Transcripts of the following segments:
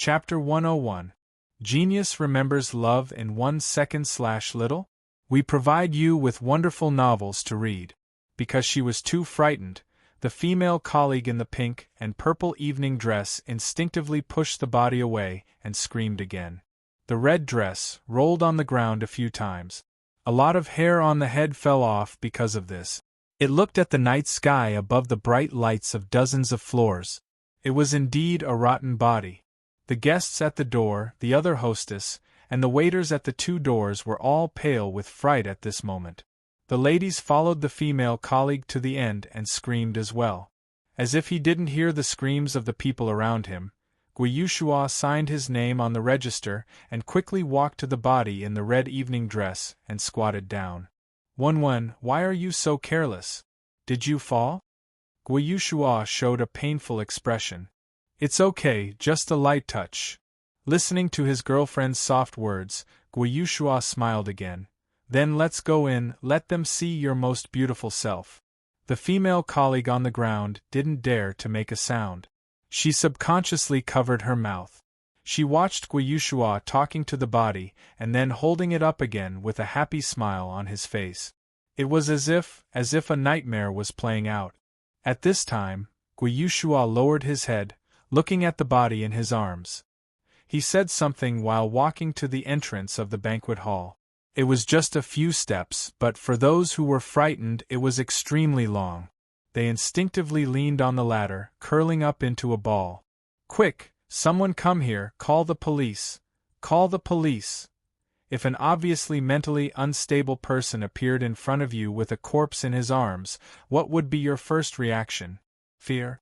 Chapter 101. Genius Remembers Love in 1 Second/Little? We provide you with wonderful novels to read. Because she was too frightened, the female colleague in the pink and purple evening dress instinctively pushed the body away and screamed again. The red dress rolled on the ground a few times. A lot of hair on the head fell off because of this. It looked at the night sky above the bright lights of dozens of floors. It was indeed a rotten body. The guests at the door, the other hostess, and the waiters at the 2 doors were all pale with fright at this moment. The ladies followed the female colleague to the end and screamed as well. As if he didn't hear the screams of the people around him, Guiyushua signed his name on the register and quickly walked to the body in the red evening dress and squatted down. One, why are you so careless? Did you fall? Guiyushua showed a painful expression. It's okay, just a light touch. Listening to his girlfriend's soft words, Guiyushua smiled again. Then let's go in, let them see your most beautiful self. The female colleague on the ground didn't dare to make a sound. She subconsciously covered her mouth. She watched Guiyushua talking to the body and then holding it up again with a happy smile on his face. It was as if a nightmare was playing out. At this time, Guiyushua lowered his head, looking at the body in his arms. He said something while walking to the entrance of the banquet hall. It was just a few steps, but for those who were frightened it was extremely long. They instinctively leaned on the ladder, curling up into a ball. Quick, someone come here, call the police. Call the police. If an obviously mentally unstable person appeared in front of you with a corpse in his arms, what would be your first reaction? Fear?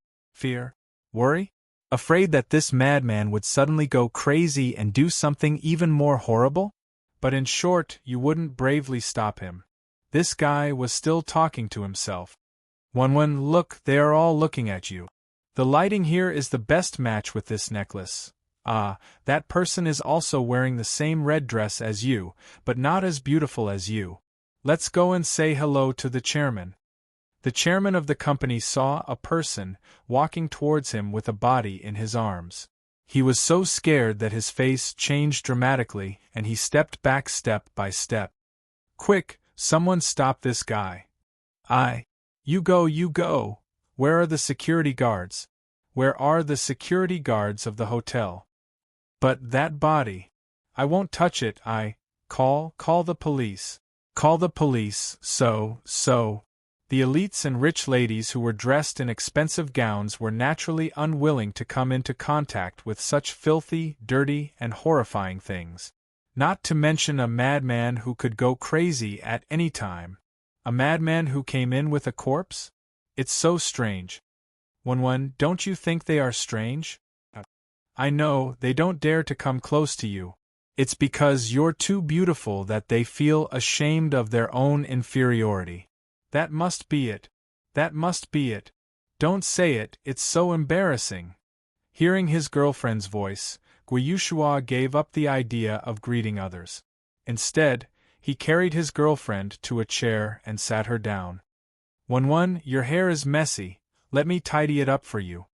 Worry? Afraid that this madman would suddenly go crazy and do something even more horrible? But in short, you wouldn't bravely stop him. This guy was still talking to himself. One, look, they are all looking at you. The lighting here is the best match with this necklace. Ah, that person is also wearing the same red dress as you, but not as beautiful as you. Let's go and say hello to the chairman. The chairman of the company saw a person walking towards him with a body in his arms. He was so scared that his face changed dramatically and he stepped back step by step. Quick, someone stop this guy. You go. Where are the security guards? Where are the security guards of the hotel? But that body. I won't touch it, call the police. Call the police, so. The elites and rich ladies who were dressed in expensive gowns were naturally unwilling to come into contact with such filthy, dirty, and horrifying things. Not to mention a madman who could go crazy at any time. A madman who came in with a corpse? It's so strange. One, don't you think they are strange? I know, they don't dare to come close to you. It's because you're too beautiful that they feel ashamed of their own inferiority. That must be it. Don't say it, it's so embarrassing. Hearing his girlfriend's voice, Guiyushua gave up the idea of greeting others. Instead, he carried his girlfriend to a chair and sat her down. One, your hair is messy, let me tidy it up for you.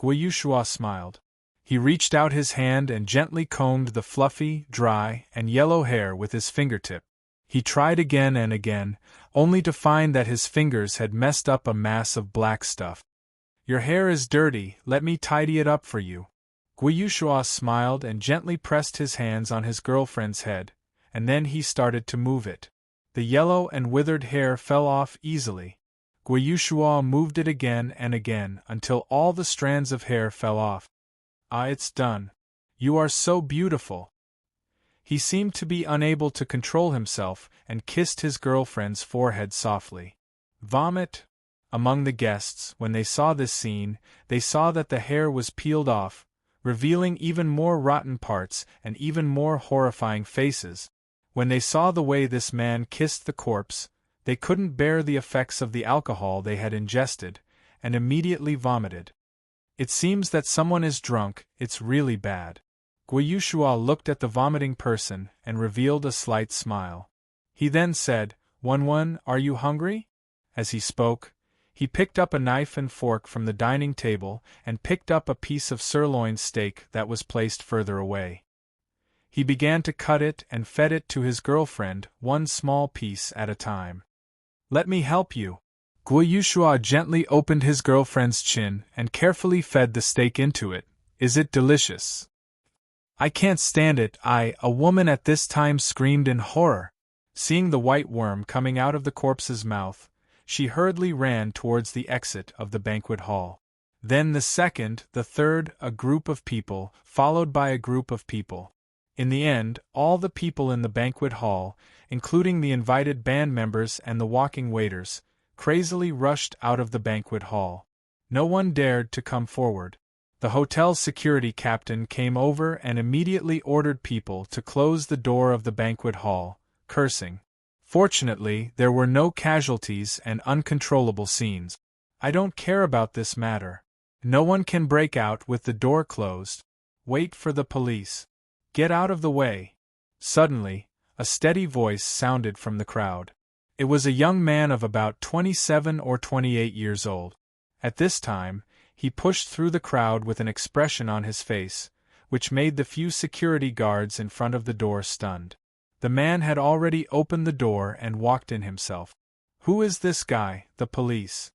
Guiyushua smiled. He reached out his hand and gently combed the fluffy, dry, and yellow hair with his fingertip. He tried again and again, only to find that his fingers had messed up a mass of black stuff. Your hair is dirty, let me tidy it up for you. Guiyushua smiled and gently pressed his hands on his girlfriend's head, and then he started to move it. The yellow and withered hair fell off easily. Guiyushua moved it again and again until all the strands of hair fell off. It's done. You are so beautiful. He seemed to be unable to control himself and kissed his girlfriend's forehead softly. Vomit? Among the guests, when they saw this scene, they saw that the hair was peeled off, revealing even more rotten parts and even more horrifying faces. When they saw the way this man kissed the corpse, they couldn't bear the effects of the alcohol they had ingested, and immediately vomited. It seems that someone is drunk, it's really bad. Guiyushua looked at the vomiting person and revealed a slight smile. He then said, One, are you hungry? As he spoke, He picked up a knife and fork from the dining table and picked up a piece of sirloin steak that was placed further away. He began to cut it and fed it to his girlfriend, one small piece at a time. "Let me help you." Guiyushua gently opened his girlfriend's chin and carefully fed the steak into it. "Is it delicious?" "I can't stand it, a woman at this time screamed in horror. Seeing the white worm coming out of the corpse's mouth, she hurriedly ran towards the exit of the banquet hall. Then the second, the third, a group of people, followed by a group of people. In the end, all the people in the banquet hall, including the invited band members and the walking waiters, crazily rushed out of the banquet hall. No one dared to come forward. The hotel's security captain came over and immediately ordered people to close the door of the banquet hall, cursing. Fortunately, there were no casualties and uncontrollable scenes. "I don't care about this matter. No one can break out with the door closed. Wait for the police. Get out of the way." Suddenly, a steady voice sounded from the crowd. It was a young man of about 27 or 28 years old. At this time, he pushed through the crowd with an expression on his face, which made the few security guards in front of the door stunned. The man had already opened the door and walked in himself. "Who is this guy?" "The police."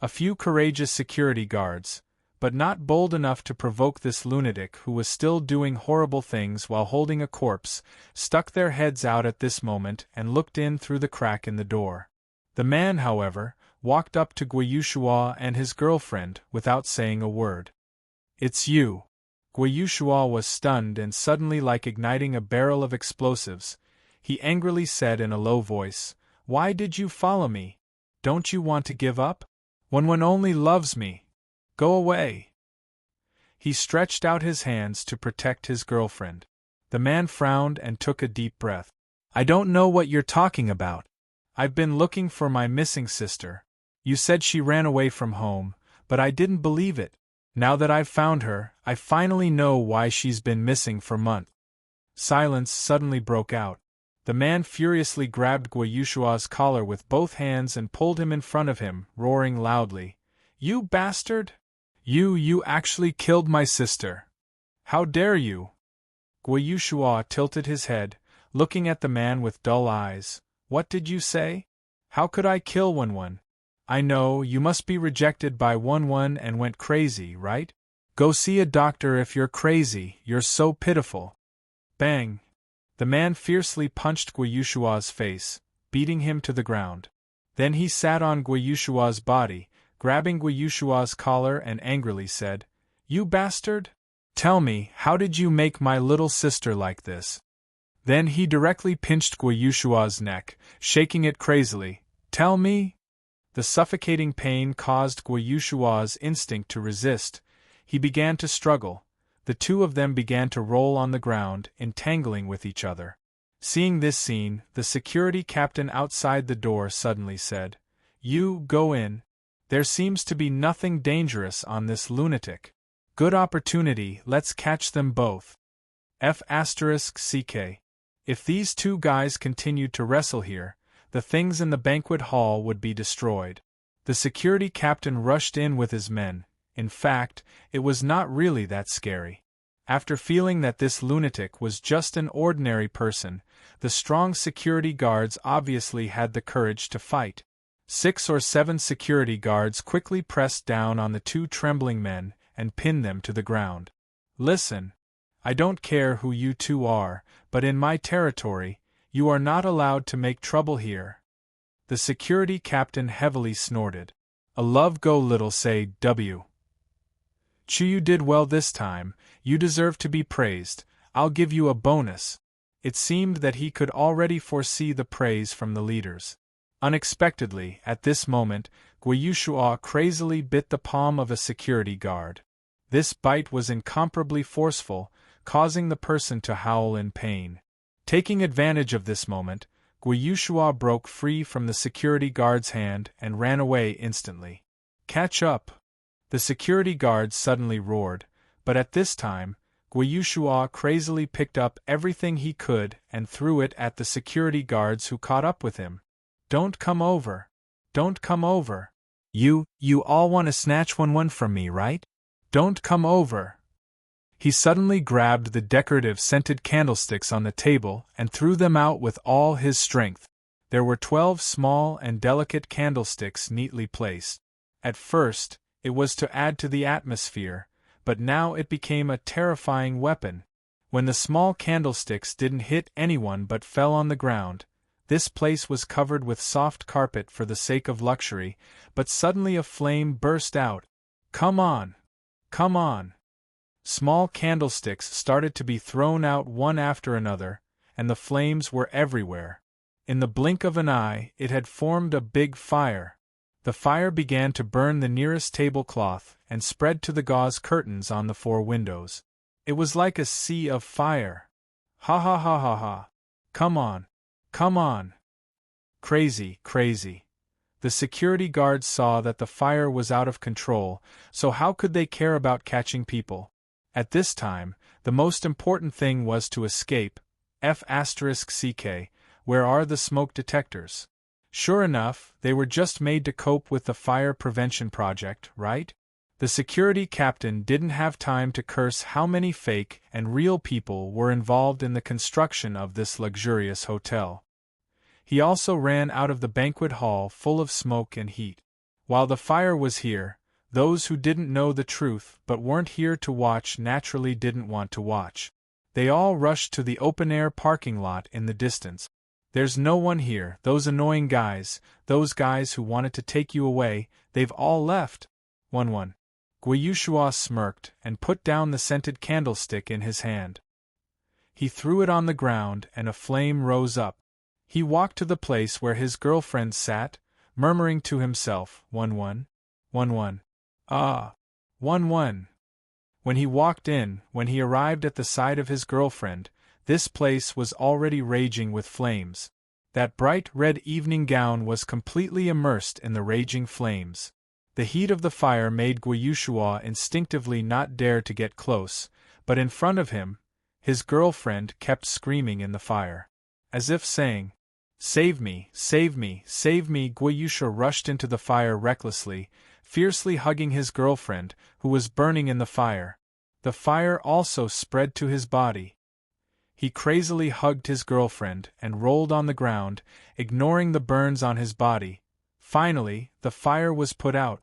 A few courageous security guards, but not bold enough to provoke this lunatic who was still doing horrible things while holding a corpse, stuck their heads out at this moment and looked in through the crack in the door. The man, however, walked up to Guiyushua and his girlfriend without saying a word. "It's you." Guiyushua was stunned and suddenly like igniting a barrel of explosives. He angrily said in a low voice, "Why did you follow me? Don't you want to give up? When one only loves me. Go away." He stretched out his hands to protect his girlfriend. The man frowned and took a deep breath. "I don't know what you're talking about. I've been looking for my missing sister. You said she ran away from home, but I didn't believe it. Now that I've found her, I finally know why she's been missing for months." Silence suddenly broke out. The man furiously grabbed Guiyushua's collar with both hands and pulled him in front of him, roaring loudly, "You bastard! You actually killed my sister! How dare you!" Guiyushua tilted his head, looking at the man with dull eyes. "What did you say? How could I kill one? I know, you must be rejected by one and went crazy, right? Go see a doctor if you're crazy, you're so pitiful." Bang! The man fiercely punched Guiyushua's face, beating him to the ground. Then he sat on Guiyushua's body, grabbing Guiyushua's collar and angrily said, "You bastard! Tell me, how did you make my little sister like this?" Then he directly pinched Guiyushua's neck, shaking it crazily. "Tell me?" The suffocating pain caused Guiyushua's instinct to resist. He began to struggle. The two of them began to roll on the ground, entangling with each other. Seeing this scene, the security captain outside the door suddenly said, "You go in. There seems to be nothing dangerous on this lunatic. Good opportunity, let's catch them both. F***ck. If these two guys continued to wrestle here, the things in the banquet hall would be destroyed." The security captain rushed in with his men. In fact, it was not really that scary. After feeling that this lunatic was just an ordinary person, the strong security guards obviously had the courage to fight. 6 or 7 security guards quickly pressed down on the two trembling men and pinned them to the ground. "Listen, I don't care who you two are, but in my territory, you are not allowed to make trouble here." The security captain heavily snorted. "A love go little say W. Chu, you did well this time, you deserve to be praised, I'll give you a bonus." It seemed that he could already foresee the praise from the leaders. Unexpectedly, at this moment, Guiyushua crazily bit the palm of a security guard. This bite was incomparably forceful, causing the person to howl in pain. Taking advantage of this moment, Guiyushua broke free from the security guard's hand and ran away instantly. "Catch up!" The security guard suddenly roared, but at this time, Guiyushua crazily picked up everything he could and threw it at the security guards who caught up with him. "Don't come over! Don't come over! You all want to snatch one from me, right? Don't come over. He suddenly grabbed the decorative scented candlesticks on the table and threw them out with all his strength. There were 12 small and delicate candlesticks neatly placed. At first, it was to add to the atmosphere, but now it became a terrifying weapon. When the small candlesticks didn't hit anyone but fell on the ground, this place was covered with soft carpet for the sake of luxury, but suddenly a flame burst out. Come on! Come on! Small candlesticks started to be thrown out one after another, and the flames were everywhere. In the blink of an eye, it had formed a big fire. The fire began to burn the nearest tablecloth and spread to the gauze curtains on the 4 windows. It was like a sea of fire. Ha ha ha ha ha! Come on! Come on! Crazy, crazy. The security guards saw that the fire was out of control, so how could they care about catching people? At this time, the most important thing was to escape. F***ck, where are the smoke detectors? Sure enough, they were just made to cope with the fire prevention project, right? The security captain didn't have time to curse how many fake and real people were involved in the construction of this luxurious hotel. He also ran out of the banquet hall full of smoke and heat. While the fire was here, those who didn't know the truth but weren't here to watch naturally didn't want to watch. They all rushed to the open-air parking lot in the distance. There's no one here, those annoying guys, those guys who wanted to take you away, they've all left. 1-1. Guiyushua smirked and put down the scented candlestick in his hand. He threw it on the ground and a flame rose up. He walked to the place where his girlfriend sat, murmuring to himself, 1-1. 1-1. Ah. 1-1. When he walked in, when he arrived at the side of his girlfriend, this place was already raging with flames. That bright red evening gown was completely immersed in the raging flames. The heat of the fire made Guiyushua instinctively not dare to get close, but in front of him, his girlfriend kept screaming in the fire. As if saying, "Save me, save me, save me!" Guiyushua rushed into the fire recklessly, fiercely hugging his girlfriend, who was burning in the fire. The fire also spread to his body. He crazily hugged his girlfriend and rolled on the ground, ignoring the burns on his body. Finally, the fire was put out.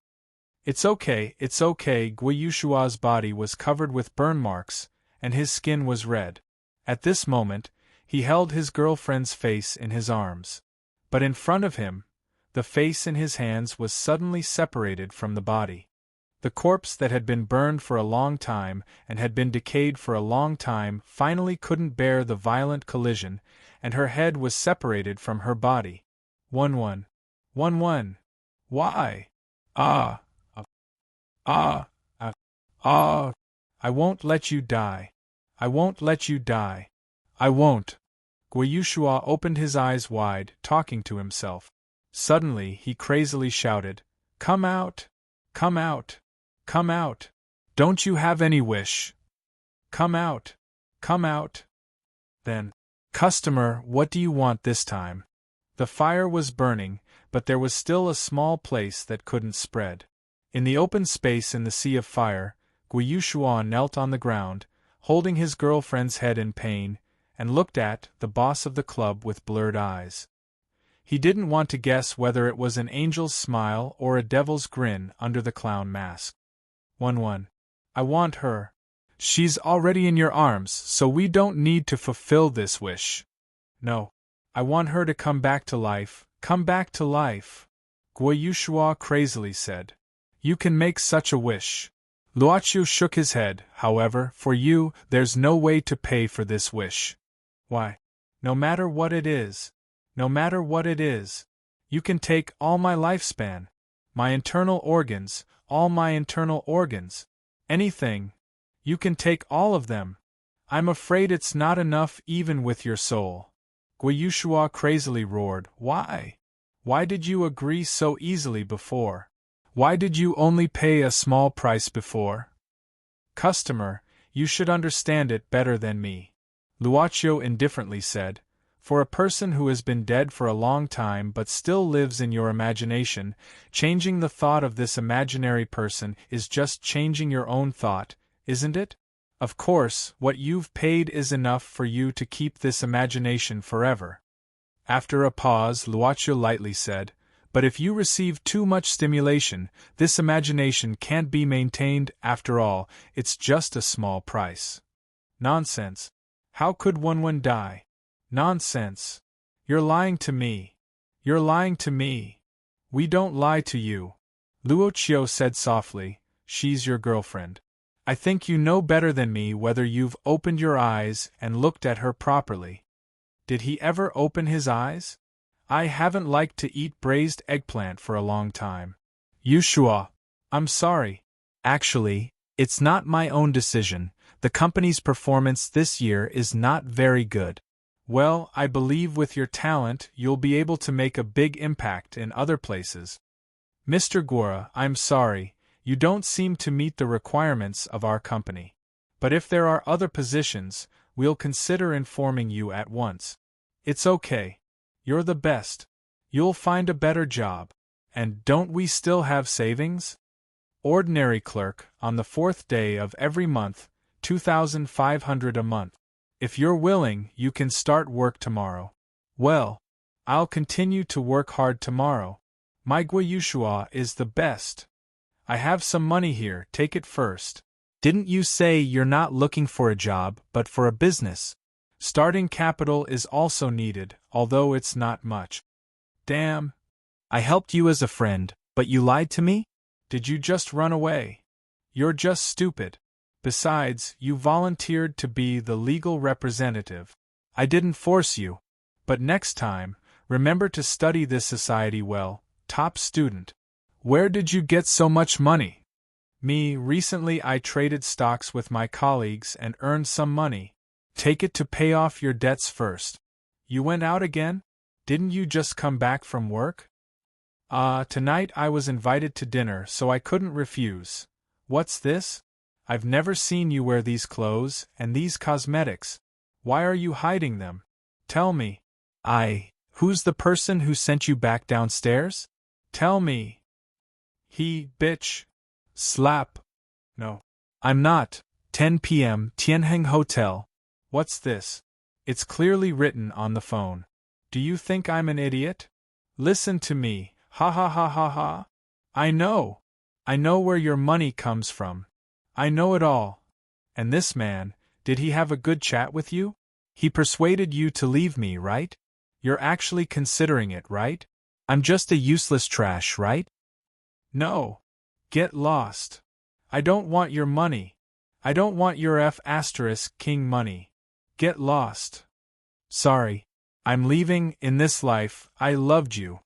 It's okay, Guiyushua's body was covered with burn marks, and his skin was red. At this moment, he held his girlfriend's face in his arms. But in front of him, the face in his hands was suddenly separated from the body. The corpse that had been burned for a long time and had been decayed for a long time finally couldn't bear the violent collision, and her head was separated from her body. 1-1. 1-1. Why? Ah. Ah. Ah. Ah. I won't let you die. I won't let you die. I won't. Guiyushua opened his eyes wide, talking to himself. Suddenly he crazily shouted, "Come out! Come out! Come out! Don't you have any wish? Come out! Come out!" Then, "Customer, what do you want this time?" The fire was burning, but there was still a small place that couldn't spread. In the open space in the sea of fire, Guiyushua knelt on the ground, holding his girlfriend's head in pain, and looked at the boss of the club with blurred eyes. He didn't want to guess whether it was an angel's smile or a devil's grin under the clown mask. 1-1. I want her. She's already in your arms, so we don't need to fulfill this wish. No. I want her to come back to life, come back to life. Guiyushua crazily said. You can make such a wish. Luoqiu shook his head. However, for you, there's no way to pay for this wish. Why? No matter what it is. No matter what it is. You can take all my lifespan. My internal organs, all my internal organs. Anything. You can take all of them. I'm afraid it's not enough even with your soul. Guiyushua crazily roared. Why? Why did you agree so easily before? Why did you only pay a small price before? Customer, you should understand it better than me. Luoqiu indifferently said. For a person who has been dead for a long time but still lives in your imagination, changing the thought of this imaginary person is just changing your own thought, isn't it? Of course, what you've paid is enough for you to keep this imagination forever. After a pause, Luocha lightly said, "But if you receive too much stimulation, this imagination can't be maintained. After all, it's just a small price." "Nonsense. How could one die?" "Nonsense. You're lying to me. You're lying to me." "We don't lie to you," Luocha said softly. "She's your girlfriend. I think you know better than me whether you've opened your eyes and looked at her properly." "Did he ever open his eyes? I haven't liked to eat braised eggplant for a long time." "Yushua, I'm sorry. Actually, it's not my own decision. The company's performance this year is not very good." "Well, I believe with your talent you'll be able to make a big impact in other places." "Mr. Gora, I'm sorry, you don't seem to meet the requirements of our company. But if there are other positions, we'll consider informing you at once." "It's okay. You're the best. You'll find a better job. And don't we still have savings?" "Ordinary clerk, on the 4th day of every month, 2,500 a month. If you're willing, you can start work tomorrow." "Well, I'll continue to work hard tomorrow. My Guayushua is the best. I have some money here, take it first." "Didn't you say you're not looking for a job, but for a business?" "Starting capital is also needed, although it's not much." "Damn. I helped you as a friend, but you lied to me?" "Did you just run away? You're just stupid. Besides, you volunteered to be the legal representative. I didn't force you. But next time, remember to study this society well, top student." "Where did you get so much money?" "Me, recently I traded stocks with my colleagues and earned some money." "Take it to pay off your debts first." "You went out again? Didn't you just come back from work?" Tonight I was invited to dinner, so I couldn't refuse." "What's this? I've never seen you wear these clothes and these cosmetics. Why are you hiding them? Tell me." Who's the person who sent you back downstairs?" "Tell me." Bitch. Slap." "No. I'm not. 10 p.m. Tianheng Hotel." "What's this? It's clearly written on the phone. Do you think I'm an idiot? Listen to me, ha ha ha ha ha. I know. I know where your money comes from. I know it all. And this man, did he have a good chat with you? He persuaded you to leave me, right? You're actually considering it, right? I'm just a useless trash, right?" "No. Get lost. I don't want your money. I don't want your King money. Get lost." "Sorry. I'm leaving. In this life, I loved you."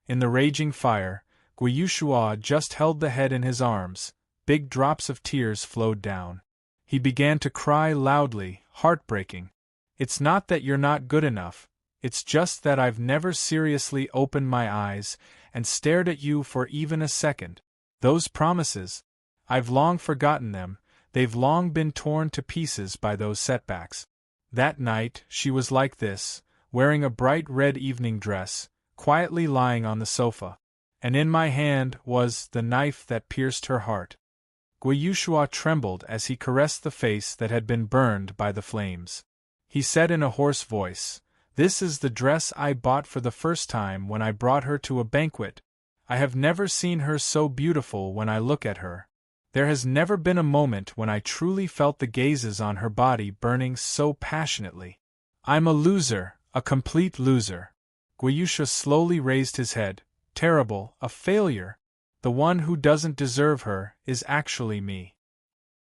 In the raging fire, Guayushua just held the head in his arms. Big drops of tears flowed down. He began to cry loudly, heartbreaking. "It's not that you're not good enough. It's just that I've never seriously opened my eyes and stared at you for even a second. Those promises, I've long forgotten them. They've long been torn to pieces by those setbacks." That night, she was like this, wearing a bright red evening dress, quietly lying on the sofa. And in my hand was the knife that pierced her heart. Guayushua trembled as he caressed the face that had been burned by the flames. He said in a hoarse voice, "This is the dress I bought for the first time when I brought her to a banquet. I have never seen her so beautiful when I look at her. There has never been a moment when I truly felt the gazes on her body burning so passionately. I'm a loser, a complete loser." Guayushua slowly raised his head. "Terrible, a failure. The one who doesn't deserve her is actually me."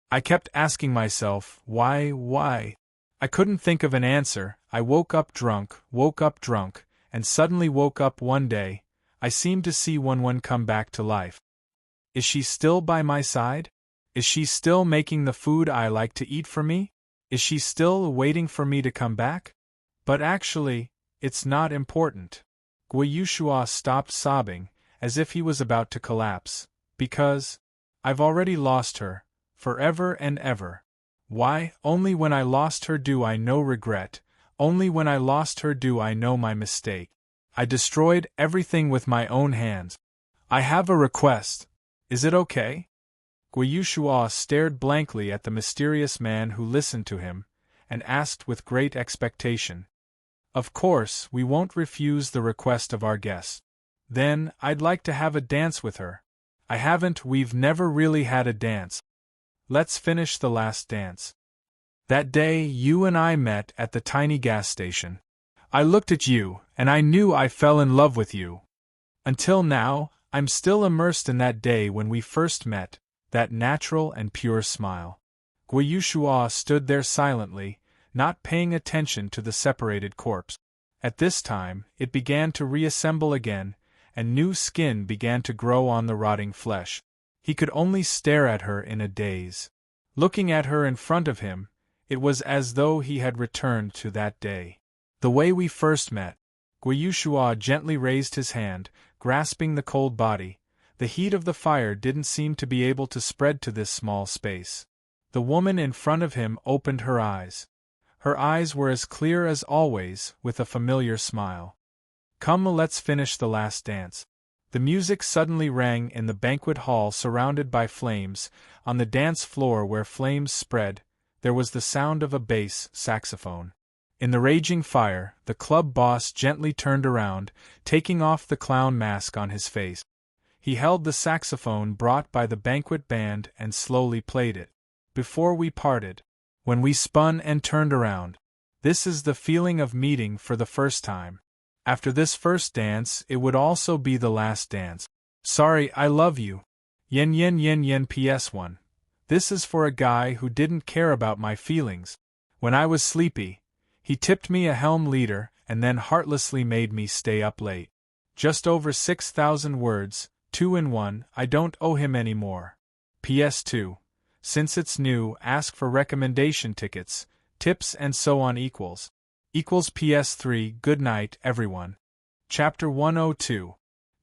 I kept asking myself, why? I couldn't think of an answer. I woke up drunk, and suddenly woke up one day. I seemed to see one come back to life. Is she still by my side? Is she still making the food I like to eat for me? Is she still waiting for me to come back? But actually, it's not important. Guayushua stopped sobbing, as if he was about to collapse, because I've already lost her, forever and ever. Why, only when I lost her do I know regret, Only when I lost her do I know my mistake. I destroyed everything with my own hands. I have a request. Is it okay? Guiyushua stared blankly at the mysterious man who listened to him, and asked with great expectation. Of course, we won't refuse the request of our guest. Then, I'd like to have a dance with her. We've never really had a dance. Let's finish the last dance. That day, you and I met at the tiny gas station. I looked at you, and I knew I fell in love with you. Until now, I'm still immersed in that day when we first met, that natural and pure smile. Guiyushua stood there silently, not paying attention to the separated corpse. At this time, it began to reassemble again, and new skin began to grow on the rotting flesh. He could only stare at her in a daze. Looking at her in front of him, it was as though he had returned to that day. The way we first met. Guiyushua gently raised his hand, grasping the cold body. The heat of the fire didn't seem to be able to spread to this small space. The woman in front of him opened her eyes. Her eyes were as clear as always, with a familiar smile. Come, let's finish the last dance. The music suddenly rang in the banquet hall surrounded by flames. On the dance floor where flames spread, there was the sound of a bass saxophone. In the raging fire, the club boss gently turned around, taking off the clown mask on his face. He held the saxophone brought by the banquet band and slowly played it. Before we parted, when we spun and turned around, this is the feeling of meeting for the first time. After this first dance, it would also be the last dance. Sorry, I love you. Yen yen yen yen PS1. This is for a guy who didn't care about my feelings. When I was sleepy, he tipped me a helm liter and then heartlessly made me stay up late. Just over 6,000 words, 2 in 1, I don't owe him any more. PS2. Since it's new, ask for recommendation tickets, tips and so on equals PS3. Good night, everyone. Chapter 102.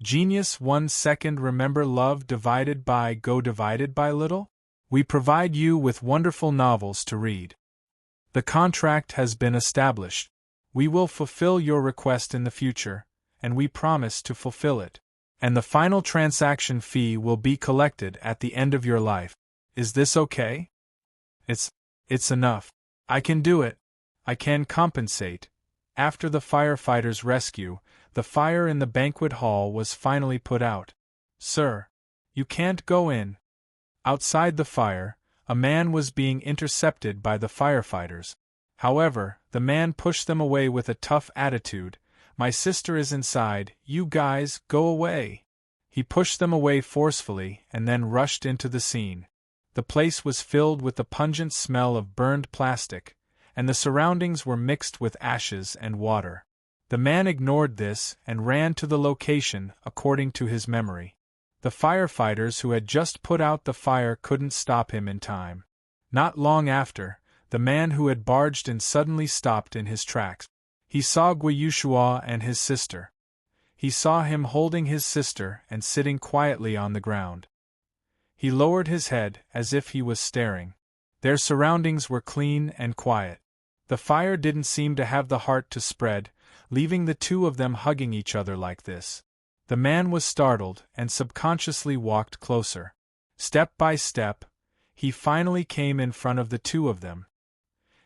Genius 1 second. Remember love divided by little? We provide you with wonderful novels to read. The contract has been established. We will fulfill your request in the future, and we promise to fulfill it. And the final transaction fee will be collected at the end of your life. Is this okay? It's enough. I can do it. I can compensate. After the firefighters' rescue, the fire in the banquet hall was finally put out. Sir, you can't go in. Outside the fire, a man was being intercepted by the firefighters. However, the man pushed them away with a tough attitude. My sister is inside, you guys, go away. He pushed them away forcefully and then rushed into the scene. The place was filled with the pungent smell of burned plastic, and the surroundings were mixed with ashes and water. The man ignored this and ran to the location according to his memory. The firefighters who had just put out the fire couldn't stop him in time. Not long after, the man who had barged in suddenly stopped in his tracks. He saw Guiyushua and his sister. He saw him holding his sister and sitting quietly on the ground. He lowered his head as if he was staring. Their surroundings were clean and quiet. The fire didn't seem to have the heart to spread, leaving the two of them hugging each other like this. The man was startled and subconsciously walked closer. Step by step, he finally came in front of the two of them.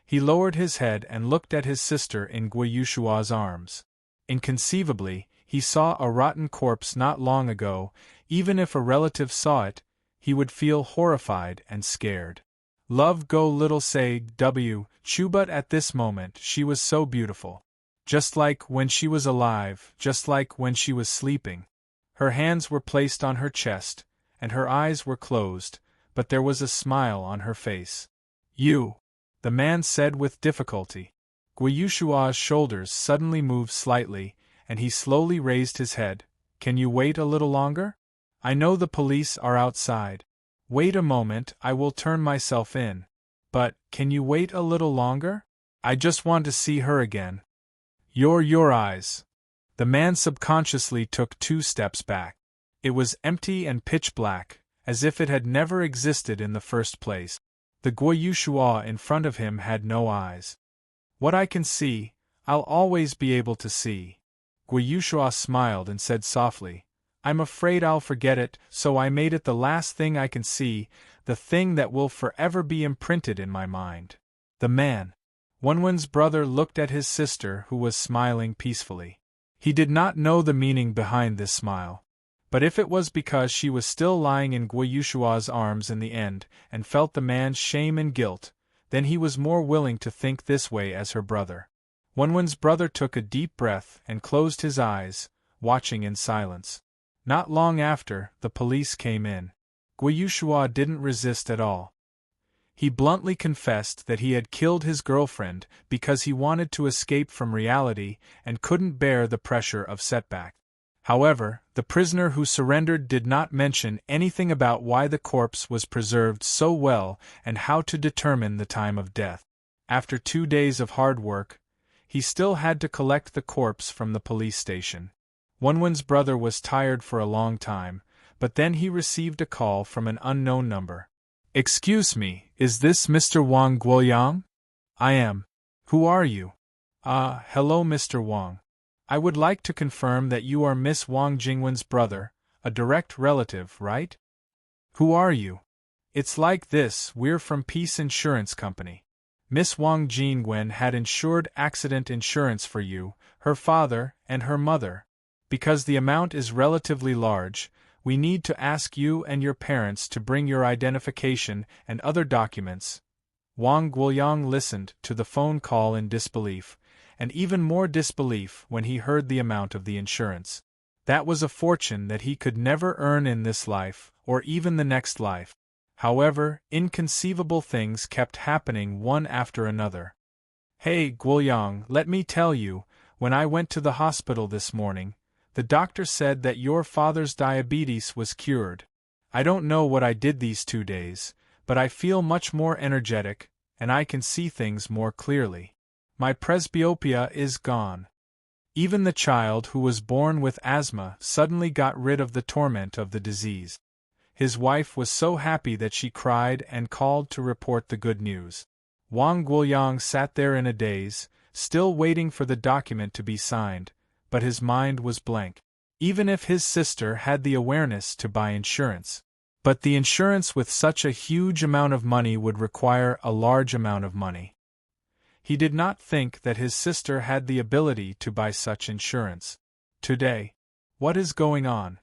He lowered his head and looked at his sister in Guiyushua's arms. Inconceivably, he saw a rotten corpse not long ago. Even if a relative saw it, he would feel horrified and scared. Love go little say Chu, but at this moment she was so beautiful. Just like when she was alive, just like when she was sleeping. Her hands were placed on her chest, and her eyes were closed, but there was a smile on her face. You, the man said with difficulty. Guiyushua's shoulders suddenly moved slightly, and he slowly raised his head. Can you wait a little longer? I know the police are outside. Wait a moment, I will turn myself in. But, can you wait a little longer? I just want to see her again. Your eyes. The man subconsciously took 2 steps back. It was empty and pitch black, as if it had never existed in the first place. The Guiyushua in front of him had no eyes. What I can see, I'll always be able to see. Guiyushua smiled and said softly, I'm afraid I'll forget it, so I made it the last thing I can see, the thing that will forever be imprinted in my mind. The man. Wenwen's brother looked at his sister, who was smiling peacefully. He did not know the meaning behind this smile. But if it was because she was still lying in Guiyushua's arms in the end, and felt the man's shame and guilt, then he was more willing to think this way as her brother. Wenwen's brother took a deep breath and closed his eyes, watching in silence. Not long after, the police came in. Guiyushua didn't resist at all. He bluntly confessed that he had killed his girlfriend because he wanted to escape from reality and couldn't bear the pressure of setback. However, the prisoner who surrendered did not mention anything about why the corpse was preserved so well and how to determine the time of death. After 2 days of hard work, he still had to collect the corpse from the police station. Wenwen's brother was tired for a long time, but then he received a call from an unknown number. Excuse me, is this Mr. Wang Guoyang? I am. Who are you? Hello Mr. Wang. I would like to confirm that you are Miss Wang Jingwen's brother, a direct relative, right? Who are you? It's like this, we're from Peace Insurance Company. Miss Wang Jingwen had insured accident insurance for you, her father, and her mother. Because the amount is relatively large, we need to ask you and your parents to bring your identification and other documents. Wang Guoyang listened to the phone call in disbelief, and even more disbelief when he heard the amount of the insurance. That was a fortune that he could never earn in this life, or even the next life. However, inconceivable things kept happening one after another. Hey, Guoyang, let me tell you, when I went to the hospital this morning, the doctor said that your father's diabetes was cured. I don't know what I did these 2 days, but I feel much more energetic, and I can see things more clearly. My presbyopia is gone. Even the child who was born with asthma suddenly got rid of the torment of the disease. His wife was so happy that she cried and called to report the good news. Wang Guoyang sat there in a daze, still waiting for the document to be signed, but his mind was blank. Even if his sister had the awareness to buy insurance. But the insurance with such a huge amount of money would require a large amount of money. He did not think that his sister had the ability to buy such insurance. Today, what is going on?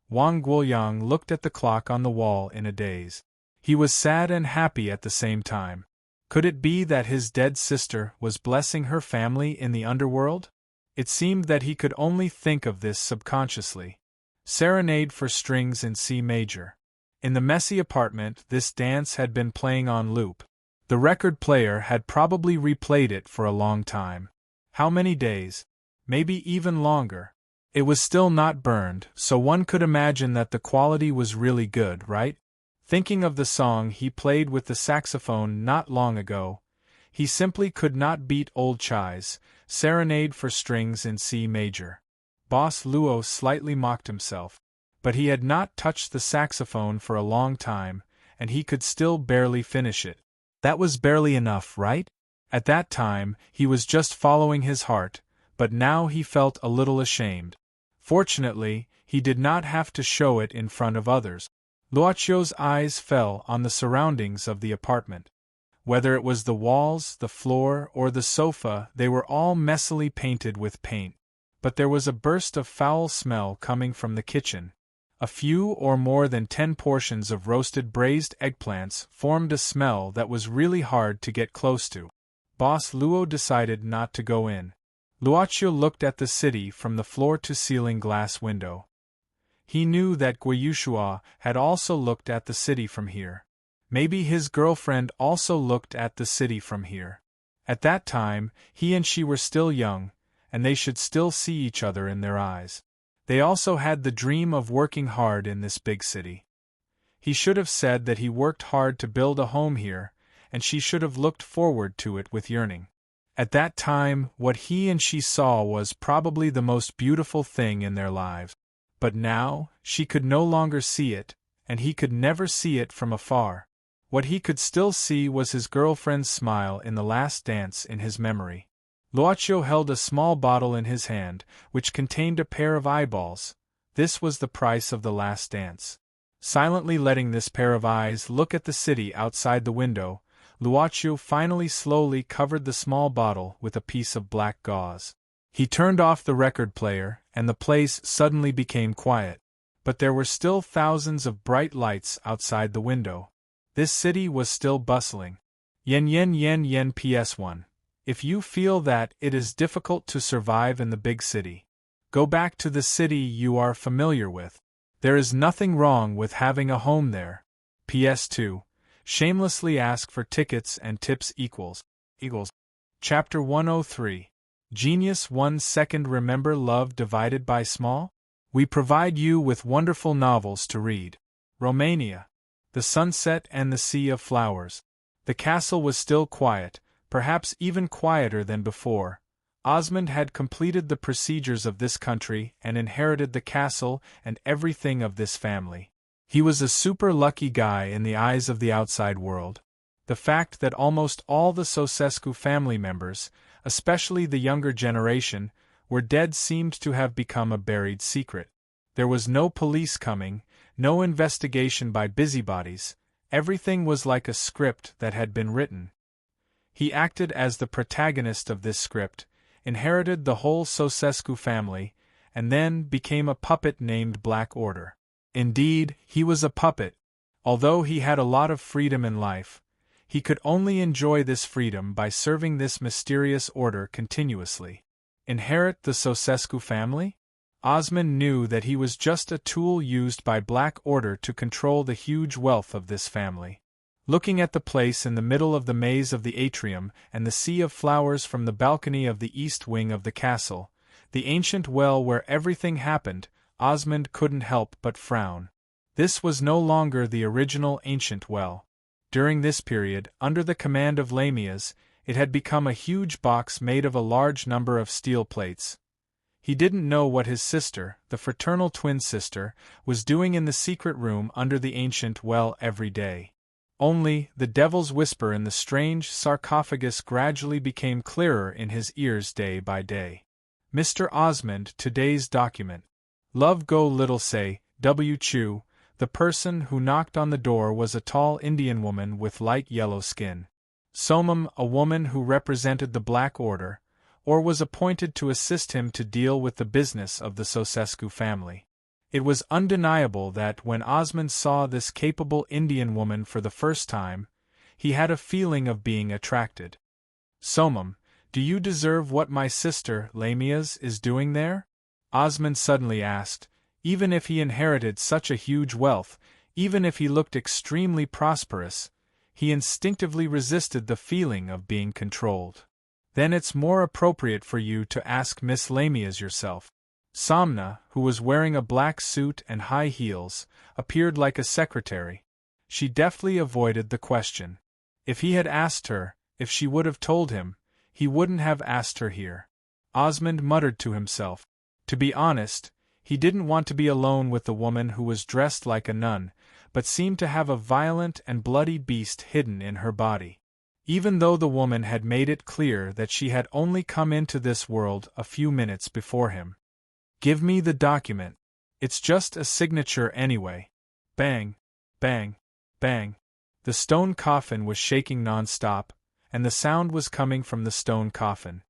Wang Guoyang looked at the clock on the wall in a daze. He was sad and happy at the same time. Could it be that his dead sister was blessing her family in the underworld? It seemed that he could only think of this subconsciously. Serenade for strings in C major. In the messy apartment, this dance had been playing on loop. The record player had probably replayed it for a long time. How many days? Maybe even longer. It was still not burned, so one could imagine that the quality was really good, right? Thinking of the song he played with the saxophone not long ago, he simply could not beat Old Chai's Serenade for Strings in C major. Boss Luo slightly mocked himself. But he had not touched the saxophone for a long time, and he could still barely finish it. That was barely enough, right? At that time, he was just following his heart, but now he felt a little ashamed. Fortunately, he did not have to show it in front of others. Luochio's eyes fell on the surroundings of the apartment. Whether it was the walls, the floor, or the sofa, they were all messily painted with paint. But there was a burst of foul smell coming from the kitchen. A few or more than 10 portions of roasted braised eggplants formed a smell that was really hard to get close to. Boss Luo decided not to go in. Luochio looked at the city from the floor-to-ceiling glass window. He knew that Guiyushua had also looked at the city from here. Maybe his girlfriend also looked at the city from here. At that time, he and she were still young, and they should still see each other in their eyes. They also had the dream of working hard in this big city. He should have said that he worked hard to build a home here, and she should have looked forward to it with yearning. At that time, what he and she saw was probably the most beautiful thing in their lives. But now, she could no longer see it, and he could never see it from afar. What he could still see was his girlfriend's smile in the last dance in his memory. Luocio held a small bottle in his hand, which contained a pair of eyeballs. This was the price of the last dance. Silently letting this pair of eyes look at the city outside the window, Luocio finally slowly covered the small bottle with a piece of black gauze. He turned off the record player, and the place suddenly became quiet. But there were still thousands of bright lights outside the window. This city was still bustling. Yen yen yen yen PS1. If you feel that it is difficult to survive in the big city, go back to the city you are familiar with. There is nothing wrong with having a home there. PS2. Shamelessly ask for tickets and tips equals. Chapter 103. Genius 1 second. Remember love divided by small? We provide you with wonderful novels to read. Romania. The Sunset and the Sea of Flowers. The castle was still quiet, perhaps even quieter than before. Osmond had completed the procedures of this country and inherited the castle and everything of this family. He was a super lucky guy in the eyes of the outside world. The fact that almost all the Sosescu family members, especially the younger generation, were dead seemed to have become a buried secret. There was no police coming, no investigation by busybodies. Everything was like a script that had been written. He acted as the protagonist of this script, inherited the whole Sosescu family, and then became a puppet named Black Order. Indeed, he was a puppet. Although he had a lot of freedom in life, he could only enjoy this freedom by serving this mysterious order continuously. Inherit the Sosescu family? Osmond knew that he was just a tool used by Black Order to control the huge wealth of this family. Looking at the place in the middle of the maze of the atrium and the sea of flowers from the balcony of the east wing of the castle, the ancient well where everything happened, Osmond couldn't help but frown. This was no longer the original ancient well. During this period, under the command of Lamias, it had become a huge box made of a large number of steel plates. He didn't know what his sister, the fraternal twin sister, was doing in the secret room under the ancient well every day. Only, the devil's whisper in the strange sarcophagus gradually became clearer in his ears day by day. Mr. Osmond, today's document. Love go little say, W. Chu. The person who knocked on the door was a tall Indian woman with light yellow skin. Somam, a woman who represented the Black Order, or was appointed to assist him to deal with the business of the Sosescu family. It was undeniable that when Osmond saw this capable Indian woman for the first time, he had a feeling of being attracted. Somam, do you deserve what my sister, Lamias, is doing there? Osmond suddenly asked. Even if he inherited such a huge wealth, even if he looked extremely prosperous, he instinctively resisted the feeling of being controlled. Then it's more appropriate for you to ask Miss Lamias yourself. Somna, who was wearing a black suit and high heels, appeared like a secretary. She deftly avoided the question. If he had asked her, if she would have told him, he wouldn't have asked her here. Osmond muttered to himself. To be honest, he didn't want to be alone with the woman who was dressed like a nun, but seemed to have a violent and bloody beast hidden in her body. Even though the woman had made it clear that she had only come into this world a few minutes before him. Give me the document. It's just a signature anyway. Bang, bang, bang. The stone coffin was shaking non-stop, and the sound was coming from the stone coffin.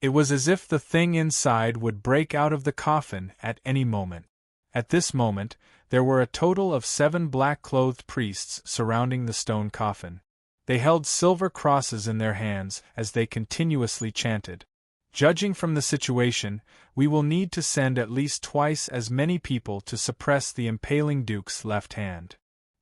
It was as if the thing inside would break out of the coffin at any moment. At this moment, there were a total of 7 black-clothed priests surrounding the stone coffin. They held silver crosses in their hands as they continuously chanted. Judging from the situation, we will need to send at least twice as many people to suppress the impaling duke's left hand.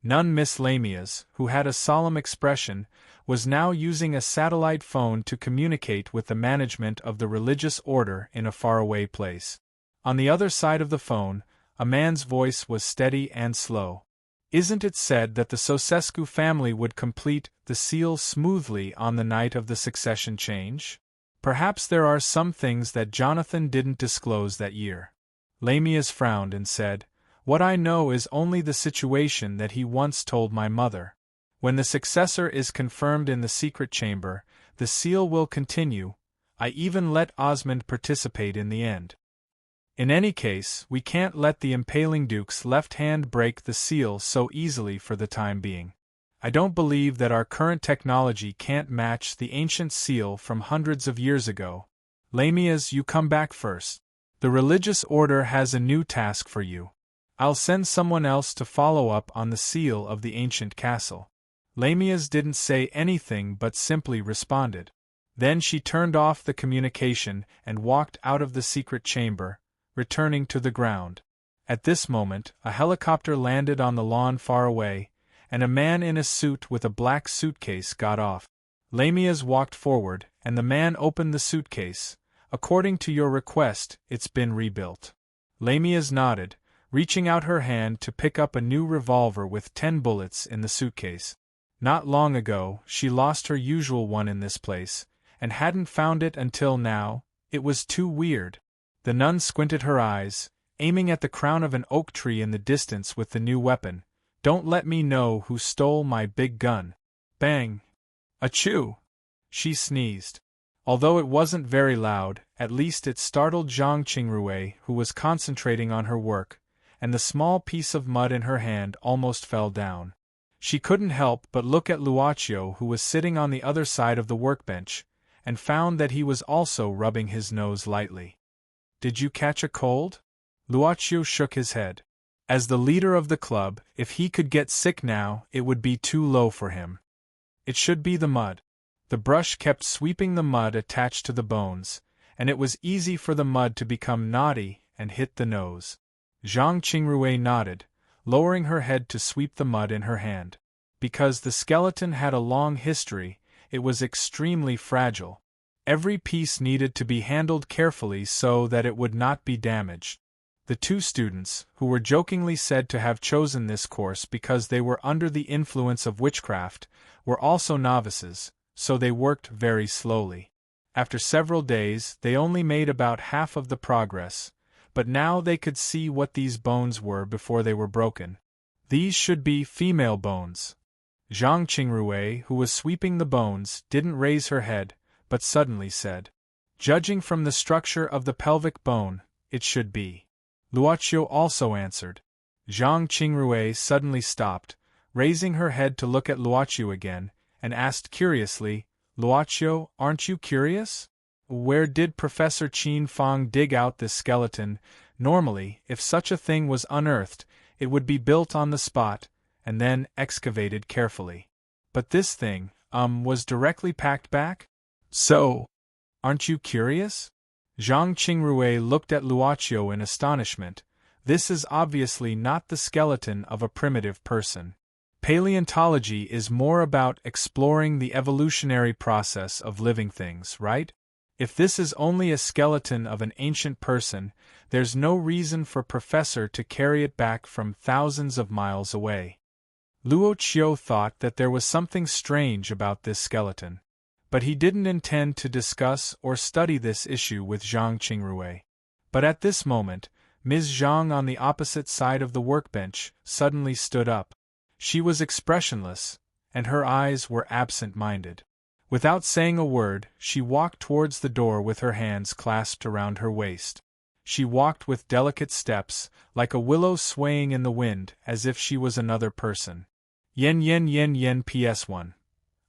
Nun Miss Lamias, who had a solemn expression, was now using a satellite phone to communicate with the management of the religious order in a faraway place. On the other side of the phone, a man's voice was steady and slow. Isn't it said that the Sosescu family would complete the seal smoothly on the night of the succession change? Perhaps there are some things that Jonathan didn't disclose that year. Lamias frowned and said, What I know is only the situation that he once told my mother. When the successor is confirmed in the secret chamber, the seal will continue. I even let Osmond participate in the end. In any case, we can't let the impaling Duke's left hand break the seal so easily for the time being. I don't believe that our current technology can't match the ancient seal from hundreds of years ago. Lamias, you come back first. The religious order has a new task for you. I'll send someone else to follow up on the seal of the ancient castle. Lamias didn't say anything but simply responded. Then she turned off the communication and walked out of the secret chamber, returning to the ground. At this moment, a helicopter landed on the lawn far away, and a man in a suit with a black suitcase got off. Lamias walked forward, and the man opened the suitcase. According to your request, it's been rebuilt. Lamias nodded, reaching out her hand to pick up a new revolver with 10 bullets in the suitcase. Not long ago, she lost her usual one in this place, and hadn't found it until now. It was too weird. The nun squinted her eyes, aiming at the crown of an oak tree in the distance with the new weapon. Don't let me know who stole my big gun. Bang! Achoo! She sneezed. Although it wasn't very loud, at least it startled Zhang Qingrui, who was concentrating on her work, and the small piece of mud in her hand almost fell down. She couldn't help but look at Luochio, who was sitting on the other side of the workbench, and found that he was also rubbing his nose lightly. Did you catch a cold? Luochio shook his head. As the leader of the club, if he could get sick now, it would be too low for him. It should be the mud. The brush kept sweeping the mud attached to the bones, and it was easy for the mud to become knotty and hit the nose. Zhang Qingrui nodded, lowering her head to sweep the mud in her hand. Because the skeleton had a long history, it was extremely fragile. Every piece needed to be handled carefully so that it would not be damaged. The two students, who were jokingly said to have chosen this course because they were under the influence of witchcraft, were also novices, so they worked very slowly. After several days, they only made about half of the progress, but now they could see what these bones were before they were broken. These should be female bones. Zhang Qingrui, who was sweeping the bones, didn't raise her head, but suddenly said, "Judging from the structure of the pelvic bone, it should be." Luochio also answered. Zhang Qingrui suddenly stopped, raising her head to look at Luochio again, and asked curiously, "Luochio, aren't you curious? Where did Professor Qin Fang dig out this skeleton? Normally, if such a thing was unearthed, it would be built on the spot, and then excavated carefully. But this thing, was directly packed back? So, aren't you curious?" Zhang Qingrui looked at Luochio in astonishment. This is obviously not the skeleton of a primitive person. Paleontology is more about exploring the evolutionary process of living things, right? If this is only a skeleton of an ancient person, there's no reason for Professor to carry it back from thousands of miles away. Luochio thought that there was something strange about this skeleton. But he didn't intend to discuss or study this issue with Zhang Qingrui. But at this moment, Ms. Zhang on the opposite side of the workbench suddenly stood up. She was expressionless, and her eyes were absent-minded. Without saying a word, she walked towards the door with her hands clasped around her waist. She walked with delicate steps, like a willow swaying in the wind, as if she was another person. Yen yen yen yen PS1.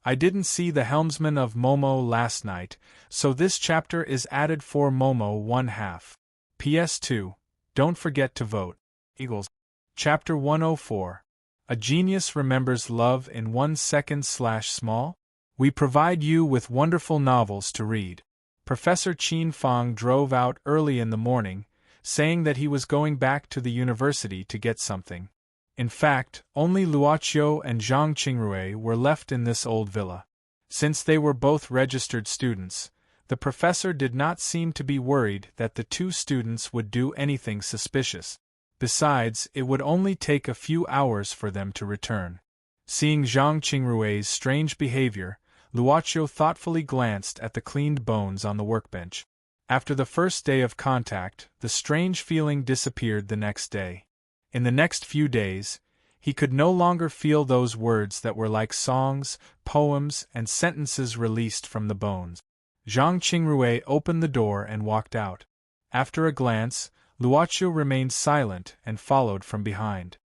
I didn't see the helmsman of Momo last night, so this chapter is added for Momo 1/2. PS2. Don't forget to vote. Eagles. Chapter 104. A genius remembers love in 1 second/small? We provide you with wonderful novels to read. Professor Qin Fang drove out early in the morning, saying that he was going back to the university to get something. In fact, only Luochio and Zhang Qingrui were left in this old villa. Since they were both registered students, the professor did not seem to be worried that the two students would do anything suspicious. Besides, it would only take a few hours for them to return. Seeing Zhang Qingrui's strange behavior, Luochio thoughtfully glanced at the cleaned bones on the workbench. After the first day of contact, the strange feeling disappeared the next day. In the next few days, he could no longer feel those words that were like songs, poems, and sentences released from the bones. Zhang Qingrui opened the door and walked out. After a glance, Luoqiu remained silent and followed from behind.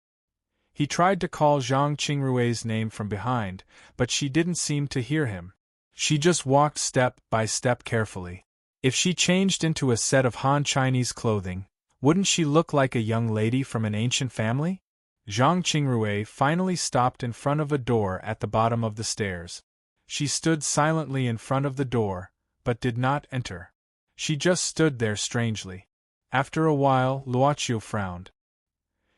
He tried to call Zhang Qingrui's name from behind, but she didn't seem to hear him. She just walked step by step carefully. If she changed into a set of Han Chinese clothing, wouldn't she look like a young lady from an ancient family? Zhang Qingrui finally stopped in front of a door at the bottom of the stairs. She stood silently in front of the door, but did not enter. She just stood there strangely. After a while, Luoqiu frowned.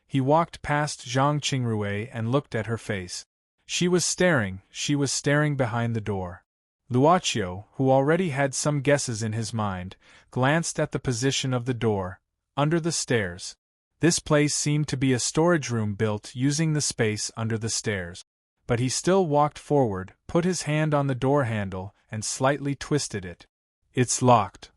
He walked past Zhang Qingrui and looked at her face. She was staring behind the door. Luoqiu, who already had some guesses in his mind, glanced at the position of the door, under the stairs. This place seemed to be a storage room built using the space under the stairs. But he still walked forward, put his hand on the door handle, and slightly twisted it. It's locked.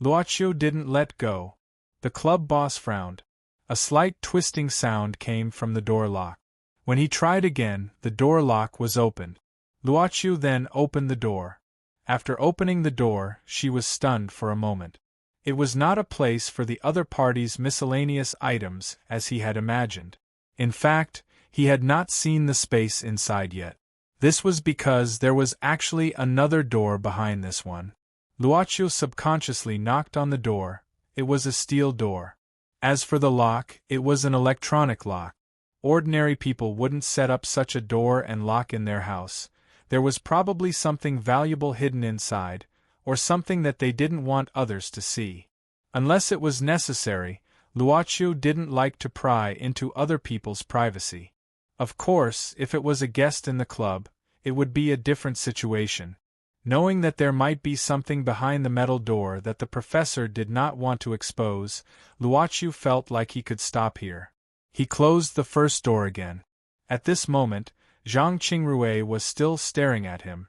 Luoqiu didn't let go. The club boss frowned. A slight twisting sound came from the door lock. When he tried again, the door lock was opened. Luoqiu then opened the door. After opening the door, she was stunned for a moment. It was not a place for the other party's miscellaneous items as he had imagined. In fact, he had not seen the space inside yet. This was because there was actually another door behind this one. Luoqiu subconsciously knocked on the door. It was a steel door. As for the lock, it was an electronic lock. Ordinary people wouldn't set up such a door and lock in their house. There was probably something valuable hidden inside, or something that they didn't want others to see. Unless it was necessary, Luoqiu didn't like to pry into other people's privacy. Of course, if it was a guest in the club, it would be a different situation. Knowing that there might be something behind the metal door that the professor did not want to expose, Luoqiu felt like he could stop here. He closed the first door again. At this moment, Zhang Qingrui was still staring at him.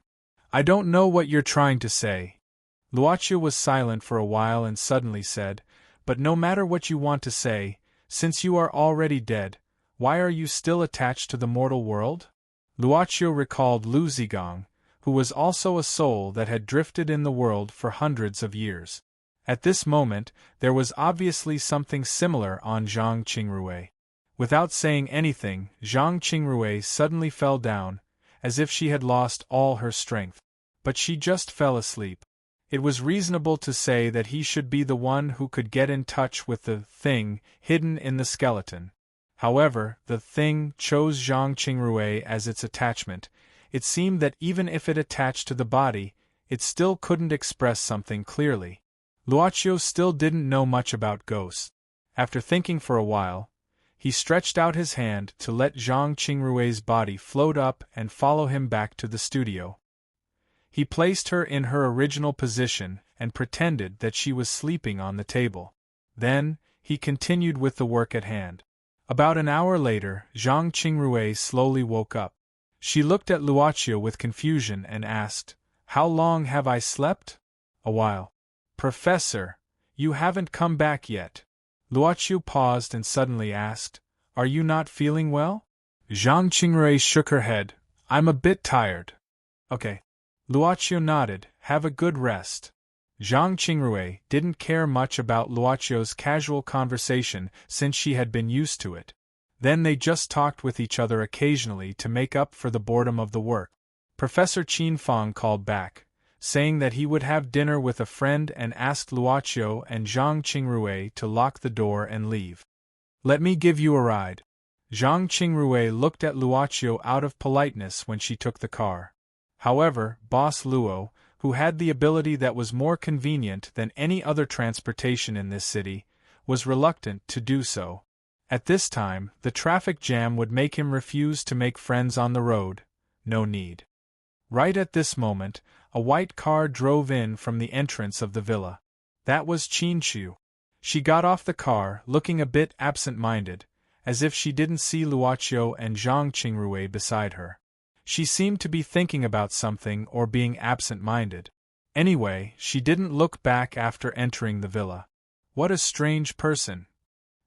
I don't know what you're trying to say. Luoqiu was silent for a while and suddenly said, but no matter what you want to say, since you are already dead, why are you still attached to the mortal world? Luoqiu recalled Lu Zigong, who was also a soul that had drifted in the world for hundreds of years. At this moment, there was obviously something similar on Zhang Qingrui. Without saying anything, Zhang Qingrui suddenly fell down, as if she had lost all her strength. But she just fell asleep. It was reasonable to say that he should be the one who could get in touch with the thing hidden in the skeleton. However, the thing chose Zhang Qingrui as its attachment. It seemed that even if it attached to the body, it still couldn't express something clearly. Luoqiu still didn't know much about ghosts. After thinking for a while, he stretched out his hand to let Zhang Qingrui's body float up and follow him back to the studio. He placed her in her original position and pretended that she was sleeping on the table. Then, he continued with the work at hand. About an hour later, Zhang Qingrui slowly woke up. She looked at Luoqiu with confusion and asked, "How long have I slept?" "A while." "Professor, you haven't come back yet." Luoqiu paused and suddenly asked, "Are you not feeling well?" Zhang Qingrui shook her head. "I'm a bit tired." "Okay." Luoqiu nodded. "Have a good rest." Zhang Qingrui didn't care much about Luoqiu's casual conversation since she had been used to it. Then they just talked with each other occasionally to make up for the boredom of the work. Professor Qin Fang called back, saying that he would have dinner with a friend and asked Luoqiu and Zhang Qingrui to lock the door and leave. "Let me give you a ride." Zhang Qingrui looked at Luoqiu out of politeness when she took the car. However, Boss Luo, who had the ability that was more convenient than any other transportation in this city, was reluctant to do so. At this time, the traffic jam would make him refuse to make friends on the road. No need. Right at this moment, a white car drove in from the entrance of the villa. That was Qin Shu. She got off the car, looking a bit absent-minded, as if she didn't see Luoqiu and Zhang Qingrui beside her. She seemed to be thinking about something or being absent-minded. Anyway, she didn't look back after entering the villa. What a strange person.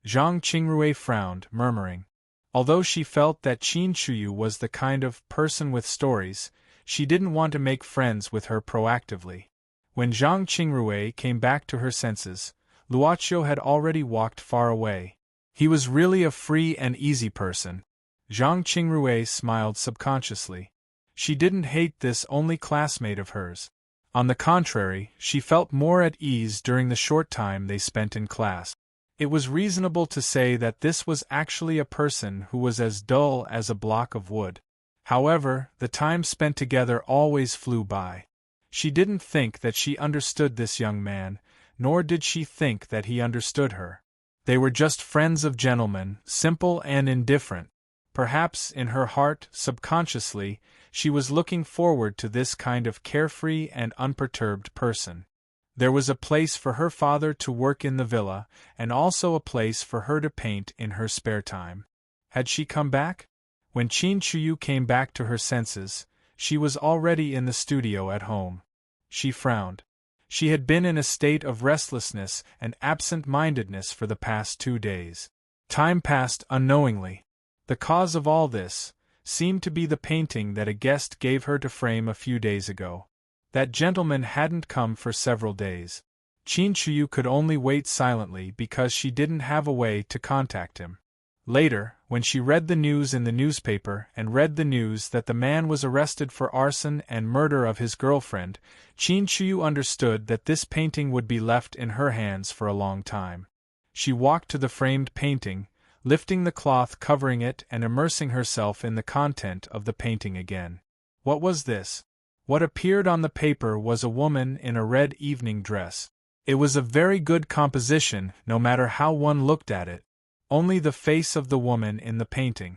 Zhang Qingrui frowned, murmuring. Although she felt that Qin Shuyu was the kind of person with stories, she didn't want to make friends with her proactively. When Zhang Qingrui came back to her senses, Luoqiu had already walked far away. He was really a free and easy person. Zhang Qingrui smiled subconsciously. She didn't hate this only classmate of hers. On the contrary, she felt more at ease during the short time they spent in class. It was reasonable to say that this was actually a person who was as dull as a block of wood. However, the time spent together always flew by. She didn't think that she understood this young man, nor did she think that he understood her. They were just friends of gentlemen, simple and indifferent. Perhaps, in her heart, subconsciously, she was looking forward to this kind of carefree and unperturbed person. There was a place for her father to work in the villa, and also a place for her to paint in her spare time. Had she come back? When Qin Chuyu came back to her senses, she was already in the studio at home. She frowned. She had been in a state of restlessness and absent-mindedness for the past 2 days. Time passed unknowingly. The cause of all this seemed to be the painting that a guest gave her to frame a few days ago. That gentleman hadn't come for several days. Qin Chuyu could only wait silently because she didn't have a way to contact him. Later, when she read the news in the newspaper and read the news that the man was arrested for arson and murder of his girlfriend, Qin Chuyu understood that this painting would be left in her hands for a long time. She walked to the framed painting, lifting the cloth covering it and immersing herself in the content of the painting again. What was this? What appeared on the paper was a woman in a red evening dress. It was a very good composition, no matter how one looked at it. Only the face of the woman in the painting.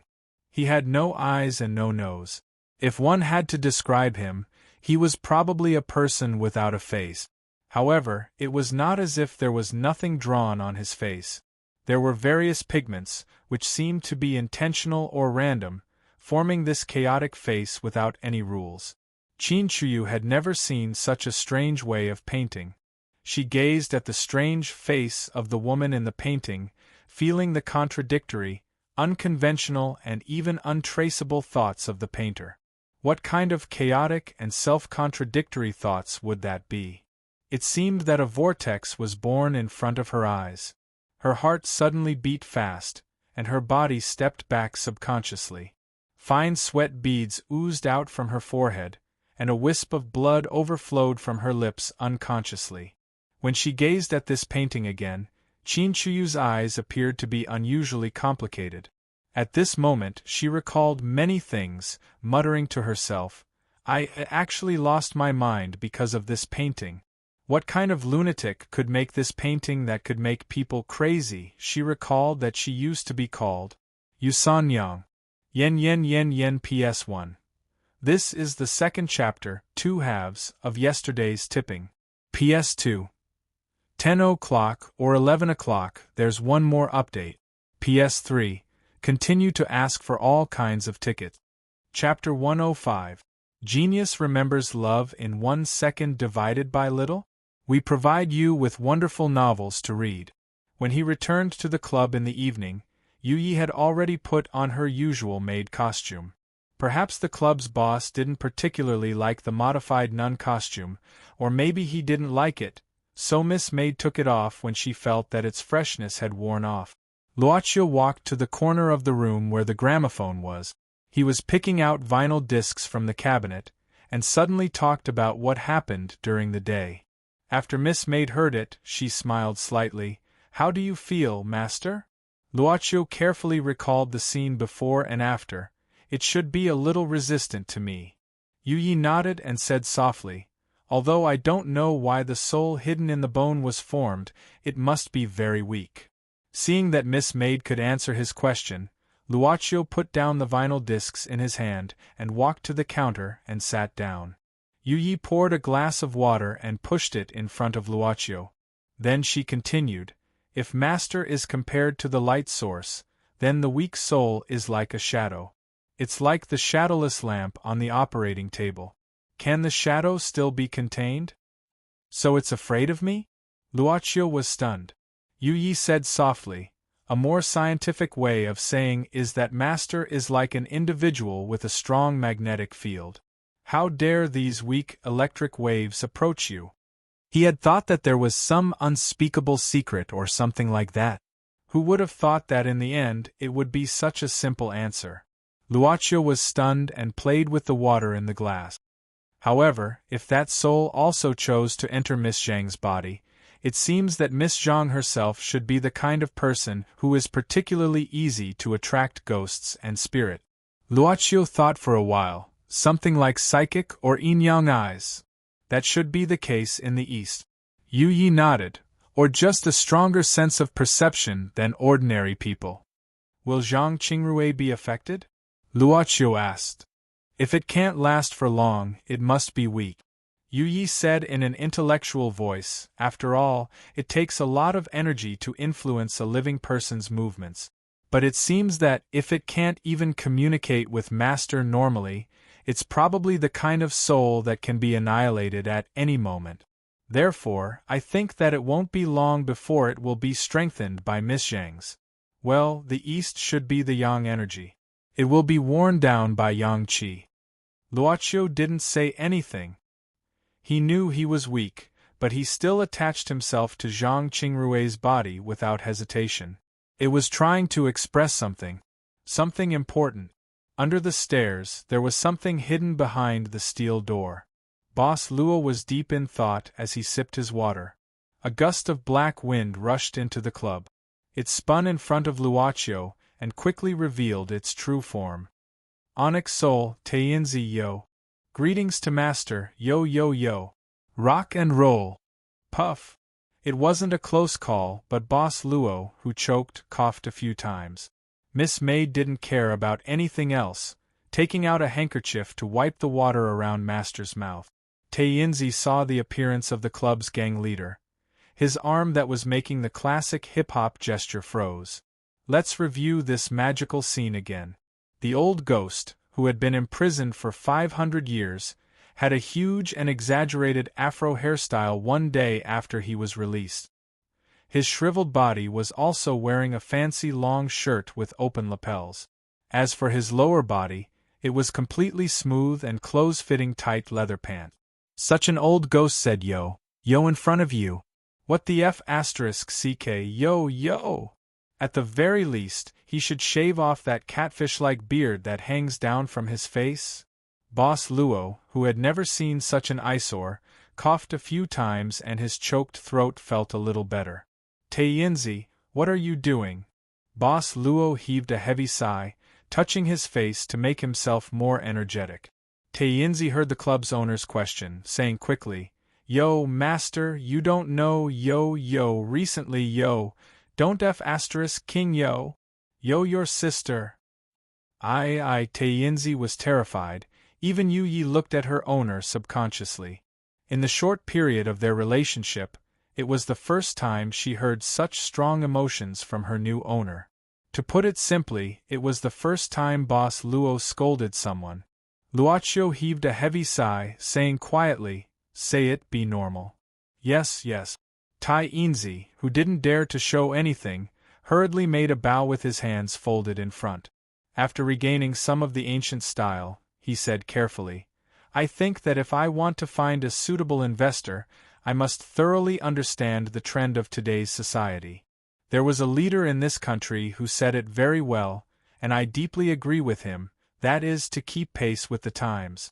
He had no eyes and no nose. If one had to describe him, he was probably a person without a face. However, it was not as if there was nothing drawn on his face. There were various pigments, which seemed to be intentional or random, forming this chaotic face without any rules. Qin Chuyu had never seen such a strange way of painting. She gazed at the strange face of the woman in the painting, feeling the contradictory, unconventional and even untraceable thoughts of the painter. What kind of chaotic and self-contradictory thoughts would that be? It seemed that a vortex was born in front of her eyes. Her heart suddenly beat fast, and her body stepped back subconsciously. Fine sweat beads oozed out from her forehead, and a wisp of blood overflowed from her lips unconsciously. When she gazed at this painting again, Qin Chuyu's eyes appeared to be unusually complicated. At this moment she recalled many things, muttering to herself, "I actually lost my mind because of this painting. What kind of lunatic could make this painting that could make people crazy?" She recalled that she used to be called Yusan Yang. Yen yen yen yen PS1. This is the second chapter, 2 halves, of yesterday's tipping. PS2. 10 o'clock or 11 o'clock, there's one more update. PS3. Continue to ask for all kinds of tickets. Chapter 105. Genius remembers love in 1 second divided by little? We provide you with wonderful novels to read. When he returned to the club in the evening, Yu Yi had already put on her usual maid costume. Perhaps the club's boss didn't particularly like the modified nun costume, or maybe he didn't like it, so Miss Maid took it off when she felt that its freshness had worn off. Luoqiu walked to the corner of the room where the gramophone was. He was picking out vinyl discs from the cabinet, and suddenly talked about what happened during the day. After Miss Maid heard it, she smiled slightly. "How do you feel, master?" Luoqiu carefully recalled the scene before and after. "It should be a little resistant to me." Yu Yi nodded and said softly, "Although I don't know why the soul hidden in the bone was formed, it must be very weak." Seeing that Miss Maid could answer his question, Luoqiu put down the vinyl discs in his hand and walked to the counter and sat down. Yu Yi poured a glass of water and pushed it in front of Luoqiu. Then she continued, "If master is compared to the light source, then the weak soul is like a shadow. It's like the shadowless lamp on the operating table. Can the shadow still be contained? So it's afraid of me?" Luoqiu was stunned. Yu Yi said softly, "A more scientific way of saying is that master is like an individual with a strong magnetic field. How dare these weak electric waves approach you? He had thought that there was some unspeakable secret or something like that. Who would have thought that in the end it would be such a simple answer? Luocio was stunned and played with the water in the glass. However, if that soul also chose to enter Miss Zhang's body, it seems that Miss Zhang herself should be the kind of person who is particularly easy to attract ghosts and spirit. Luocio thought for a while, something like psychic or yin-yang eyes. That should be the case in the East. Yu Yi nodded, or just a stronger sense of perception than ordinary people. Will Zhang Qingrui be affected? Luocio asked. If it can't last for long, it must be weak. Yu Yi said in an intellectual voice. After all, it takes a lot of energy to influence a living person's movements. But it seems that if it can't even communicate with Master normally, it's probably the kind of soul that can be annihilated at any moment. Therefore, I think that it won't be long before it will be strengthened by Miss Zhang's. Well, the East should be the Yang energy. It will be worn down by Yang Qi. Luocio didn't say anything. He knew he was weak, but he still attached himself to Zhang Qingrui's body without hesitation. It was trying to express something. Something important. Under the stairs, there was something hidden behind the steel door. Boss Luo was deep in thought as he sipped his water. A gust of black wind rushed into the club. It spun in front of Luocio and quickly revealed its true form. Onyx Soul, Tainzi Yo. Greetings to Master, yo yo yo. Rock and roll. Puff. It wasn't a close call, but Boss Luo, who choked, coughed a few times. Miss May didn't care about anything else, taking out a handkerchief to wipe the water around Master's mouth. Tainzi saw the appearance of the club's gang leader. His arm that was making the classic hip-hop gesture froze. Let's review this magical scene again. The old ghost, who had been imprisoned for 500 years, had a huge and exaggerated afro hairstyle one day after he was released. His shriveled body was also wearing a fancy long shirt with open lapels. As for his lower body, it was completely smooth and close-fitting tight leather pants. Such an old ghost, said Yo. Yo in front of you. What the F***ck yo yo? At the very least, he should shave off that catfish-like beard that hangs down from his face. Boss Luo, who had never seen such an eyesore, coughed a few times and his choked throat felt a little better. Tainzi, what are you doing? Boss Luo heaved a heavy sigh, touching his face to make himself more energetic. Tainzi heard the club's owner's question, saying quickly, Yo, Master, you don't know yo recently yo, don't King yo. Yo your sister. Tainzi was terrified, even Yu Yi looked at her owner subconsciously. In the short period of their relationship, it was the first time she heard such strong emotions from her new owner. To put it simply, it was the first time Boss Luo scolded someone. Luocio heaved a heavy sigh, saying quietly, Say it, be normal. Yes. Tainzi, who didn't dare to show anything, hurriedly made a bow with his hands folded in front. After regaining some of the ancient style, he said carefully, I think that if I want to find a suitable investor, I must thoroughly understand the trend of today's society. There was a leader in this country who said it very well, and I deeply agree with him, that is to keep pace with the times.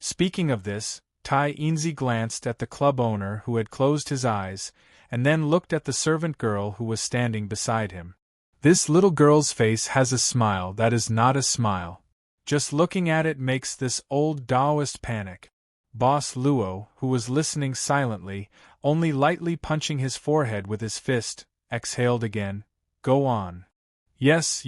Speaking of this, Tainzi glanced at the club owner who had closed his eyes, and then looked at the servant girl who was standing beside him. This little girl's face has a smile that is not a smile. Just looking at it makes this old Taoist panic. Boss Luo, who was listening silently, only lightly punching his forehead with his fist, exhaled again. Go on. Yes.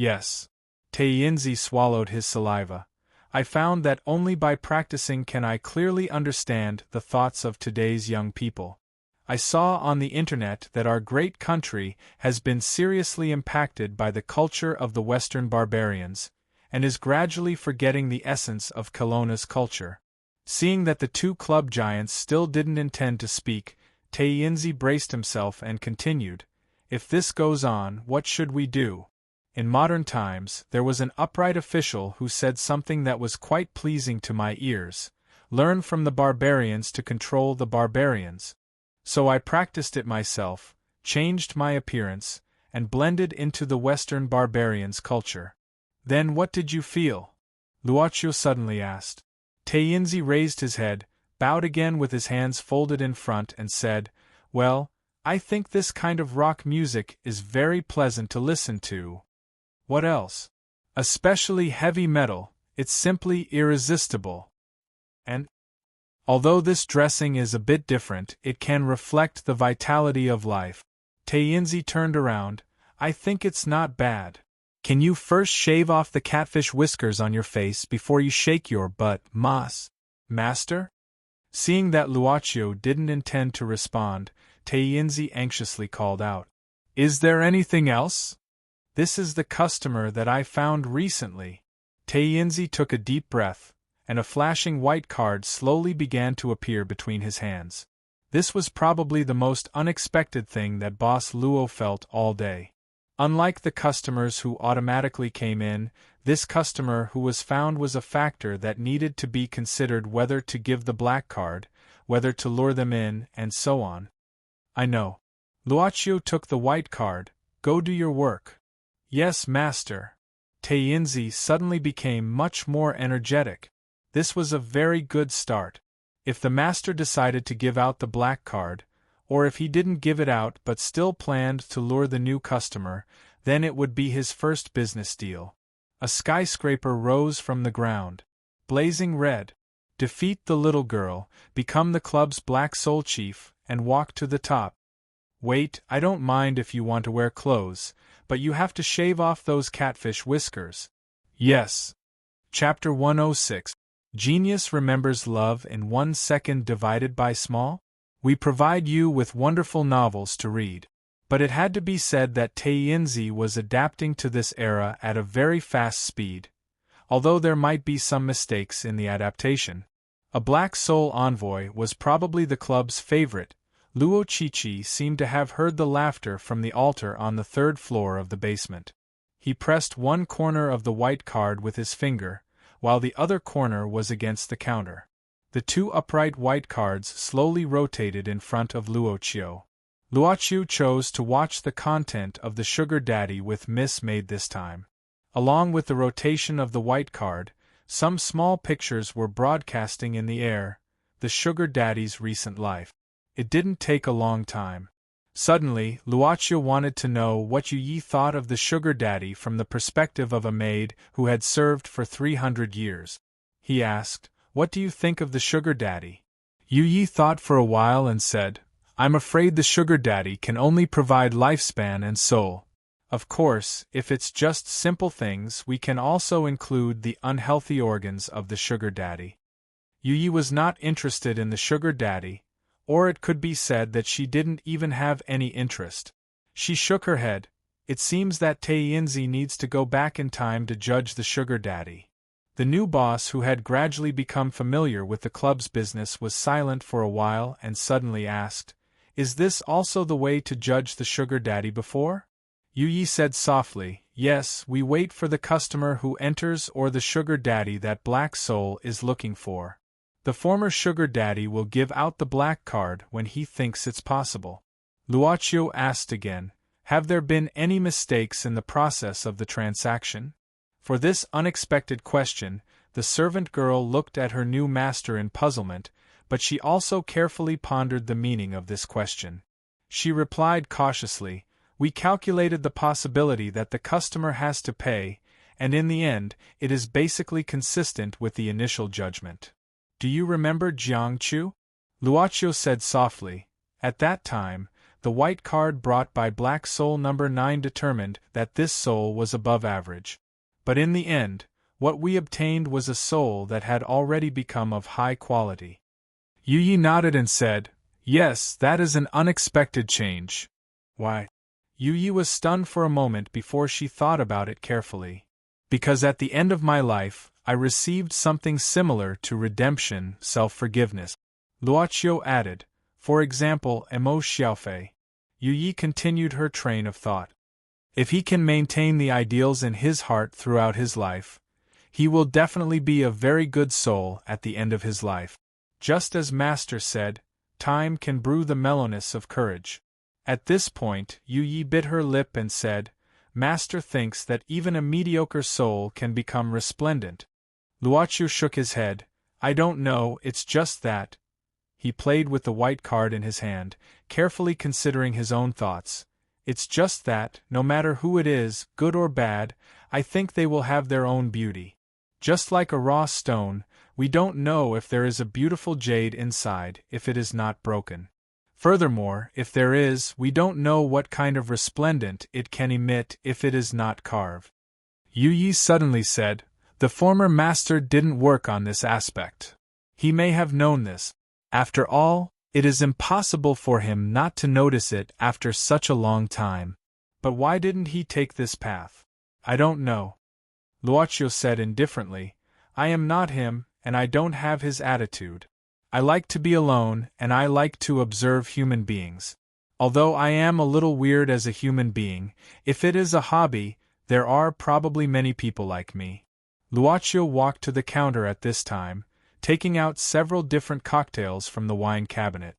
Tainzi swallowed his saliva. I found that only by practicing can I clearly understand the thoughts of today's young people. I saw on the internet that our great country has been seriously impacted by the culture of the Western barbarians, and is gradually forgetting the essence of Kelowna's culture. Seeing that the two club giants still didn't intend to speak, Tainzi braced himself and continued, If this goes on, what should we do? In modern times, there was an upright official who said something that was quite pleasing to my ears. Learn from the barbarians to control the barbarians. So I practiced it myself, changed my appearance, and blended into the Western barbarian's culture. Then what did you feel? Luocio suddenly asked. Taiyinzi raised his head, bowed again with his hands folded in front and said, "Well, I think this kind of rock music is very pleasant to listen to." "What else?" "Especially heavy metal, it's simply irresistible. And although this dressing is a bit different, it can reflect the vitality of life." Taiyinzi turned around. "I think it's not bad. Can you first shave off the catfish whiskers on your face before you shake your butt, Master?" Seeing that Luocio didn't intend to respond, Taiyinzi anxiously called out, "Is there anything else? This is the customer that I found recently." Taiyinzi took a deep breath, and a flashing white card slowly began to appear between his hands. This was probably the most unexpected thing that Boss Luo felt all day. Unlike the customers who automatically came in, this customer who was found was a factor that needed to be considered, whether to give the black card, whether to lure them in, and so on. "I know." Luocio took the white card. "Go do your work." "Yes, master." Taiyinzi suddenly became much more energetic. This was a very good start. If the master decided to give out the black card, or if he didn't give it out but still planned to lure the new customer, then it would be his first business deal. A skyscraper rose from the ground. Blazing red. Defeat the little girl, become the club's black soul chief, and walk to the top. Wait, I don't mind if you want to wear clothes, but you have to shave off those catfish whiskers. Yes. Chapter 106. Genius remembers love in 1 second divided by small? We provide you with wonderful novels to read. But it had to be said that Taiyinzi was adapting to this era at a very fast speed, although there might be some mistakes in the adaptation. A Black Soul Envoy was probably the club's favorite. Luo Chichi seemed to have heard the laughter from the altar on the 3rd floor of the basement. He pressed one corner of the white card with his finger, while the other corner was against the counter. The 2 upright white cards slowly rotated in front of Luocio. Luocio chose to watch the content of the sugar daddy with Miss Maid this time. Along with the rotation of the white card, some small pictures were broadcasting in the air, the sugar daddy's recent life. It didn't take a long time. Suddenly, Luocio wanted to know what Yi thought of the sugar daddy from the perspective of a maid who had served for 300 years. He asked, "What do you think of the sugar daddy?" Yi thought for a while and said, "I'm afraid the sugar daddy can only provide lifespan and soul. Of course, if it's just simple things, we can also include the unhealthy organs of the sugar daddy." Yi was not interested in the sugar daddy, or it could be said that she didn't even have any interest. She shook her head. "It seems that Taiyinzi needs to go back in time to judge the sugar daddy." The new boss, who had gradually become familiar with the club's business, was silent for a while and suddenly asked, "Is this also the way to judge the sugar daddy before?" Yi said softly, "Yes, we wait for the customer who enters or the sugar daddy that Black Soul is looking for. The former sugar daddy will give out the black card when he thinks it's possible." Luocio asked again, "Have there been any mistakes in the process of the transaction?" For this unexpected question, the servant girl looked at her new master in puzzlement, but she also carefully pondered the meaning of this question. She replied cautiously, "We calculated the possibility that the customer has to pay, and in the end, it is basically consistent with the initial judgment." "Do you remember Jiangchu?" Luocio said softly. At that time, the white card brought by Black Soul number 9 determined that this soul was above average. But in the end, what we obtained was a soul that had already become of high quality. Yi nodded and said, "Yes, that is an unexpected change." "Why?" Yi was stunned for a moment before she thought about it carefully. "Because at the end of my life, I received something similar to redemption, self-forgiveness." Luocio added, "For example, Emo Xiaofei." Yi continued her train of thought. "If he can maintain the ideals in his heart throughout his life, he will definitely be a very good soul at the end of his life. Just as Master said, time can brew the mellowness of courage. At this point, Yu Yi bit her lip and said, Master thinks that even a mediocre soul can become resplendent. Luochu shook his head. I don't know, it's just that. He played with the white card in his hand, carefully considering his own thoughts. It's just that, no matter who it is, good or bad, I think they will have their own beauty. Just like a raw stone, we don't know if there is a beautiful jade inside if it is not broken. Furthermore, if there is, we don't know what kind of resplendent it can emit if it is not carved. Yu Yi suddenly said, the former master didn't work on this aspect. He may have known this. After all, it is impossible for him not to notice it after such a long time. But why didn't he take this path? I don't know. Luochu said indifferently, I am not him, and I don't have his attitude. I like to be alone, and I like to observe human beings. Although I am a little weird as a human being, if it is a hobby, there are probably many people like me. Luochu walked to the counter at this time, taking out several different cocktails from the wine cabinet.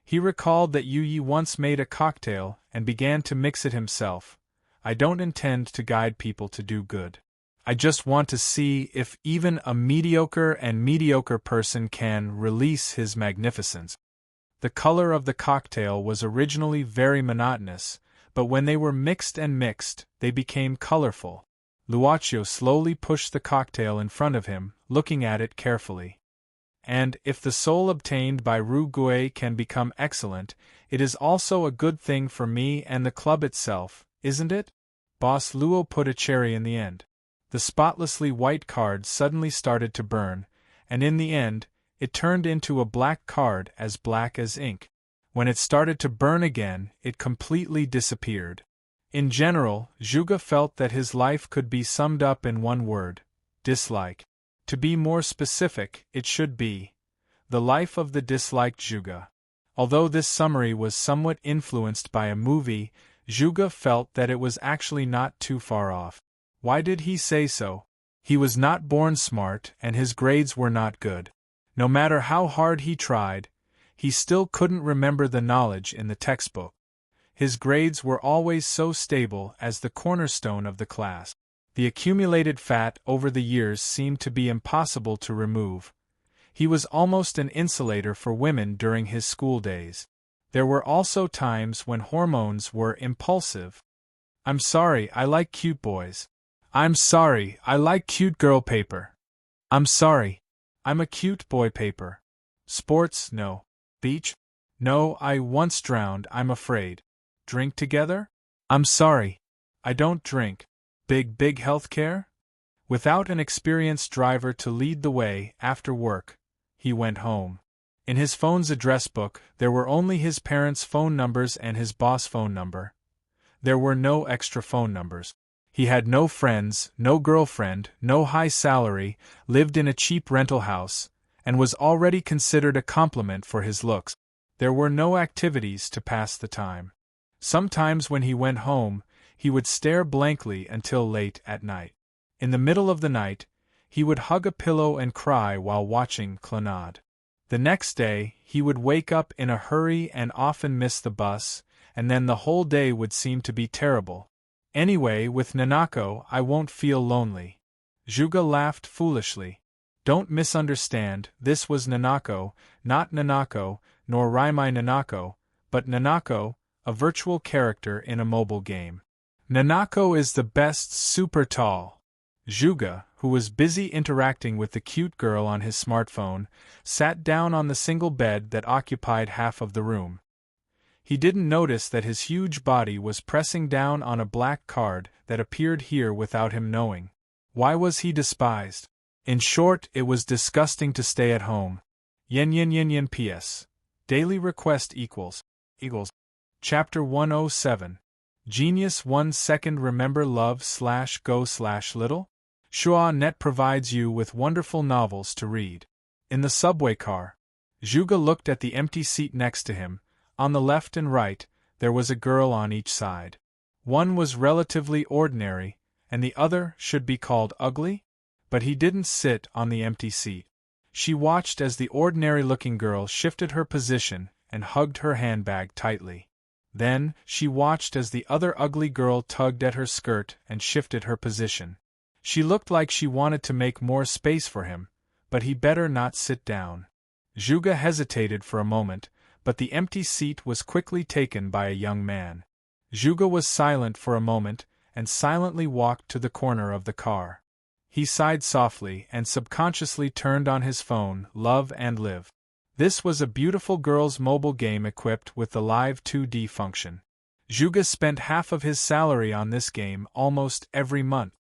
He recalled that Yu Yi once made a cocktail and began to mix it himself. I don't intend to guide people to do good. I just want to see if even a mediocre person can release his magnificence. The color of the cocktail was originally very monotonous, but when they were mixed, they became colorful. Luochu slowly pushed the cocktail in front of him, looking at it carefully. And if the soul obtained by Ru Gui can become excellent, it is also a good thing for me and the club itself, isn't it? Boss Luo put a cherry in the end. The spotlessly white card suddenly started to burn, and in the end, it turned into a black card as black as ink. When it started to burn again, it completely disappeared. In general, Zhuge felt that his life could be summed up in one word: dislike. To be more specific, it should be the life of the disliked Zhuge. Although this summary was somewhat influenced by a movie, Zhuge felt that it was actually not too far off. Why did he say so? He was not born smart, and his grades were not good. No matter how hard he tried, he still couldn't remember the knowledge in the textbook. His grades were always so stable as the cornerstone of the class. The accumulated fat over the years seemed to be impossible to remove. He was almost an insulator for women during his school days. There were also times when hormones were impulsive. I'm sorry, I like cute boys. I'm sorry, I like cute girl paper. I'm sorry, I'm a cute boy paper. Sports, no. Beach? No, I once drowned, I'm afraid. Drink together? I'm sorry, I don't drink. Big healthcare? Without an experienced driver to lead the way after work, he went home. In his phone's address book, there were only his parents' phone numbers and his boss' phone number. There were no extra phone numbers. He had no friends, no girlfriend, no high salary, lived in a cheap rental house, and was already considered a compliment for his looks. There were no activities to pass the time. Sometimes when he went home, he would stare blankly until late at night. In the middle of the night, he would hug a pillow and cry while watching Clannad. The next day, he would wake up in a hurry and often miss the bus, and then the whole day would seem to be terrible. Anyway, with Nanako, I won't feel lonely. Zhuge laughed foolishly. Don't misunderstand, this was Nanako, not Nanako, nor Raimai Nanako, but Nanako, a virtual character in a mobile game. Nanako is the best, super tall. Zhuge, who was busy interacting with the cute girl on his smartphone, sat down on the single bed that occupied half of the room. He didn't notice that his huge body was pressing down on a black card that appeared here without him knowing. Why was he despised? In short, it was disgusting to stay at home. Yen PS. Daily request equals. Chapter 107. Genius 1 second. Remember love/go/little? Shua Net provides you with wonderful novels to read. In the subway car, Zhuge looked at the empty seat next to him. On the left and right, there was a girl on each side. One was relatively ordinary, and the other should be called ugly? But he didn't sit on the empty seat. She watched as the ordinary-looking girl shifted her position and hugged her handbag tightly. Then, she watched as the other ugly girl tugged at her skirt and shifted her position. She looked like she wanted to make more space for him, but he better not sit down. Zhuge hesitated for a moment, but the empty seat was quickly taken by a young man. Zhuge was silent for a moment, and silently walked to the corner of the car. He sighed softly and subconsciously turned on his phone, Love and Live. This was a beautiful girls' mobile game equipped with the live 2D function. Zhuge spent half of his salary on this game almost every month.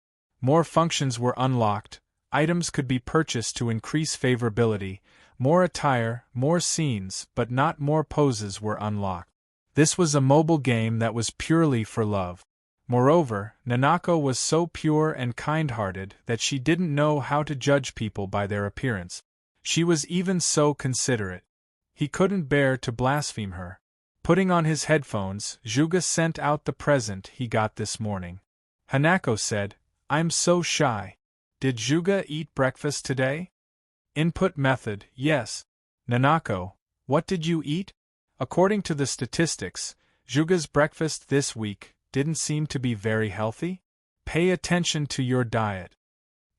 More functions were unlocked, items could be purchased to increase favorability, more attire, more scenes, but not more poses were unlocked. This was a mobile game that was purely for love. Moreover, Nanako was so pure and kind-hearted that she didn't know how to judge people by their appearance. She was even so considerate. He couldn't bear to blaspheme her. Putting on his headphones, Zhuge sent out the present he got this morning. Hanako said, "I'm so shy. Did Zhuge eat breakfast today?" Input method, yes. Nanako, what did you eat? According to the statistics, Zhuge's breakfast this week didn't seem to be very healthy. Pay attention to your diet.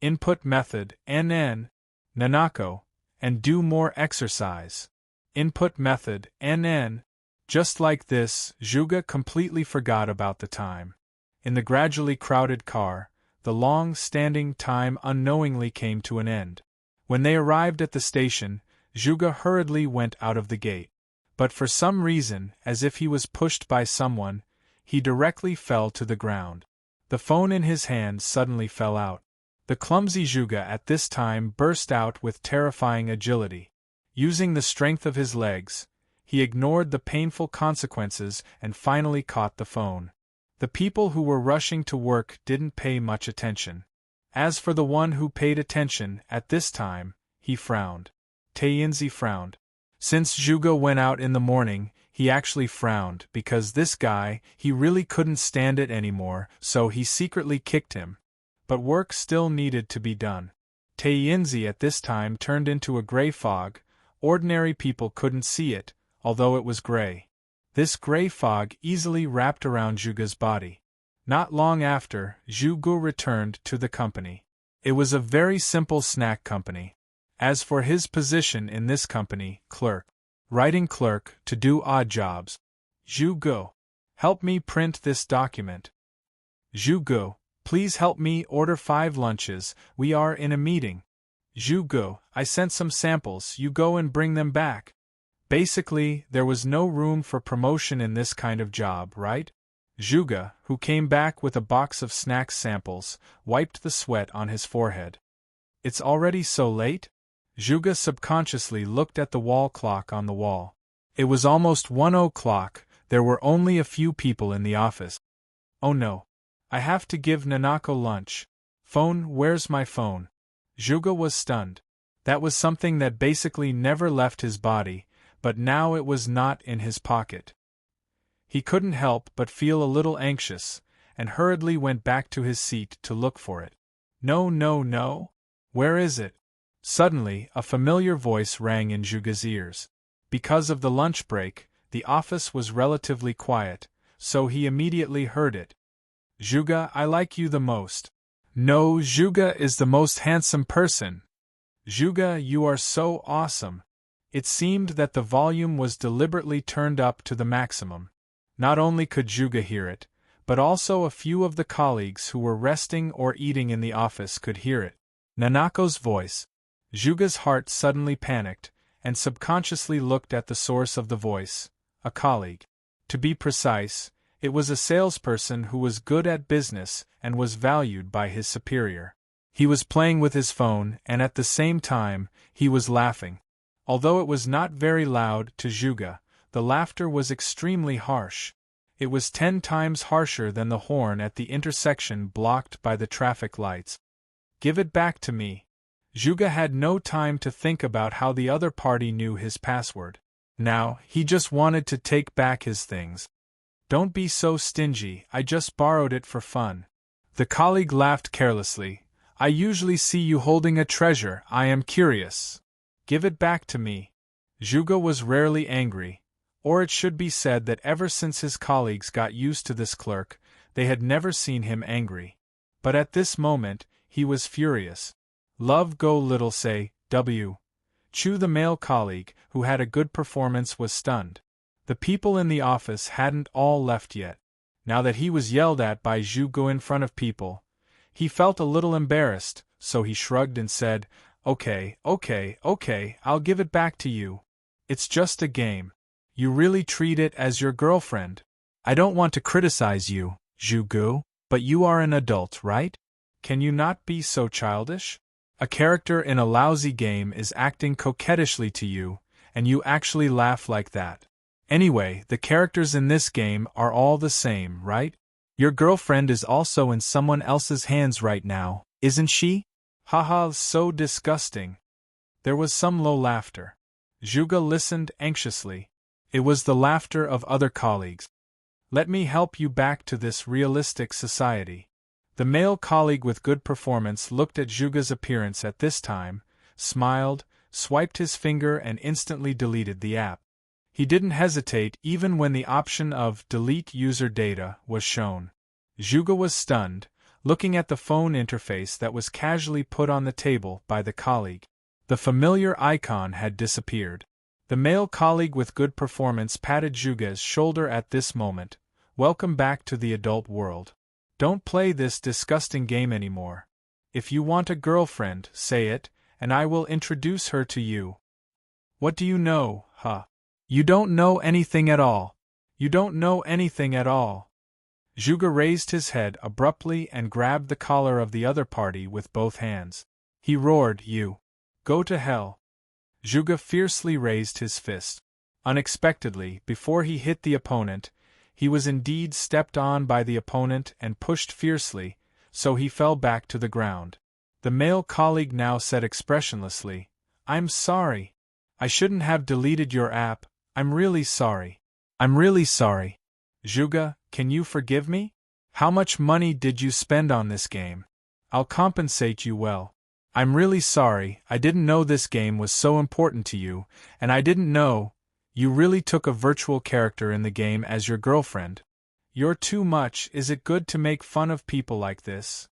Input method, NN. Nanako, and do more exercise. Input method, NN. Just like this, Zhuge completely forgot about the time. In the gradually crowded car, the long-standing time unknowingly came to an end. When they arrived at the station, Zhuge hurriedly went out of the gate. But for some reason, as if he was pushed by someone, he directly fell to the ground. The phone in his hand suddenly fell out. The clumsy Zhuge at this time burst out with terrifying agility. Using the strength of his legs, he ignored the painful consequences and finally caught the phone. The people who were rushing to work didn't pay much attention. As for the one who paid attention at this time, he frowned. Taeyinzi frowned. Since Zhuge went out in the morning, he actually frowned because this guy, he really couldn't stand it anymore, so he secretly kicked him. But work still needed to be done. Taeyinzi at this time turned into a gray fog. Ordinary people couldn't see it, although it was gray. This gray fog easily wrapped around Zhuge's body. Not long after, Zhuge returned to the company. It was a very simple snack company. As for his position in this company, clerk. Writing clerk to do odd jobs. Zhuge, help me print this document. Zhuge, please help me order 5 lunches, we are in a meeting. Zhuge, I sent some samples, you go and bring them back. Basically, there was no room for promotion in this kind of job, right? Zhuge, who came back with a box of snack samples, wiped the sweat on his forehead. It's already so late? Zhuge subconsciously looked at the wall clock on the wall. It was almost 1 o'clock, there were only a few people in the office. Oh no. I have to give Nanako lunch. Phone, where's my phone? Zhuge was stunned. That was something that basically never left his body, but now it was not in his pocket. He couldn't help but feel a little anxious, and hurriedly went back to his seat to look for it. No, no, no. Where is it? Suddenly, a familiar voice rang in Zhuge's ears. Because of the lunch break, the office was relatively quiet, so he immediately heard it. Zhuge, I like you the most. No, Zhuge is the most handsome person. Zhuge, you are so awesome. It seemed that the volume was deliberately turned up to the maximum. Not only could Zhuge hear it, but also a few of the colleagues who were resting or eating in the office could hear it. Nanako's voice. Zhuge's heart suddenly panicked, and subconsciously looked at the source of the voice, a colleague. To be precise, it was a salesperson who was good at business and was valued by his superior. He was playing with his phone, and at the same time, he was laughing. Although it was not very loud to Zhuge, the laughter was extremely harsh. It was 10 times harsher than the horn at the intersection blocked by the traffic lights. Give it back to me. Zhuge had no time to think about how the other party knew his password. Now, he just wanted to take back his things. Don't be so stingy, I just borrowed it for fun. The colleague laughed carelessly. I usually see you holding a treasure, I am curious. Give it back to me. Zhuge was rarely angry, or it should be said that ever since his colleagues got used to this clerk, they had never seen him angry. But at this moment, he was furious. Love go little say, W. Chu, the male colleague, who had a good performance, was stunned. The people in the office hadn't all left yet. Now that he was yelled at by Zhuge in front of people, he felt a little embarrassed, so he shrugged and said, Okay, I'll give it back to you. It's just a game. You really treat it as your girlfriend. I don't want to criticize you, Zhuge, but you are an adult, right? Can you not be so childish? A character in a lousy game is acting coquettishly to you, and you actually laugh like that. Anyway, the characters in this game are all the same, right? Your girlfriend is also in someone else's hands right now, isn't she? Haha, so disgusting. There was some low laughter. Zhuge listened anxiously. It was the laughter of other colleagues. Let me help you back to this realistic society. The male colleague with good performance looked at Zhuge's appearance at this time, smiled, swiped his finger and instantly deleted the app. He didn't hesitate even when the option of delete user data was shown. Zhuge was stunned, looking at the phone interface that was casually put on the table by the colleague. The familiar icon had disappeared. The male colleague with good performance patted Zhuge's shoulder at this moment. Welcome back to the adult world. Don't play this disgusting game anymore. If you want a girlfriend, say it, and I will introduce her to you. What do you know, huh? You don't know anything at all. You don't know anything at all. Zhuge raised his head abruptly and grabbed the collar of the other party with both hands. He roared, You! Go to hell! Zhuge fiercely raised his fist. Unexpectedly, before he hit the opponent, he was indeed stepped on by the opponent and pushed fiercely, so he fell back to the ground. The male colleague now said expressionlessly, I'm sorry. I shouldn't have deleted your app. I'm really sorry. I'm really sorry. Zhuge, can you forgive me? How much money did you spend on this game? I'll compensate you well. I'm really sorry, I didn't know this game was so important to you, and I didn't know you really took a virtual character in the game as your girlfriend. You're too much. Is it good to make fun of people like this?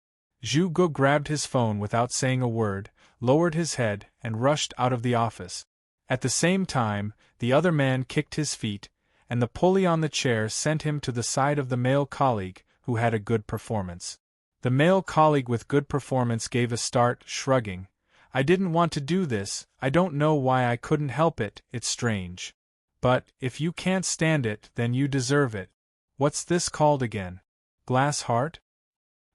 Zhuge grabbed his phone without saying a word, lowered his head, and rushed out of the office. At the same time, the other man kicked his feet, and the pulley on the chair sent him to the side of the male colleague, who had a good performance. The male colleague with good performance gave a start, shrugging. I didn't want to do this, I don't know why I couldn't help it, it's strange. But, if you can't stand it, then you deserve it. What's this called again? Glass heart?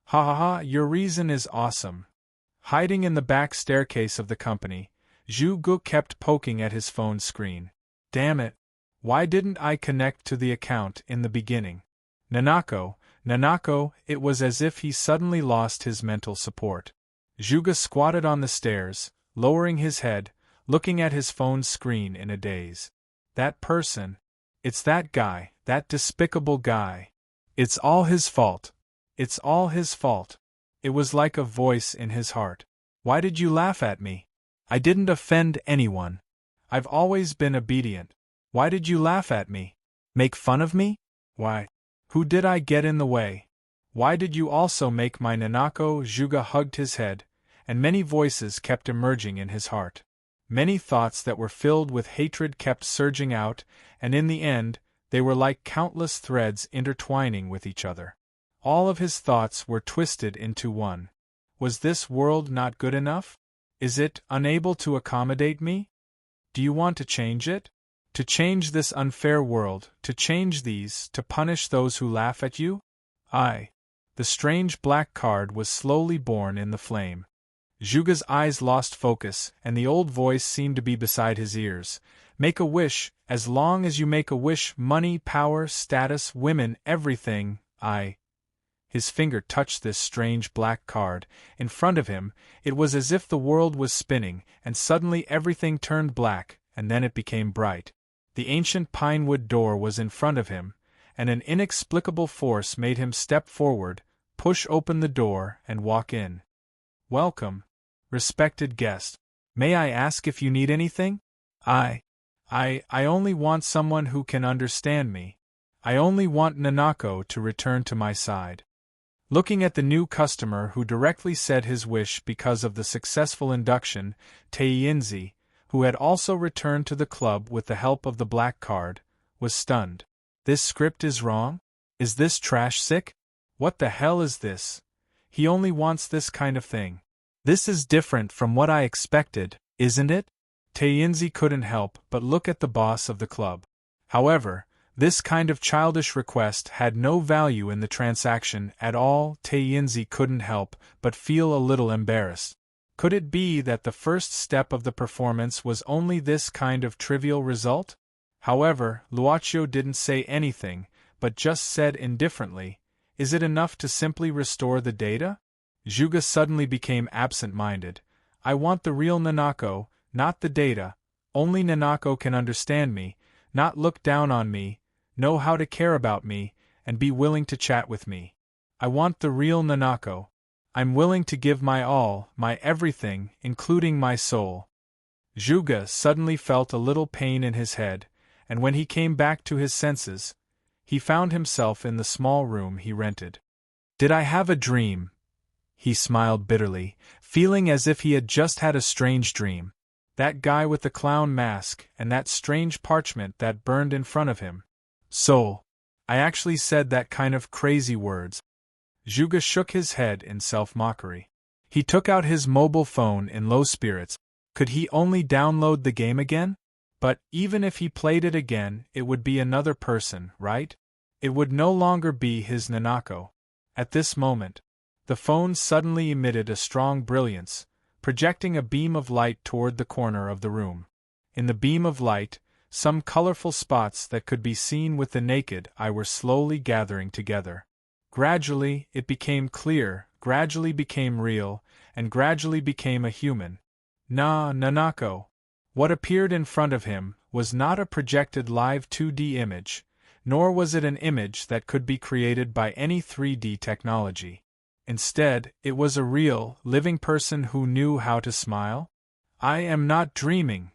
Ha ha ha, your reason is awesome. Hiding in the back staircase of the company, Zhuge kept poking at his phone screen. Damn it! Why didn't I connect to the account in the beginning? Nanako, it was as if he suddenly lost his mental support. Zhuge squatted on the stairs, lowering his head, looking at his phone screen in a daze. That person. It's that guy, that despicable guy. It's all his fault. It's all his fault. It was like a voice in his heart. Why did you laugh at me? I didn't offend anyone. I've always been obedient. Why did you laugh at me? Make fun of me? Why? Who did I get in the way? Why did you also make my Nanako? Zhuge hugged his head, and many voices kept emerging in his heart. Many thoughts that were filled with hatred kept surging out, and in the end, they were like countless threads intertwining with each other. All of his thoughts were twisted into one. Was this world not good enough? Is it unable to accommodate me? Do you want to change it? To change this unfair world, to change these, to punish those who laugh at you? I. The strange black card was slowly born in the flame. Zhuge's eyes lost focus, and the old voice seemed to be beside his ears. Make a wish, as long as you make a wish, money, power, status, women, everything, I. His finger touched this strange black card. In front of him, it was as if the world was spinning, and suddenly everything turned black, and then it became bright. The ancient pinewood door was in front of him, and an inexplicable force made him step forward, push open the door, and walk in. Welcome, respected guest. May I ask if you need anything? I only want someone who can understand me. I only want Nanako to return to my side. Looking at the new customer who directly said his wish because of the successful induction, Teinzi, who had also returned to the club with the help of the black card, was stunned. This script is wrong? Is this trash sick? What the hell is this? He only wants this kind of thing. This is different from what I expected, isn't it? Teinzi couldn't help but look at the boss of the club. However, this kind of childish request had no value in the transaction at all. Teinzi couldn't help but feel a little embarrassed. Could it be that the first step of the performance was only this kind of trivial result? However, Luocio didn't say anything, but just said indifferently, "Is it enough to simply restore the data?" Juga suddenly became absent-minded. "I want the real Nanako, not the data. Only Nanako can understand me, not look down on me, know how to care about me, and be willing to chat with me. I want the real Nanako. I'm willing to give my all, my everything, including my soul." Juga suddenly felt a little pain in his head, and when he came back to his senses, he found himself in the small room he rented. "Did I have a dream?" He smiled bitterly, feeling as if he had just had a strange dream. That guy with the clown mask and that strange parchment that burned in front of him. Soul. I actually said that kind of crazy words. Juga shook his head in self-mockery. He took out his mobile phone in low spirits. Could he only download the game again? But even if he played it again, it would be another person, right? It would no longer be his Nanako. At this moment, the phone suddenly emitted a strong brilliance, projecting a beam of light toward the corner of the room. In the beam of light, some colorful spots that could be seen with the naked eye were slowly gathering together. Gradually, it became clear, gradually became real, and gradually became a human. Nanako. What appeared in front of him was not a projected live 2D image, nor was it an image that could be created by any 3D technology. Instead, it was a real, living person who knew how to smile. I am not dreaming.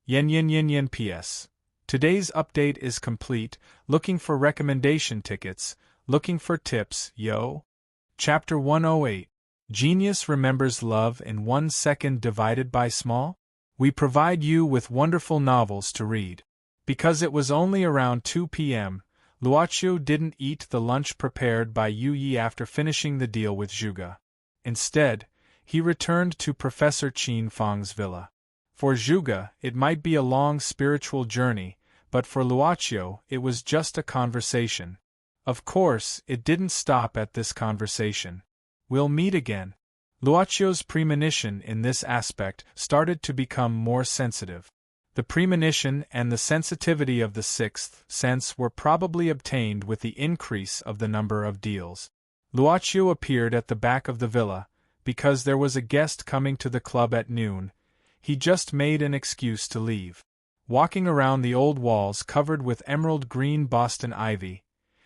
Yen PS. Today's update is complete. Looking for recommendation tickets, looking for tips, yo. Chapter 108. Genius remembers love in 1 second divided by small? We provide you with wonderful novels to read. Because it was only around 2 p.m., Luocio didn't eat the lunch prepared by Yu Yi after finishing the deal with Juga. Instead, he returned to Professor Qin Fang's villa. For Juga, it might be a long spiritual journey, but for Luocio, it was just a conversation. Of course, it didn't stop at this conversation. We'll meet again. Luocio's premonition in this aspect started to become more sensitive. The premonition and the sensitivity of the sixth sense were probably obtained with the increase of the number of deals. Luocio appeared at the back of the villa, because there was a guest coming to the club at noon. He just made an excuse to leave. Walking around the old walls covered with emerald green Boston ivy,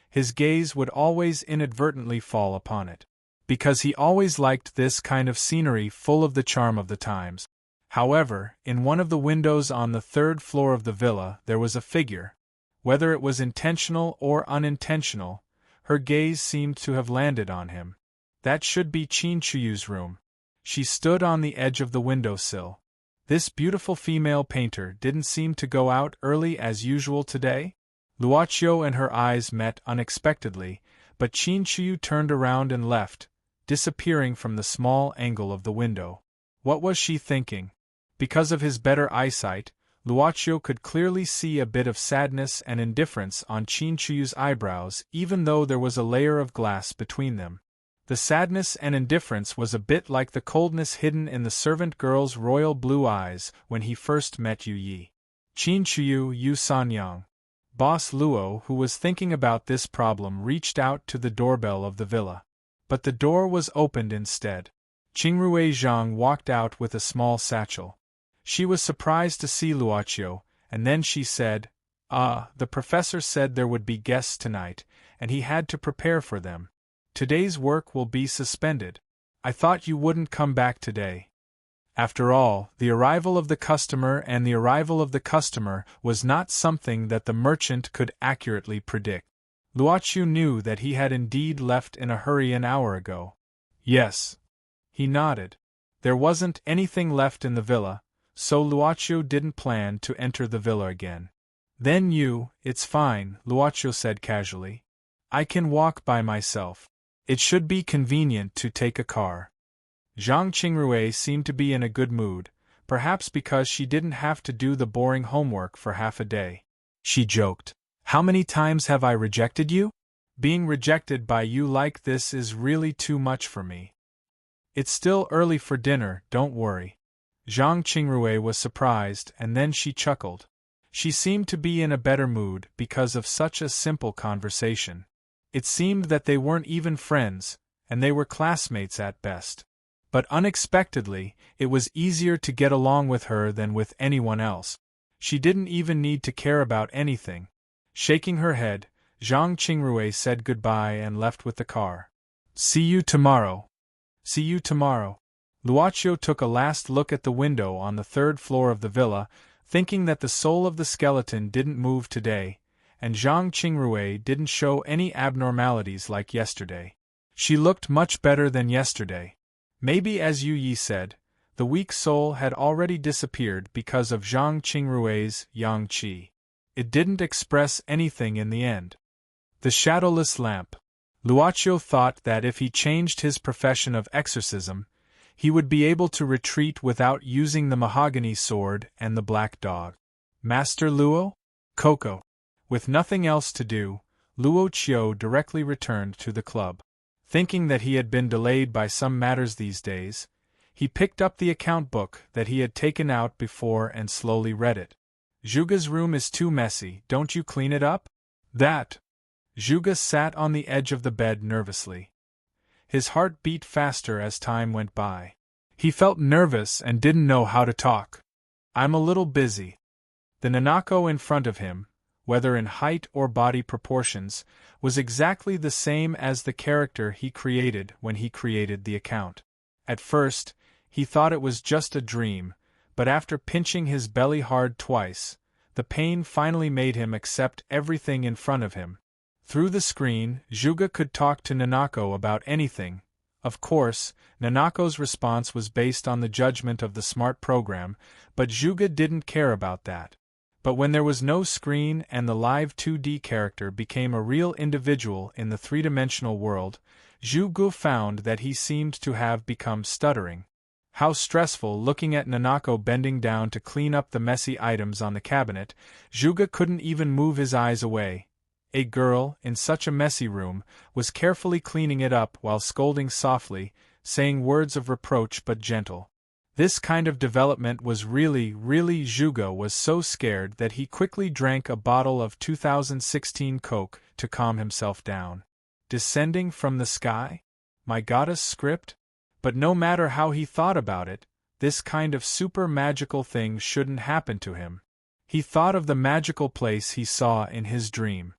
his gaze would always inadvertently fall upon it. Because he always liked this kind of scenery full of the charm of the times. However, in one of the windows on the 3rd floor of the villa there was a figure. Whether it was intentional or unintentional, her gaze seemed to have landed on him. That should be Qin Chuyu's room. She stood on the edge of the windowsill. This beautiful female painter didn't seem to go out early as usual today. Luocio and her eyes met unexpectedly, but Qin Chuyu turned around and left, disappearing from the small angle of the window. What was she thinking? Because of his better eyesight, Luocio could clearly see a bit of sadness and indifference on Qin Chuyu's eyebrows, even though there was a layer of glass between them. The sadness and indifference was a bit like the coldness hidden in the servant girl's royal blue eyes when he first met Yu Yi. Qin Chuyu Yu Sanyang. Boss Luo, who was thinking about this problem, reached out to the doorbell of the villa. But the door was opened instead. Qingrui Zhang walked out with a small satchel. She was surprised to see Luocio, and then she said, the professor said there would be guests tonight, and he had to prepare for them. Today's work will be suspended. I thought you wouldn't come back today. After all, the arrival of the customer was not something that the merchant could accurately predict. Luochu knew that he had indeed left in a hurry an hour ago. Yes. He nodded. There wasn't anything left in the villa, so Luochu didn't plan to enter the villa again. Then it's fine, Luochu said casually. I can walk by myself. It should be convenient to take a car. Zhang Qingrui seemed to be in a good mood, perhaps because she didn't have to do the boring homework for half a day. She joked. How many times have I rejected you? Being rejected by you like this is really too much for me. It's still early for dinner, don't worry. Zhang Qingrui was surprised, and then she chuckled. She seemed to be in a better mood because of such a simple conversation. It seemed that they weren't even friends, and they were classmates at best. But unexpectedly, it was easier to get along with her than with anyone else. She didn't even need to care about anything. Shaking her head, Zhang Qingrui said goodbye and left with the car. See you tomorrow. See you tomorrow. Luochu took a last look at the window on the third floor of the villa, thinking that the soul of the skeleton didn't move today, and Zhang Qingrui didn't show any abnormalities like yesterday. She looked much better than yesterday. Maybe, as Yu Yi said, the weak soul had already disappeared because of Zhang Qingrui's yang qi. It didn't express anything in the end. The shadowless lamp. Luochu thought that if he changed his profession of exorcism, he would be able to retreat without using the mahogany sword and the black dog. Master Luo? Coco. With nothing else to do, Luo Qiu directly returned to the club. Thinking that he had been delayed by some matters these days, he picked up the account book that he had taken out before and slowly read it. Zhuge's room is too messy, don't you clean it up? That. Zhuge sat on the edge of the bed nervously. His heart beat faster as time went by. He felt nervous and didn't know how to talk. I'm a little busy. The Nanako in front of him, whether in height or body proportions, was exactly the same as the character he created when he created the account. At first, he thought it was just a dream, but after pinching his belly hard twice, the pain finally made him accept everything in front of him. Through the screen, Zhuge could talk to Nanako about anything. Of course, Nanako's response was based on the judgment of the smart program, but Zhuge didn't care about that. But when there was no screen and the live 2D character became a real individual in the three-dimensional world, Zhuge found that he seemed to have become stuttering. How stressful looking at Nanako bending down to clean up the messy items on the cabinet, Zhuge couldn't even move his eyes away. A girl, in such a messy room, was carefully cleaning it up while scolding softly, saying words of reproach but gentle. This kind of development was really Zhuge was so scared that he quickly drank a bottle of 2016 Coke to calm himself down. Descending from the sky? My goddess script? But no matter how he thought about it, this kind of super magical thing shouldn't happen to him. He thought of the magical place he saw in his dream.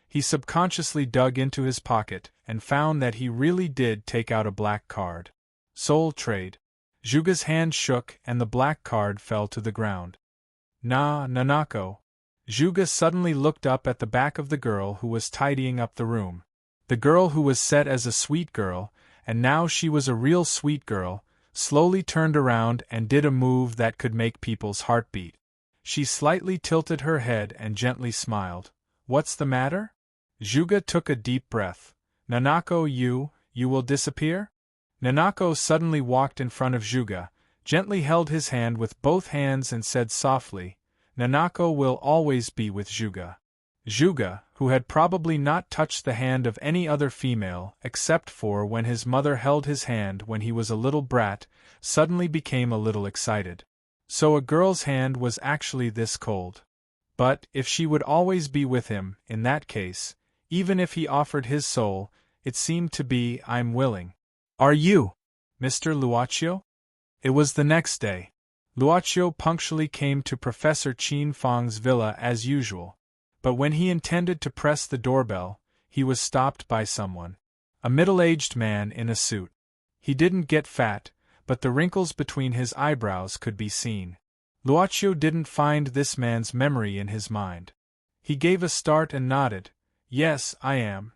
He subconsciously dug into his pocket and found that he really did take out a black card. Soul Trade. Zhuge's hand shook and the black card fell to the ground. Nanako. Zhuge suddenly looked up at the back of the girl who was tidying up the room. The girl who was set as a sweet girl, and now she was a real sweet girl, slowly turned around and did a move that could make people's heart beat. She slightly tilted her head and gently smiled. What's the matter? Zhuge took a deep breath. Nanako, you will disappear? Nanako suddenly walked in front of Zhuge, gently held his hand with both hands and said softly, Nanako will always be with Zhuge. Zhuge, who had probably not touched the hand of any other female except for when his mother held his hand when he was a little brat, suddenly became a little excited. So a girl's hand was actually this cold. But if she would always be with him, in that case, even if he offered his soul, it seemed to be, I'm willing. Are you, Mr. Luochu? It was the next day. Luochu punctually came to Professor Qin Fang's villa as usual. But when he intended to press the doorbell, he was stopped by someone. A middle-aged man in a suit. He didn't get fat, but the wrinkles between his eyebrows could be seen. Luocio didn't find this man's memory in his mind. He gave a start and nodded. Yes, I am.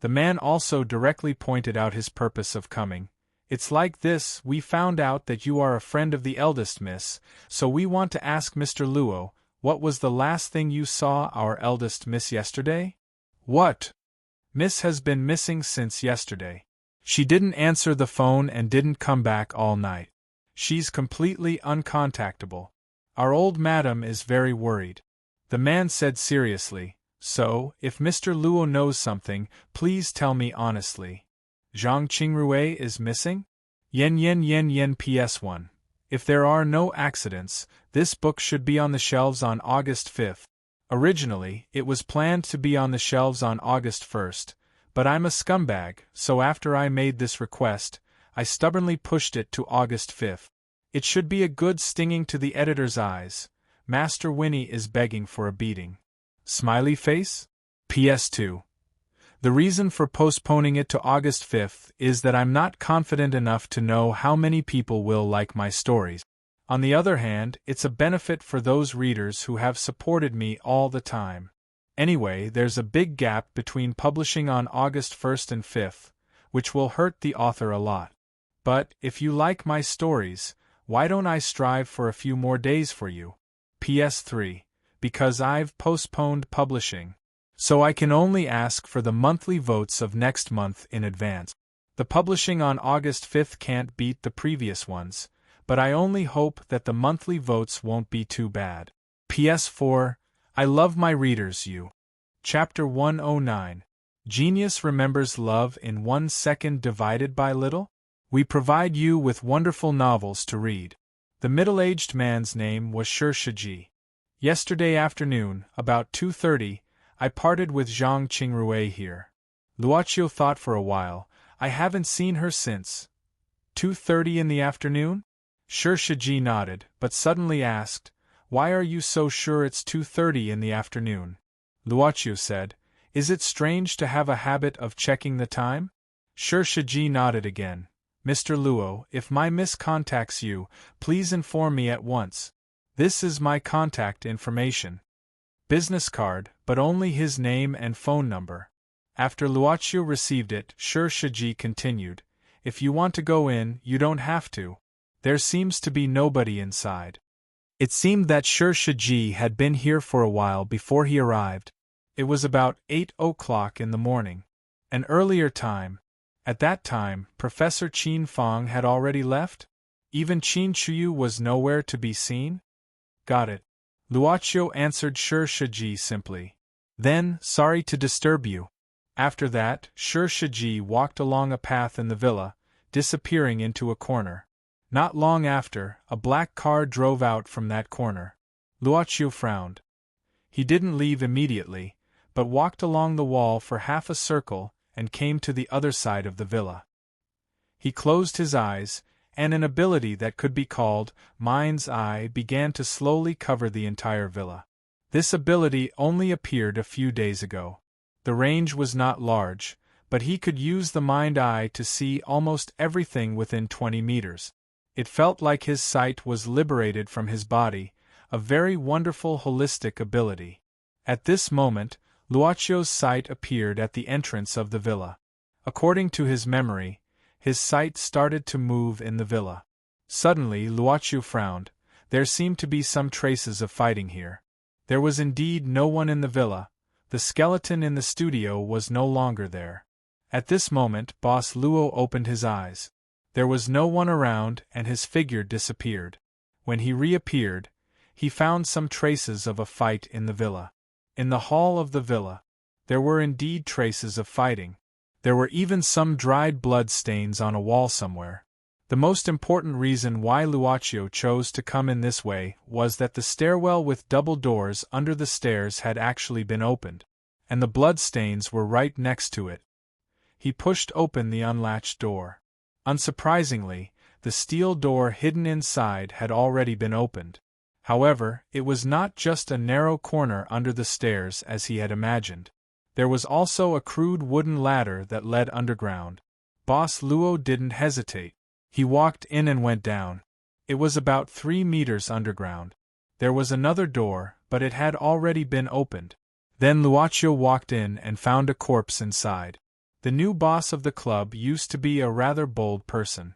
The man also directly pointed out his purpose of coming. It's like this, we found out that you are a friend of the eldest miss, so we want to ask Mr. Luo, what was the last thing you saw our eldest miss yesterday? What? Miss has been missing since yesterday. She didn't answer the phone and didn't come back all night. She's completely uncontactable. Our old madam is very worried. The man said seriously, so, if Mr. Luo knows something, please tell me honestly. Zhang Qingrui is missing? Yen PS1. If there are no accidents, this book should be on the shelves on August 5th. Originally, it was planned to be on the shelves on August 1st, but I'm a scumbag, so after I made this request, I stubbornly pushed it to August 5th. It should be a good stinging to the editor's eyes. Master Winnie is begging for a beating. Smiley face? PS2. The reason for postponing it to August 5th is that I'm not confident enough to know how many people will like my stories. On the other hand, it's a benefit for those readers who have supported me all the time. Anyway, there's a big gap between publishing on August 1st and 5th, which will hurt the author a lot. But, if you like my stories, why don't I strive for a few more days for you? PS3. Because I've postponed publishing. So I can only ask for the monthly votes of next month in advance. The publishing on August 5th can't beat the previous ones, but I only hope that the monthly votes won't be too bad. PS4. I love my readers, you. Chapter 109. Genius remembers love in 1 second divided by little? We provide you with wonderful novels to read. The middle-aged man's name was Shiji. Yesterday afternoon, about 2:30, I parted with Zhang Qingrui here. Luocio thought for a while. I haven't seen her since. 2:30 in the afternoon? Shiji nodded, but suddenly asked, Why are you so sure it's 2:30 in the afternoon? Luocio said, Is it strange to have a habit of checking the time? Shiji nodded again. Mr. Luo, if my miss contacts you, please inform me at once. This is my contact information. Business card, but only his name and phone number. After Luocio received it, Shiji continued, If you want to go in, you don't have to. There seems to be nobody inside. It seemed that Shiji had been here for a while before he arrived. It was about 8 o'clock in the morning. An earlier time. At that time, Professor Qin Fang had already left? Even Qin Chuyu was nowhere to be seen? Got it. Luocio answered Shiji simply. Then, sorry to disturb you. After that, Shiji walked along a path in the villa, disappearing into a corner. Not long after, a black car drove out from that corner. Luocio frowned. He didn't leave immediately, but walked along the wall for half a circle and came to the other side of the villa. He closed his eyes, and an ability that could be called mind's eye began to slowly cover the entire villa. This ability only appeared a few days ago. The range was not large, but he could use the mind eye to see almost everything within 20 meters. It felt like his sight was liberated from his body, a very wonderful holistic ability. At this moment, Luocio's sight appeared at the entrance of the villa. According to his memory, his sight started to move in the villa. Suddenly Luocio frowned. There seemed to be some traces of fighting here. There was indeed no one in the villa. The skeleton in the studio was no longer there. At this moment Boss Luo opened his eyes. There was no one around and his figure disappeared. When he reappeared, he found some traces of a fight in the villa. In the hall of the villa, there were indeed traces of fighting. There were even some dried blood stains on a wall somewhere. The most important reason why Luocio chose to come in this way was that the stairwell with double doors under the stairs had actually been opened, and the blood stains were right next to it. He pushed open the unlatched door. Unsurprisingly, the steel door hidden inside had already been opened. However, it was not just a narrow corner under the stairs as he had imagined. There was also a crude wooden ladder that led underground. Boss Luo didn't hesitate. He walked in and went down. It was about 3 meters underground. There was another door, but it had already been opened. Then Luocio walked in and found a corpse inside. The new boss of the club used to be a rather bold person.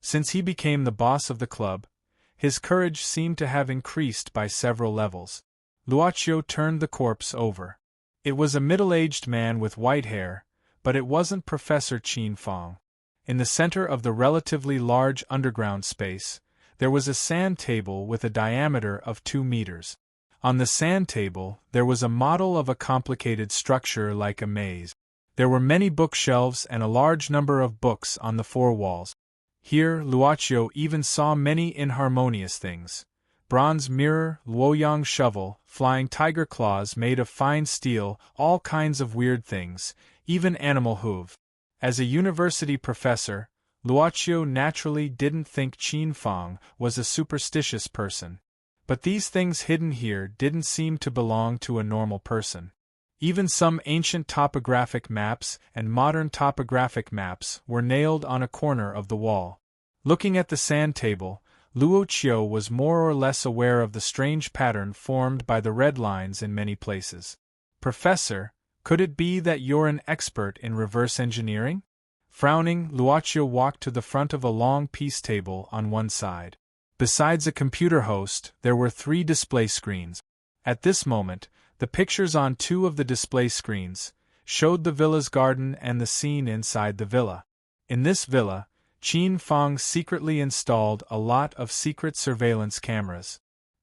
Since he became the boss of the club, his courage seemed to have increased by several levels. Luocio turned the corpse over. It was a middle-aged man with white hair, but it wasn't Professor Qin Fong. In the center of the relatively large underground space, there was a sand table with a diameter of 2 meters. On the sand table, there was a model of a complicated structure like a maze. There were many bookshelves and a large number of books on the 4 walls. Here, Luocio even saw many inharmonious things. Bronze mirror, luoyang shovel, flying tiger claws made of fine steel, all kinds of weird things, even animal hoof. As a university professor, Luocio naturally didn't think Qin Fong was a superstitious person. But these things hidden here didn't seem to belong to a normal person. Even some ancient topographic maps and modern topographic maps were nailed on a corner of the wall. Looking at the sand table, Luocio was more or less aware of the strange pattern formed by the red lines in many places. Professor, could it be that you're an expert in reverse engineering? Frowning, Luocio walked to the front of a long piece table on one side. Besides a computer host, there were 3 display screens. At this moment, the pictures on 2 of the display screens showed the villa's garden and the scene inside the villa. In this villa, Qin Fong secretly installed a lot of secret surveillance cameras.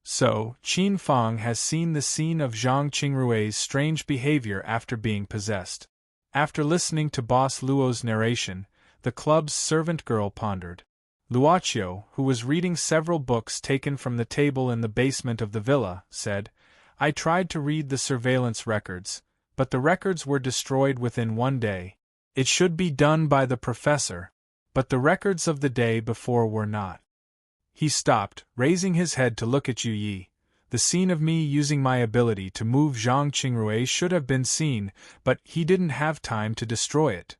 So, Qin Fong has seen the scene of Zhang Qingrui's strange behavior after being possessed. After listening to Boss Luo's narration, the club's servant girl pondered. Luocio, who was reading several books taken from the table in the basement of the villa, said, "I tried to read the surveillance records, but the records were destroyed within 1 day. It should be done by the professor, but the records of the day before were not." He stopped, raising his head to look at Yu Yi. The scene of me using my ability to move Zhang Qingrui should have been seen, but he didn't have time to destroy it.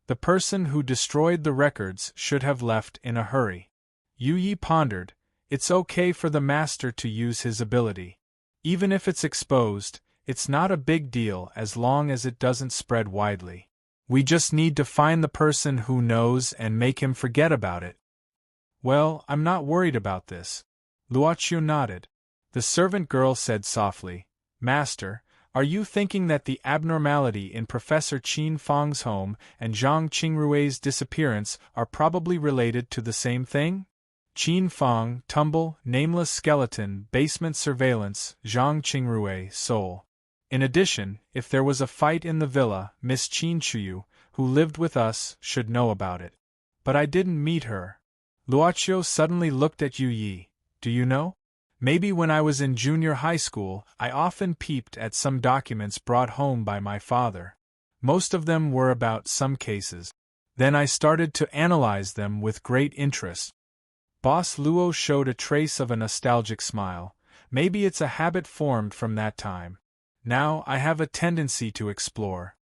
The person who destroyed the records should have left in a hurry. Yu Yi pondered. It's okay for the master to use his ability. Even if it's exposed, it's not a big deal as long as it doesn't spread widely. We just need to find the person who knows and make him forget about it. Well, I'm not worried about this. Luocio nodded. The servant girl said softly, "Master, are you thinking that the abnormality in Professor Qin Fong's home and Zhang Qingrui's disappearance are probably related to the same thing? Qin Fong, tumble, nameless skeleton, basement surveillance, Zhang Qingrui, soul. In addition, if there was a fight in the villa, Miss Qin Chuyu, who lived with us, should know about it. But I didn't meet her." Luocio suddenly looked at Yu Yi. "Do you know? Maybe when I was in junior high school, I often peeped at some documents brought home by my father. Most of them were about some cases. Then I started to analyze them with great interest." Boss Luo showed a trace of a nostalgic smile. "Maybe it's a habit formed from that time. Now I have a tendency to explore."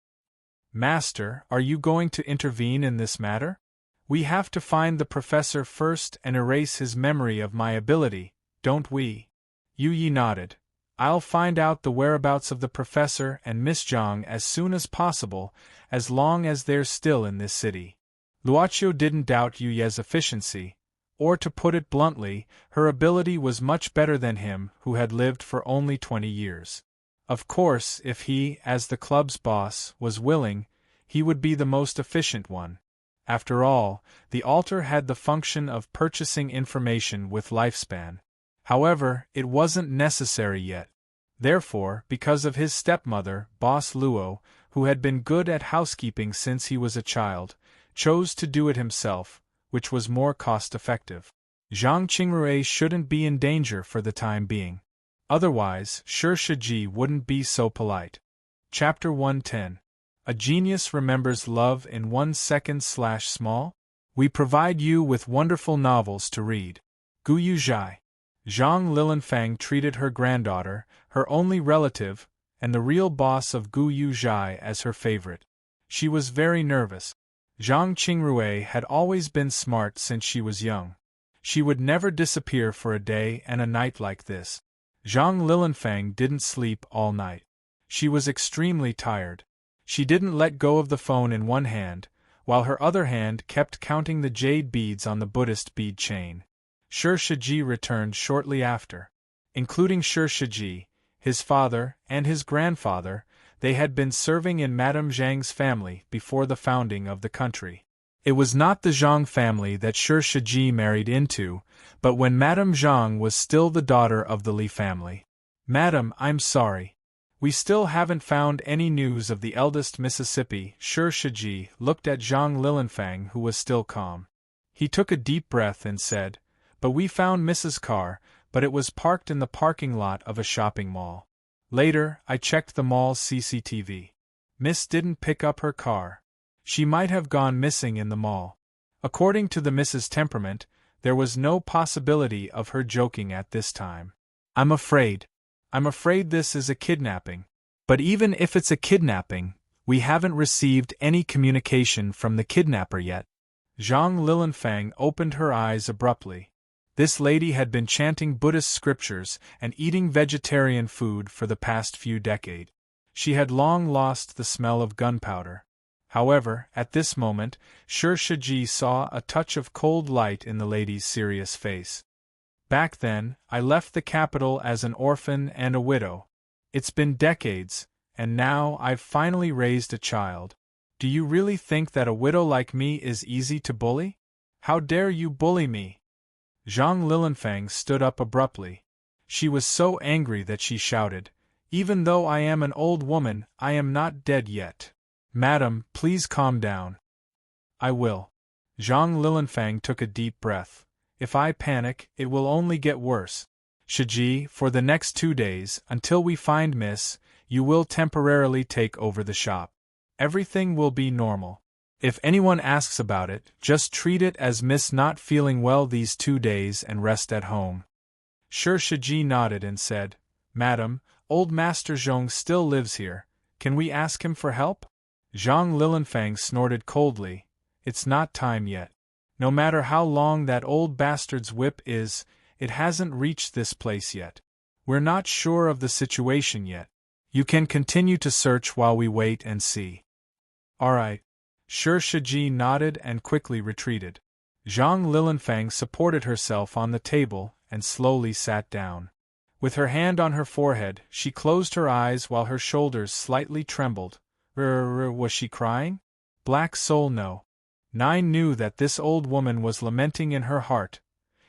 "Master, are you going to intervene in this matter? We have to find the professor first and erase his memory of my ability, don't we?" Yu Yi nodded. "I'll find out the whereabouts of the professor and Miss Zhang as soon as possible, as long as they're still in this city." Luocio didn't doubt Yu Ye's efficiency, or to put it bluntly, her ability was much better than him who had lived for only 20 years. Of course, if he, as the club's boss, was willing, he would be the most efficient one. After all, the altar had the function of purchasing information with lifespan. However, it wasn't necessary yet. Therefore, because of his stepmother, Boss Luo, who had been good at housekeeping since he was a child, chose to do it himself, which was more cost-effective. Zhang Qingrui shouldn't be in danger for the time being. Otherwise, Shi Shiji wouldn't be so polite. Chapter 110. A Genius Remembers Love in 1 second/small? We provide you with wonderful novels to read. Gu Yu Zhai. Zhang Lilanfang treated her granddaughter, her only relative, and the real boss of Gu Yu Zhai as her favorite. She was very nervous. Zhang Qingrui had always been smart since she was young. She would never disappear for a day and a night like this. Zhang Lilanfang didn't sleep all night. She was extremely tired. She didn't let go of the phone in one hand, while her other hand kept counting the jade beads on the Buddhist bead chain. Shi Shiji returned shortly after. Including Shi Shiji, his father, and his grandfather, they had been serving in Madame Zhang's family before the founding of the country. It was not the Zhang family that Shi Shiji married into, but when Madame Zhang was still the daughter of the Li family. Madam, I'm sorry. We still haven't found any news of the eldest Mississippi. Shi Shiji looked at Zhang Lilanfang, who was still calm. He took a deep breath and said, "But we found Mrs. Carr, but it was parked in the parking lot of a shopping mall. Later, I checked the mall's CCTV. Miss didn't pick up her car. She might have gone missing in the mall. According to the Mrs. temperament, there was no possibility of her joking at this time. I'm afraid this is a kidnapping. But even if it's a kidnapping, we haven't received any communication from the kidnapper yet." Zhang Lilanfang opened her eyes abruptly. This lady had been chanting Buddhist scriptures and eating vegetarian food for the past few decades. She had long lost the smell of gunpowder. However, at this moment, Shi Shiji saw a touch of cold light in the lady's serious face. "Back then, I left the capital as an orphan and a widow. It's been decades, and now I've finally raised a child. Do you really think that a widow like me is easy to bully? How dare you bully me?" Zhang Lilanfang stood up abruptly. She was so angry that she shouted, "Even though I am an old woman, I am not dead yet. Madam, please calm down." "I will." Zhang Lilanfang took a deep breath. "If I panic, it will only get worse. Shiji, for the next 2 days, until we find Miss, you will temporarily take over the shop. Everything will be normal. If anyone asks about it, just treat it as Miss not feeling well these 2 days and rest at home." Shi Shiji nodded and said, "Madam, old Master Zhong still lives here. Can we ask him for help?" Zhang Lilanfang snorted coldly. "It's not time yet. No matter how long that old bastard's whip is, it hasn't reached this place yet. We're not sure of the situation yet. You can continue to search while we wait and see." "All right." Shi Shiji nodded and quickly retreated. Zhang Lilanfang supported herself on the table and slowly sat down. With her hand on her forehead, she closed her eyes while her shoulders slightly trembled. Was she crying? Black Soul no. Nine knew that this old woman was lamenting in her heart.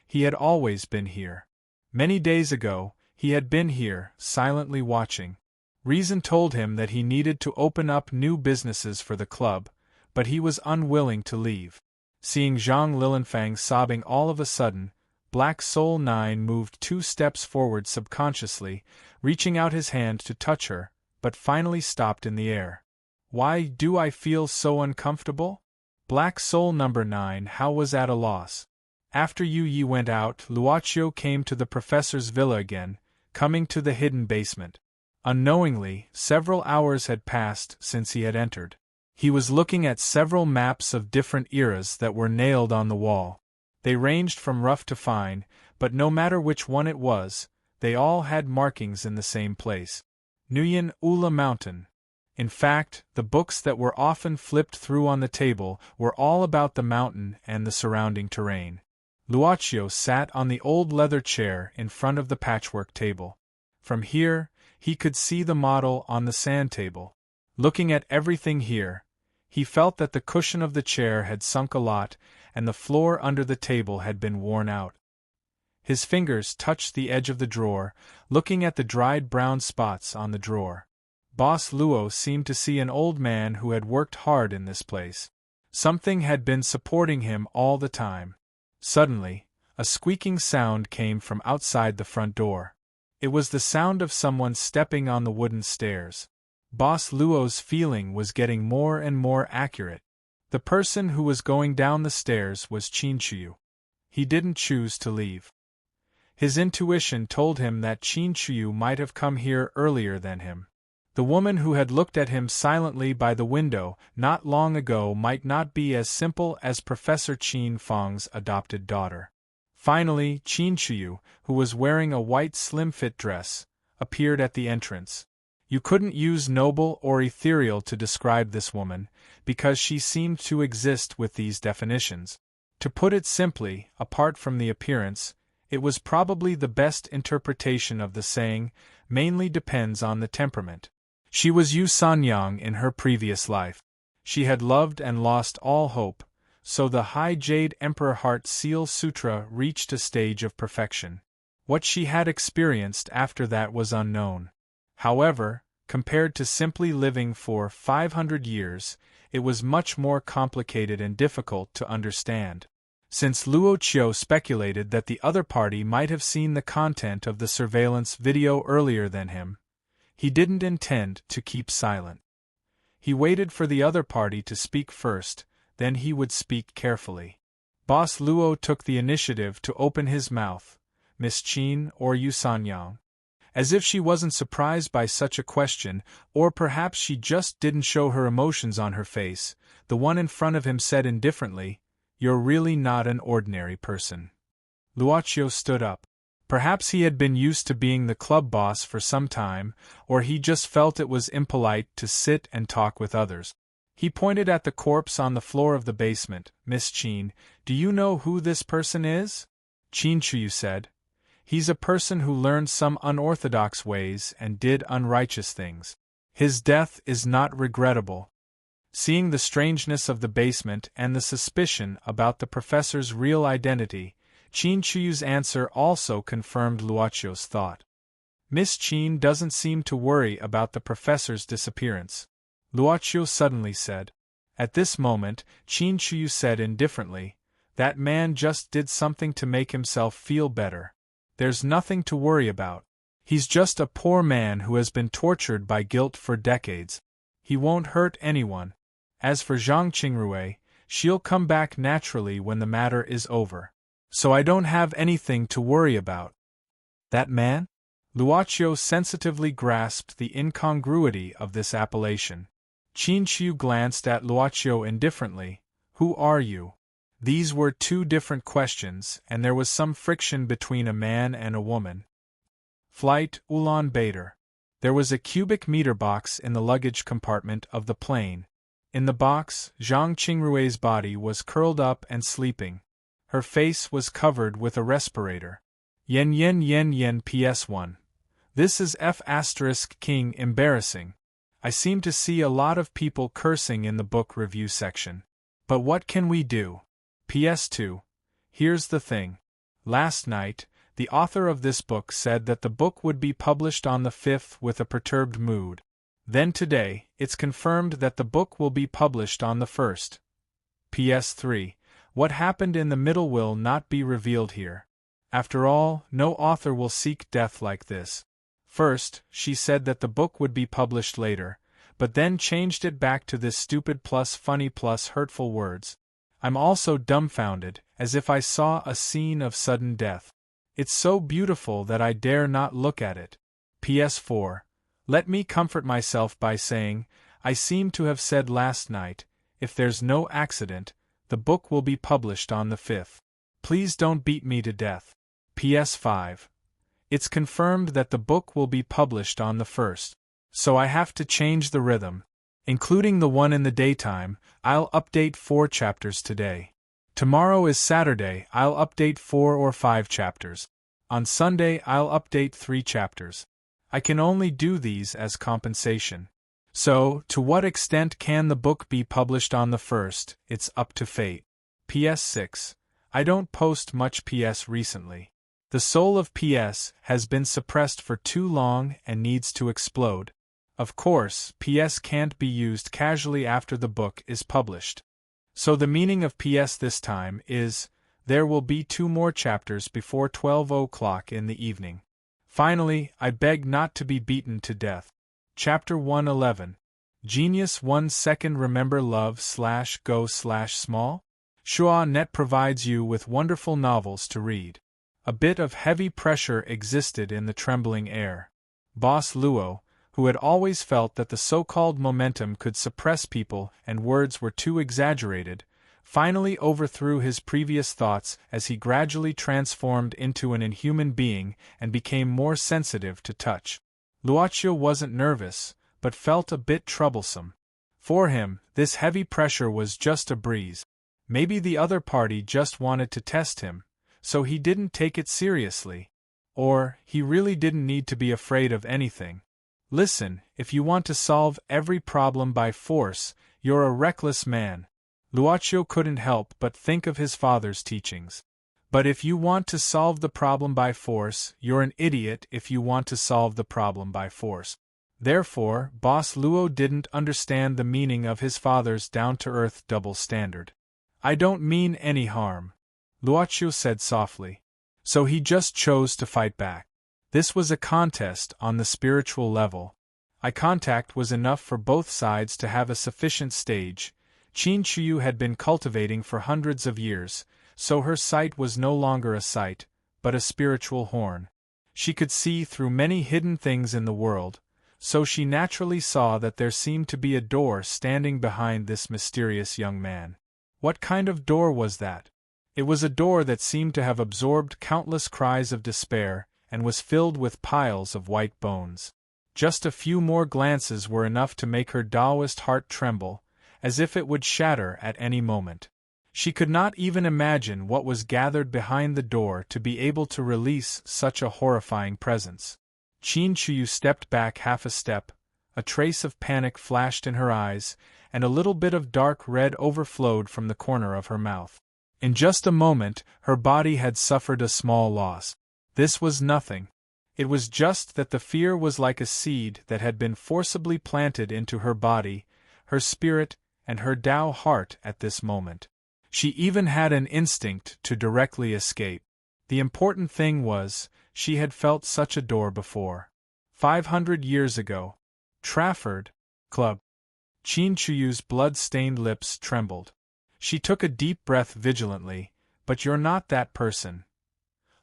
He had always been here. Many days ago, he had been here, silently watching. Reason told him that he needed to open up new businesses for the club, but he was unwilling to leave. Seeing Zhang Lilanfang sobbing all of a sudden, Black Soul 9 moved 2 steps forward subconsciously, reaching out his hand to touch her, but finally stopped in the air. "Why do I feel so uncomfortable?" Black Soul number 9 How was at a loss. After Yu Yi went out, Luochio came to the professor's villa again, coming to the hidden basement. Unknowingly, several hours had passed since he had entered. He was looking at several maps of different eras that were nailed on the wall. They ranged from rough to fine, but no matter which one it was, they all had markings in the same place. Nguyen Ula Mountain. In fact, the books that were often flipped through on the table were all about the mountain and the surrounding terrain. Luochio sat on the old leather chair in front of the patchwork table. From here, he could see the model on the sand table. Looking at everything here, he felt that the cushion of the chair had sunk a lot, and the floor under the table had been worn out. His fingers touched the edge of the drawer, looking at the dried brown spots on the drawer. Boss Luo seemed to see an old man who had worked hard in this place. Something had been supporting him all the time. Suddenly, a squeaking sound came from outside the front door. It was the sound of someone stepping on the wooden stairs. Boss Luo's feeling was getting more and more accurate. The person who was going down the stairs was Qin Chuyu. He didn't choose to leave. His intuition told him that Qin Chuyu might have come here earlier than him. The woman who had looked at him silently by the window not long ago might not be as simple as Professor Qin Feng's adopted daughter. Finally, Qin Chuyu, who was wearing a white slim-fit dress, appeared at the entrance. You couldn't use noble or ethereal to describe this woman, because she seemed to exist with these definitions. To put it simply, apart from the appearance, it was probably the best interpretation of the saying, mainly depends on the temperament. She was Yu Sanyang in her previous life. She had loved and lost all hope, so the High Jade Emperor Heart Seal Sutra reached a stage of perfection. What she had experienced after that was unknown. However, compared to simply living for 500 years, it was much more complicated and difficult to understand. Since Luo Qiu speculated that the other party might have seen the content of the surveillance video earlier than him, he didn't intend to keep silent. He waited for the other party to speak first, then he would speak carefully. Boss Luo took the initiative to open his mouth. Miss Qin or Yu Sanyang? As if she wasn't surprised by such a question, or perhaps she just didn't show her emotions on her face, the one in front of him said indifferently, "You're really not an ordinary person." Luoqiu stood up. Perhaps he had been used to being the club boss for some time, or he just felt it was impolite to sit and talk with others. He pointed at the corpse on the floor of the basement. "Miss Qin, do you know who this person is?" Qin Chuyu said. "He's a person who learned some unorthodox ways and did unrighteous things. His death is not regrettable." Seeing the strangeness of the basement and the suspicion about the professor's real identity, Qin Chuyu's answer also confirmed Luoqiu's thought. "Miss Qin doesn't seem to worry about the professor's disappearance," Luoqiu suddenly said. At this moment, Qin Chuyu said indifferently, "That man just did something to make himself feel better. There's nothing to worry about. He's just a poor man who has been tortured by guilt for decades. He won't hurt anyone. As for Zhang Qingrui, she'll come back naturally when the matter is over. So I don't have anything to worry about." "That man?" Luoqiu sensitively grasped the incongruity of this appellation. Qin Chu glanced at Luoqiu indifferently. "Who are you?" These were two different questions, and there was some friction between a man and a woman. Flight Ulaanbaatar. There was a cubic meter box in the luggage compartment of the plane. In the box, Zhang Qingrui's body was curled up and sleeping. Her face was covered with a respirator. Yen PS1. This is F*King embarrassing. I seem to see a lot of people cursing in the book review section. But what can we do? PS2. Here's the thing. Last night, the author of this book said that the book would be published on the 5th with a perturbed mood. Then today, it's confirmed that the book will be published on the 1st. PS3. What happened in the middle will not be revealed here. After all, no author will seek death like this. First, she said that the book would be published later, but then changed it back to this stupid plus funny plus hurtful words. I'm also dumbfounded, as if I saw a scene of sudden death. It's so beautiful that I dare not look at it. PS4. Let me comfort myself by saying, I seem to have said last night, if there's no accident, the book will be published on the 5th. Please don't beat me to death. PS5. It's confirmed that the book will be published on the 1st. So I have to change the rhythm. Including the one in the daytime, I'll update 4 chapters today. Tomorrow is Saturday, I'll update 4 or 5 chapters. On Sunday, I'll update 3 chapters. I can only do these as compensation. So, to what extent can the book be published on the 1st, it's up to fate. PS6. I don't post much PS recently. The soul of PS has been suppressed for too long and needs to explode. Of course, PS can't be used casually after the book is published. So the meaning of PS this time is, there will be 2 more chapters before 12 o'clock in the evening. Finally, I beg not to be beaten to death. Chapter 111. Genius 1 second. Remember love/go/small? Shua.net provides you with wonderful novels to read. A bit of heavy pressure existed in the trembling air. Boss Luo, who had always felt that the so-called momentum could suppress people and words were too exaggerated, finally overthrew his previous thoughts as he gradually transformed into an inhuman being and became more sensitive to touch. Luocio wasn't nervous, but felt a bit troublesome. For him, this heavy pressure was just a breeze. Maybe the other party just wanted to test him, so he didn't take it seriously. Or, he really didn't need to be afraid of anything. Listen, if you want to solve every problem by force, you're a reckless man. Luocio couldn't help but think of his father's teachings. But if you want to solve the problem by force, you're an idiot if you want to solve the problem by force. Therefore, Boss Luo didn't understand the meaning of his father's down-to-earth double standard. I don't mean any harm, Luocio said softly. So he just chose to fight back. This was a contest on the spiritual level. Eye contact was enough for both sides to have a sufficient stage. Qin Chuyu had been cultivating for hundreds of years, so her sight was no longer a sight, but a spiritual horn. She could see through many hidden things in the world, so she naturally saw that there seemed to be a door standing behind this mysterious young man. What kind of door was that? It was a door that seemed to have absorbed countless cries of despair, and was filled with piles of white bones. Just a few more glances were enough to make her Taoist heart tremble, as if it would shatter at any moment. She could not even imagine what was gathered behind the door to be able to release such a horrifying presence. Qin Chuyu stepped back half a step, a trace of panic flashed in her eyes, and a little bit of dark red overflowed from the corner of her mouth. In just a moment, her body had suffered a small loss. This was nothing. It was just that the fear was like a seed that had been forcibly planted into her body, her spirit, and her Tao heart at this moment. She even had an instinct to directly escape. The important thing was, she had felt such a door before. 500 years ago. Trafford, Club. Qin Chuyu's blood-stained lips trembled. She took a deep breath vigilantly. But you're not that person.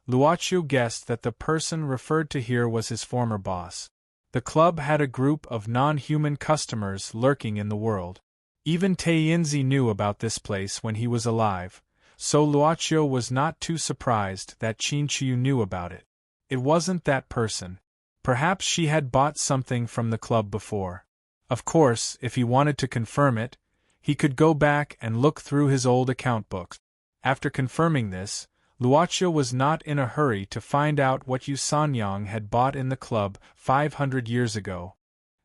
Luocio guessed that the person referred to here was his former boss. The club had a group of non-human customers lurking in the world. Even Taiyinzi knew about this place when he was alive, so Luocio was not too surprised that Qin Chuyu knew about it. It wasn't that person. Perhaps she had bought something from the club before. Of course, if he wanted to confirm it, he could go back and look through his old account books. After confirming this, Luocio was not in a hurry to find out what Yu Sanyang had bought in the club 500 years ago.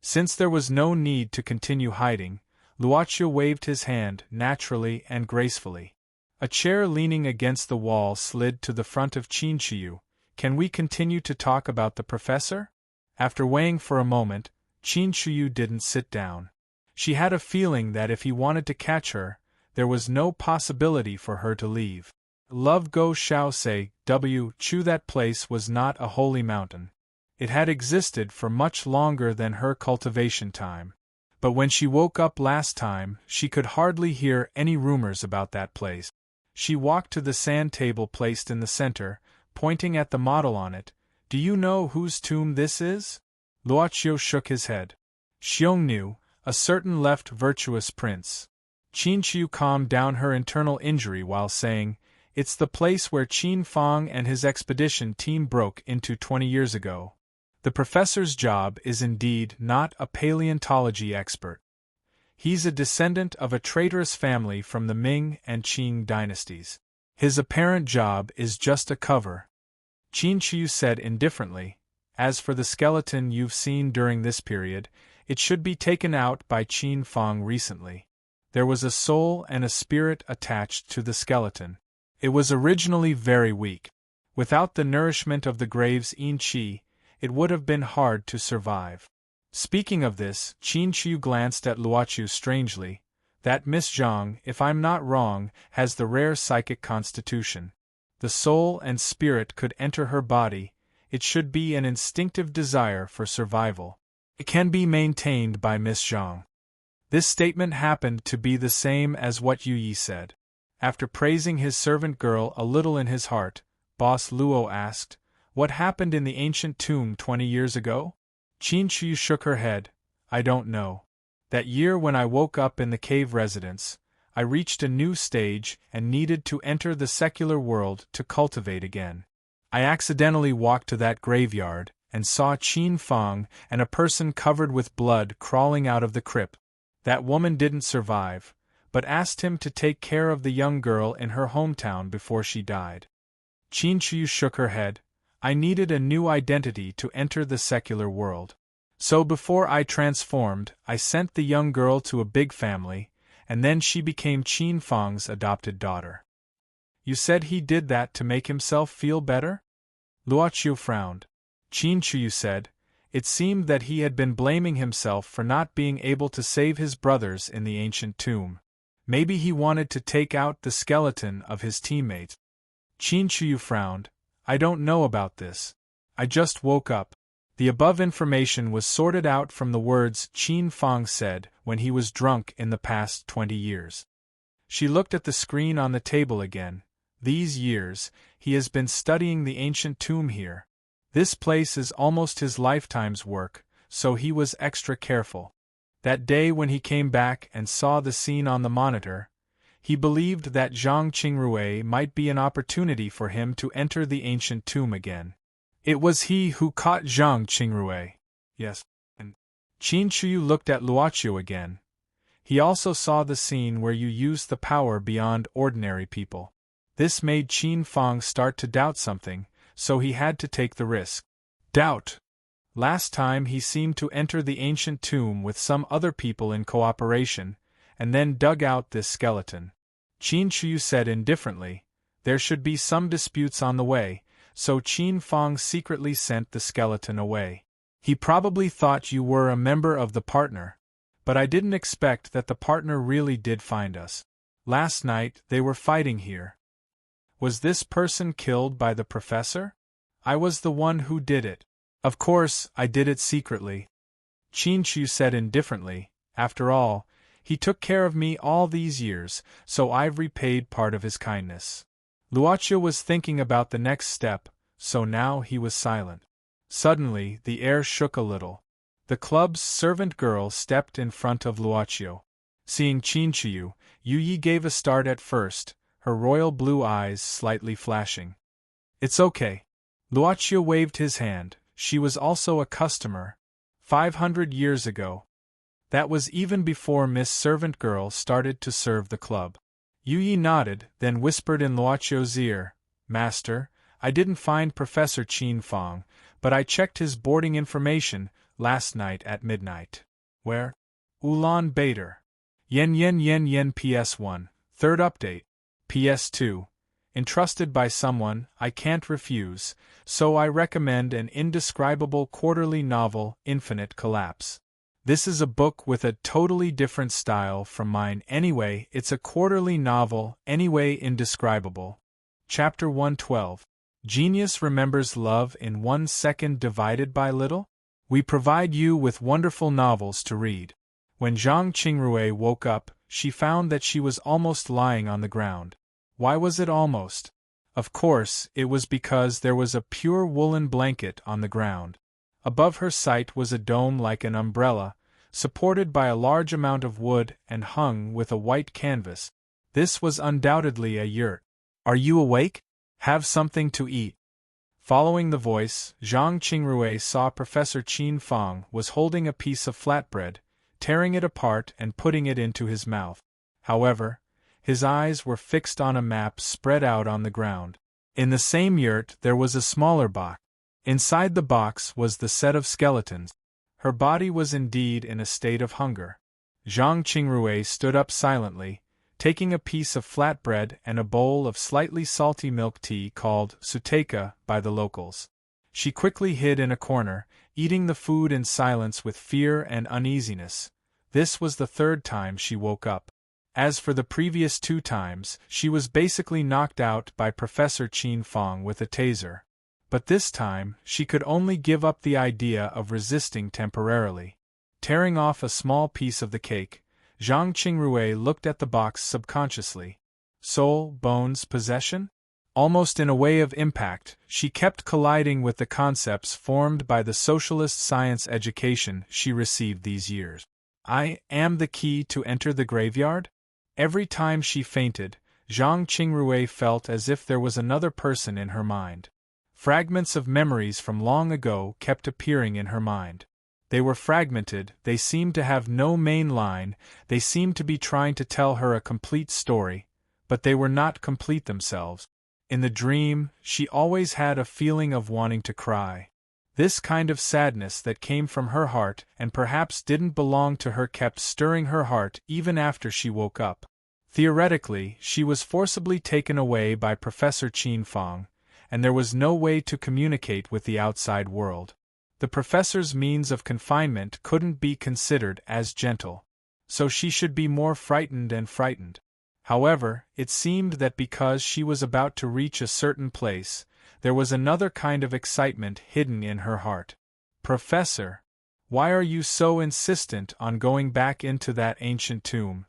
Since there was no need to continue hiding, Luocio waved his hand naturally and gracefully. A chair leaning against the wall slid to the front of Qin Chuyu. Can we continue to talk about the professor? After weighing for a moment, Qin Chuyu didn't sit down. She had a feeling that if he wanted to catch her, there was no possibility for her to leave. Love Go Shao Say, Chu that place was not a holy mountain. It had existed for much longer than her cultivation time. But when she woke up last time, she could hardly hear any rumors about that place. She walked to the sand table placed in the center, pointing at the model on it. Do you know whose tomb this is? Luocio shook his head. Xiong knew, a certain left virtuous prince. Qin Chuyu calmed down her internal injury while saying, it's the place where Qin Fang and his expedition team broke into 20 years ago. The professor's job is indeed not a paleontology expert. He's a descendant of a traitorous family from the Ming and Qing dynasties. His apparent job is just a cover. Qin Chuyu said indifferently, as for the skeleton you've seen during this period, it should be taken out by Qin Fang recently. There was a soul and a spirit attached to the skeleton. It was originally very weak. Without the nourishment of the grave's yin qi, it would have been hard to survive. Speaking of this, Qin Chuyu glanced at Luocio strangely. That Miss Zhang, if I'm not wrong, has the rare psychic constitution. The soul and spirit could enter her body. It should be an instinctive desire for survival. It can be maintained by Miss Zhang. This statement happened to be the same as what Yu Yi said. After praising his servant girl a little in his heart, Boss Luo asked, what happened in the ancient tomb 20 years ago? Qin Shu shook her head. I don't know. That year when I woke up in the cave residence, I reached a new stage and needed to enter the secular world to cultivate again. I accidentally walked to that graveyard and saw Qin Fang and a person covered with blood crawling out of the crypt. That woman didn't survive, but asked him to take care of the young girl in her hometown before she died. Qin Shu shook her head. I needed a new identity to enter the secular world. So before I transformed, I sent the young girl to a big family, and then she became Qin Fang's adopted daughter. You said he did that to make himself feel better? Luoqiu frowned. Qin Shu said, it seemed that he had been blaming himself for not being able to save his brothers in the ancient tomb. Maybe he wanted to take out the skeleton of his teammates. Qin Shu frowned. I don't know about this. I just woke up. The above information was sorted out from the words Qin Fang said when he was drunk in the past 20 years. She looked at the screen on the table again. These years, he has been studying the ancient tomb here. This place is almost his lifetime's work, so he was extra careful. That day when he came back and saw the scene on the monitor, he believed that Zhang Qingrui might be an opportunity for him to enter the ancient tomb again. It was he who caught Zhang Qingrui. Yes. And Qin Shu looked at Luoqiu again. He also saw the scene where you used the power beyond ordinary people. This made Qin Fang start to doubt something, so he had to take the risk. Doubt. Last time he seemed to enter the ancient tomb with some other people in cooperation, and then dug out this skeleton. Qin Shu said indifferently, there should be some disputes on the way, so Qin Fang secretly sent the skeleton away. He probably thought you were a member of the partner, but I didn't expect that the partner really did find us. Last night they were fighting here. Was this person killed by the professor? I was the one who did it. Of course, I did it secretly. Qin Shu said indifferently, after all, he took care of me all these years, so I've repaid part of his kindness. Luoqiu was thinking about the next step, so now he was silent. Suddenly, the air shook a little. The club's servant girl stepped in front of Luoqiu. Seeing Qin Shu, Yu Yi gave a start at first, her royal blue eyes slightly flashing. It's okay. Luoqiu waved his hand. She was also a customer. 500 years ago. That was even before Miss Servant Girl started to serve the club. Yu Yi nodded, then whispered in Luoqiu's ear, Master, I didn't find Professor Qin Fang, but I checked his boarding information last night at midnight. Where? Ulan Bator. Yen PS1. Third update. PS2. Entrusted by someone I can't refuse, so I recommend an indescribable quarterly novel, Infinite Collapse. This is a book with a totally different style from mine anyway. It's a quarterly novel, anyway indescribable. Chapter 112. Genius remembers love in 1 second divided by little? We provide you with wonderful novels to read. When Zhang Qingrui woke up, she found that she was almost lying on the ground. Why was it almost? Of course, it was because there was a pure woolen blanket on the ground. Above her sight was a dome like an umbrella, supported by a large amount of wood and hung with a white canvas. This was undoubtedly a yurt. Are you awake? Have something to eat. Following the voice, Zhang Qingrui saw Professor Qin Fang was holding a piece of flatbread, tearing it apart and putting it into his mouth. However, his eyes were fixed on a map spread out on the ground. In the same yurt there was a smaller box. Inside the box was the set of skeletons. Her body was indeed in a state of hunger. Zhang Qingrui stood up silently, taking a piece of flatbread and a bowl of slightly salty milk tea called suteka by the locals. She quickly hid in a corner, eating the food in silence with fear and uneasiness. This was the 3rd time she woke up. As for the previous 2 times, she was basically knocked out by Professor Qin Fang with a taser. But this time, she could only give up the idea of resisting temporarily. Tearing off a small piece of the cake, Zhang Qingrui looked at the box subconsciously. Soul, bones, possession? Almost in a way of impact, she kept colliding with the concepts formed by the socialist science education she received these years. I am the key to enter the graveyard? Every time she fainted, Zhang Qingrui felt as if there was another person in her mind. Fragments of memories from long ago kept appearing in her mind. They were fragmented, they seemed to have no main line, they seemed to be trying to tell her a complete story, but they were not complete themselves. In the dream, she always had a feeling of wanting to cry. This kind of sadness that came from her heart and perhaps didn't belong to her kept stirring her heart even after she woke up. Theoretically, she was forcibly taken away by Professor Qin Fang, and there was no way to communicate with the outside world. The professor's means of confinement couldn't be considered as gentle, so she should be more frightened and frightened. However, it seemed that because she was about to reach a certain place, there was another kind of excitement hidden in her heart. Professor, why are you so insistent on going back into that ancient tomb?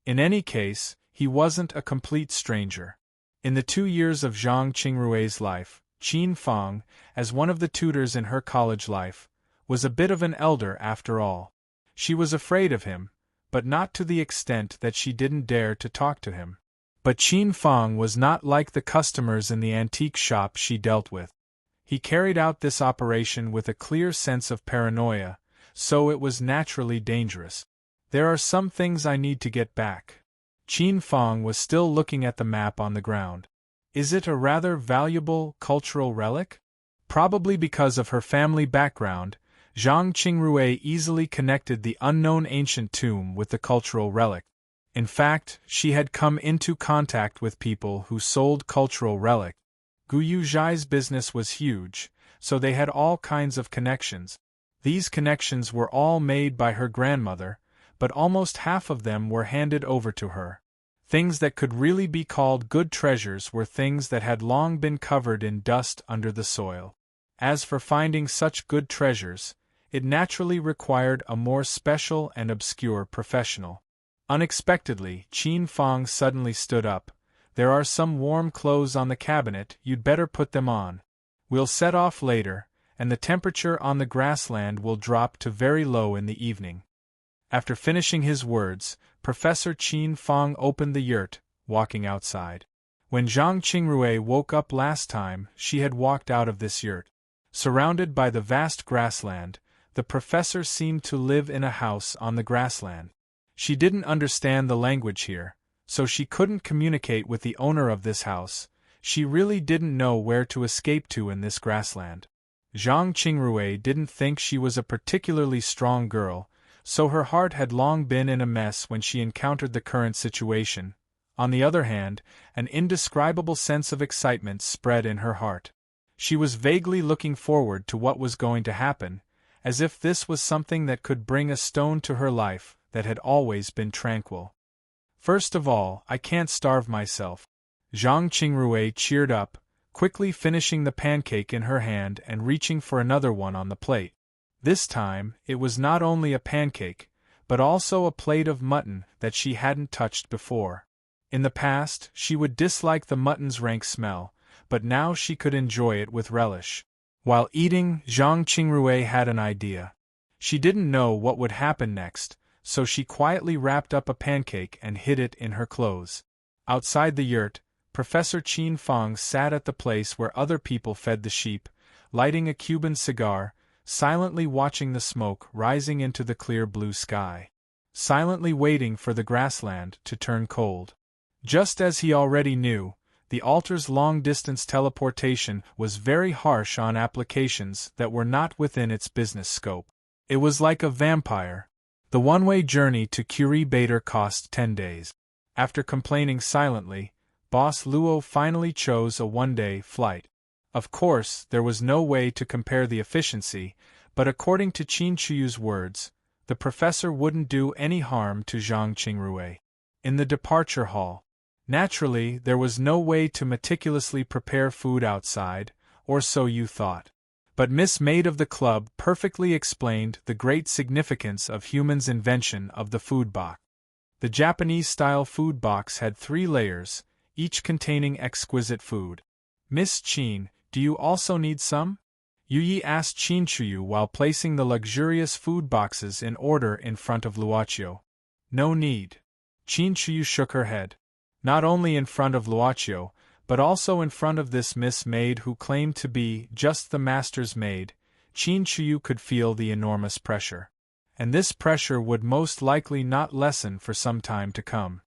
In any case, he wasn't a complete stranger. In the 2 years of Zhang Qingrui's life, Qin Fang, as one of the tutors in her college life, was a bit of an elder after all. She was afraid of him, but not to the extent that she didn't dare to talk to him. But Qin Fang was not like the customers in the antique shop she dealt with. He carried out this operation with a clear sense of paranoia, so it was naturally dangerous. There are some things I need to get back. Qin Fang was still looking at the map on the ground. Is it a rather valuable cultural relic? Probably because of her family background, Zhang Qingrui easily connected the unknown ancient tomb with the cultural relic. In fact, she had come into contact with people who sold cultural relics. Gu Yuzhai's business was huge, so they had all kinds of connections. These connections were all made by her grandmother, but almost half of them were handed over to her. Things that could really be called good treasures were things that had long been covered in dust under the soil. As for finding such good treasures, it naturally required a more special and obscure professional. Unexpectedly, Qin Fang suddenly stood up. There are some warm clothes on the cabinet, you'd better put them on. We'll set off later, and the temperature on the grassland will drop to very low in the evening. After finishing his words, Professor Qin Fang opened the yurt, walking outside. When Zhang Qingrui woke up last time, she had walked out of this yurt. Surrounded by the vast grassland, the professor seemed to live in a house on the grassland. She didn't understand the language here, so she couldn't communicate with the owner of this house. She really didn't know where to escape to in this grassland. Zhang Qingrui didn't think she was a particularly strong girl, so her heart had long been in a mess when she encountered the current situation. On the other hand, an indescribable sense of excitement spread in her heart. She was vaguely looking forward to what was going to happen, as if this was something that could bring a stone to her life that had always been tranquil. First of all, I can't starve myself. Zhang Qingrui cheered up, quickly finishing the pancake in her hand and reaching for another one on the plate. This time, it was not only a pancake, but also a plate of mutton that she hadn't touched before. In the past, she would dislike the mutton's rank smell, but now she could enjoy it with relish. While eating, Zhang Qingrui had an idea. She didn't know what would happen next, so she quietly wrapped up a pancake and hid it in her clothes. Outside the yurt, Professor Qin Fang sat at the place where other people fed the sheep, lighting a Cuban cigar, silently watching the smoke rising into the clear blue sky. Silently waiting for the grassland to turn cold. Just as he already knew, the altar's long-distance teleportation was very harsh on applications that were not within its business scope. It was like a vampire. The one-way journey to Curie Bader cost 10 days. After complaining silently, Boss Luo finally chose a one-day flight. Of course, there was no way to compare the efficiency, but according to Qin Chuyu's words, the professor wouldn't do any harm to Zhang Qingrui. In the departure hall, naturally, there was no way to meticulously prepare food outside, or so you thought. But Miss Maid of the club perfectly explained the great significance of humans' invention of the food box. The Japanese-style food box had 3 layers, each containing exquisite food. Miss Qin, do you also need some? Yu Yi asked Qin Shuyu while placing the luxurious food boxes in order in front of Luoqiu. No need. Qin Shuyu shook her head. Not only in front of Luoqiu, but also in front of this Miss Maid who claimed to be just the master's maid, Qin Shuyu could feel the enormous pressure. And this pressure would most likely not lessen for some time to come.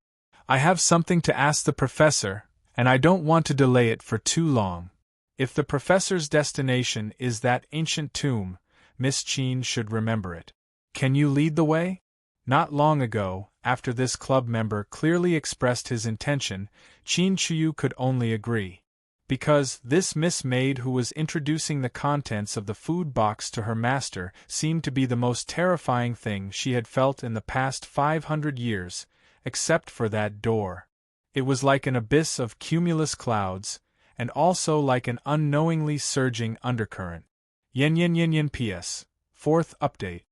I have something to ask the professor, and I don't want to delay it for too long. If the professor's destination is that ancient tomb, Miss Qin should remember it. Can you lead the way? Not long ago, after this club member clearly expressed his intention, Qin Shuyu could only agree. Because this Miss Maid who was introducing the contents of the food box to her master seemed to be the most terrifying thing she had felt in the past 500 years, except for that door. It was like an abyss of cumulus clouds, and also like an unknowingly surging undercurrent. Yen P.S. 4th Update.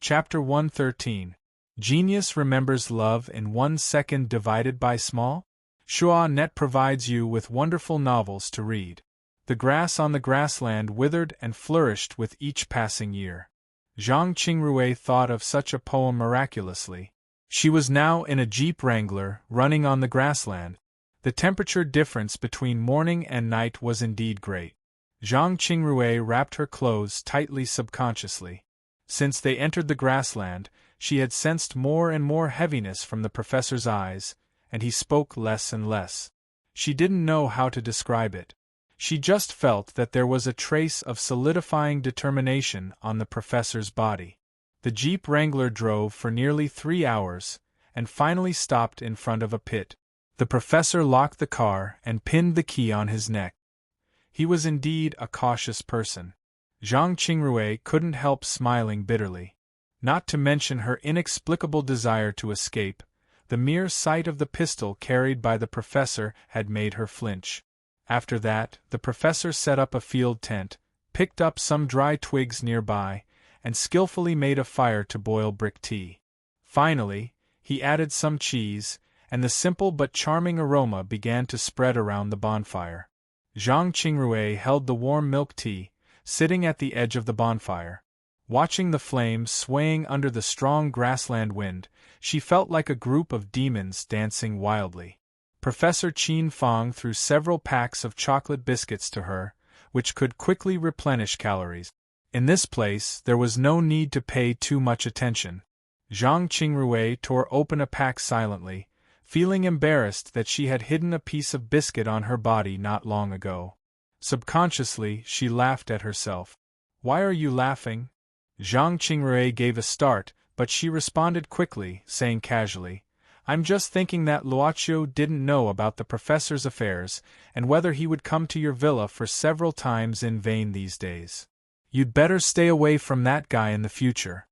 Chapter 113. Genius remembers love in 1 second divided by small? Shua Net provides you with wonderful novels to read. The grass on the grassland withered and flourished with each passing year. Zhang Qingrui thought of such a poem miraculously. She was now in a Jeep Wrangler, running on the grassland. The temperature difference between morning and night was indeed great. Zhang Qingrui wrapped her clothes tightly subconsciously. Since they entered the grassland, she had sensed more and more heaviness from the professor's eyes, and he spoke less and less. She didn't know how to describe it. She just felt that there was a trace of solidifying determination on the professor's body. The Jeep Wrangler drove for nearly 3 hours, and finally stopped in front of a pit. The professor locked the car and pinned the key on his neck. He was indeed a cautious person. Zhang Qingrui couldn't help smiling bitterly. Not to mention her inexplicable desire to escape, the mere sight of the pistol carried by the professor had made her flinch. After that, the professor set up a field tent, picked up some dry twigs nearby, and skillfully made a fire to boil brick tea. Finally, he added some cheese, and the simple but charming aroma began to spread around the bonfire. Zhang Qingrui held the warm milk tea, sitting at the edge of the bonfire. Watching the flames swaying under the strong grassland wind, she felt like a group of demons dancing wildly. Professor Qin Fang threw several packs of chocolate biscuits to her, which could quickly replenish calories. In this place, there was no need to pay too much attention. Zhang Qingrui tore open a pack silently, feeling embarrassed that she had hidden a piece of biscuit on her body not long ago. Subconsciously, she laughed at herself. "Why are you laughing?" Zhang Qingrui gave a start, but she responded quickly, saying casually, "I'm just thinking that Luoqiu didn't know about the professor's affairs, and whether he would come to your villa for several times in vain these days. You'd better stay away from that guy in the future."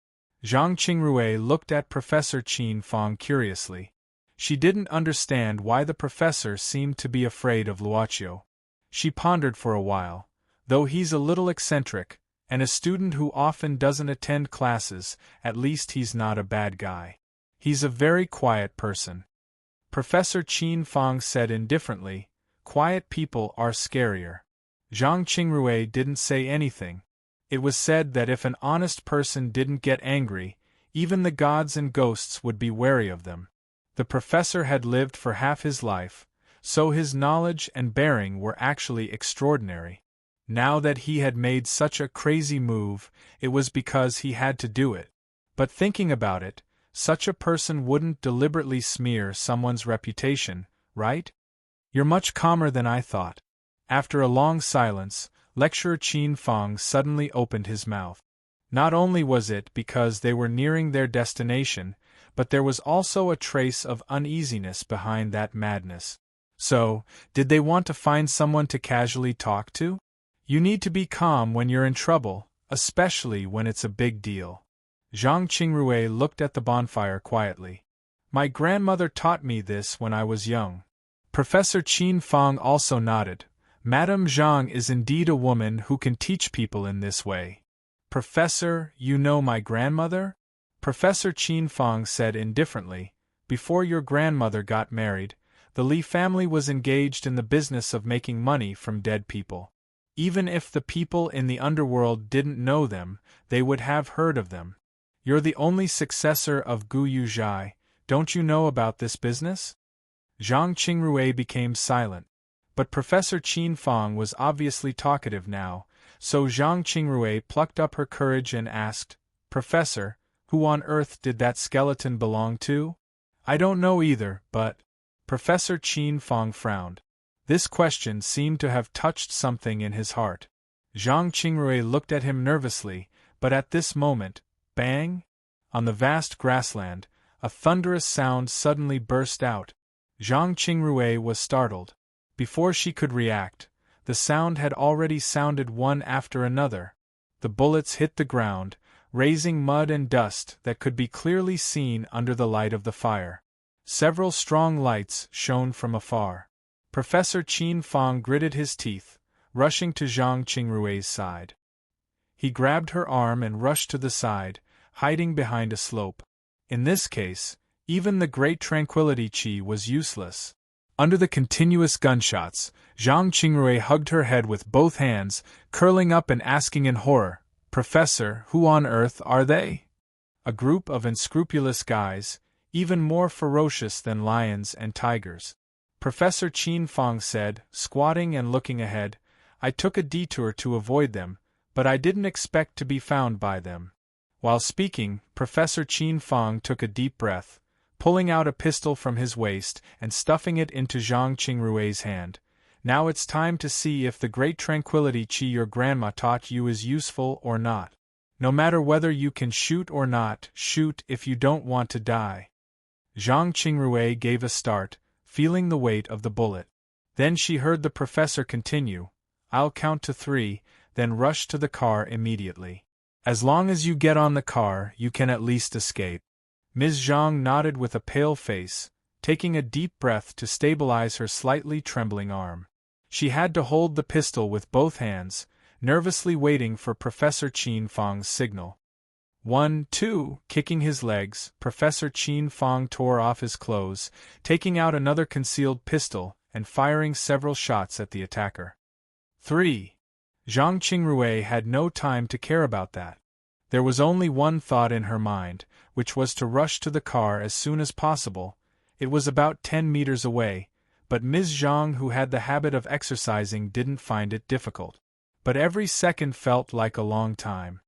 Zhang Qingrui looked at Professor Qin Fang curiously. She didn't understand why the professor seemed to be afraid of Luoqiu. She pondered for a while. Though he's a little eccentric, and a student who often doesn't attend classes, at least he's not a bad guy. He's a very quiet person. Professor Qin Fang said indifferently, "Quiet people are scarier." Zhang Qingrui didn't say anything. It was said that if an honest person didn't get angry, even the gods and ghosts would be wary of them. The professor had lived for half his life, so his knowledge and bearing were actually extraordinary. Now that he had made such a crazy move, it was because he had to do it. But thinking about it, such a person wouldn't deliberately smear someone's reputation, right? "You're much calmer than I thought." After a long silence, Lecturer Qin Fang suddenly opened his mouth. Not only was it because they were nearing their destination, but there was also a trace of uneasiness behind that madness. So, did they want to find someone to casually talk to? You need to be calm when you're in trouble, especially when it's a big deal. Zhang Qingrui looked at the bonfire quietly. "My grandmother taught me this when I was young." Professor Qin Fang also nodded. Madame Zhang is indeed a woman who can teach people in this way. "Professor, you know my grandmother?" Professor Qin Fang said indifferently, "Before your grandmother got married, The Li family was engaged in the business of making money from dead people. Even if the people in the underworld didn't know them, they would have heard of them. You're the only successor of Gu Yuzhai, don't you know about this business? Zhang Qingrui became silent. But Professor Qin Fang was obviously talkative now, so Zhang Qingrui plucked up her courage and asked, Professor, who on earth did that skeleton belong to? I don't know either, but… Professor Qin Fang frowned. This question seemed to have touched something in his heart. Zhang Qingrui looked at him nervously, but at this moment, bang! On the vast grassland, a thunderous sound suddenly burst out. Zhang Qingrui was startled. Before she could react, the sound had already sounded one after another. The bullets hit the ground, raising mud and dust that could be clearly seen under the light of the fire. Several strong lights shone from afar. Professor Qin Fang gritted his teeth, rushing to Zhang Qingrui's side. He grabbed her arm and rushed to the side, hiding behind a slope. In this case, even the great tranquility chi was useless. Under the continuous gunshots, Zhang Qingrui hugged her head with both hands, curling up and asking in horror, Professor, who on earth are they? A group of unscrupulous guys, even more ferocious than lions and tigers. Professor Qin Fang said, squatting and looking ahead, I took a detour to avoid them, but I didn't expect to be found by them. While speaking, Professor Qin Fang took a deep breath, pulling out a pistol from his waist and stuffing it into Zhang Qingrui's hand. Now it's time to see if the great tranquility chi your grandma taught you is useful or not. No matter whether you can shoot or not, shoot if you don't want to die. Zhang Qingrui gave a start, feeling the weight of the bullet. Then she heard the professor continue, I'll count to 3, then rush to the car immediately. As long as you get on the car, you can at least escape. Ms. Zhang nodded with a pale face, taking a deep breath to stabilize her slightly trembling arm. She had to hold the pistol with both hands, nervously waiting for Professor Qin Fang's signal. 1, 2, kicking his legs, Professor Qin Fang tore off his clothes, taking out another concealed pistol and firing several shots at the attacker. 3. Zhang Qingrui had no time to care about that. There was only one thought in her mind, which was to rush to the car as soon as possible. It was about 10 meters away, but Ms. Zhang, who had the habit of exercising, didn't find it difficult. But every second felt like a long time.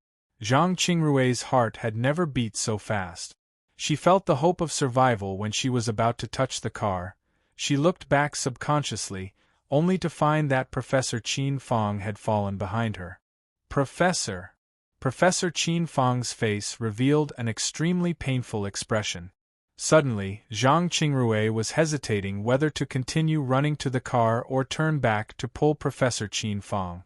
Zhang Qingrui's heart had never beat so fast. She felt the hope of survival when she was about to touch the car. She looked back subconsciously, only to find that Professor Qin Fang had fallen behind her. Professor Qin Fang's face revealed an extremely painful expression. Suddenly, Zhang Qingrui was hesitating whether to continue running to the car or turn back to pull Professor Qin Fang.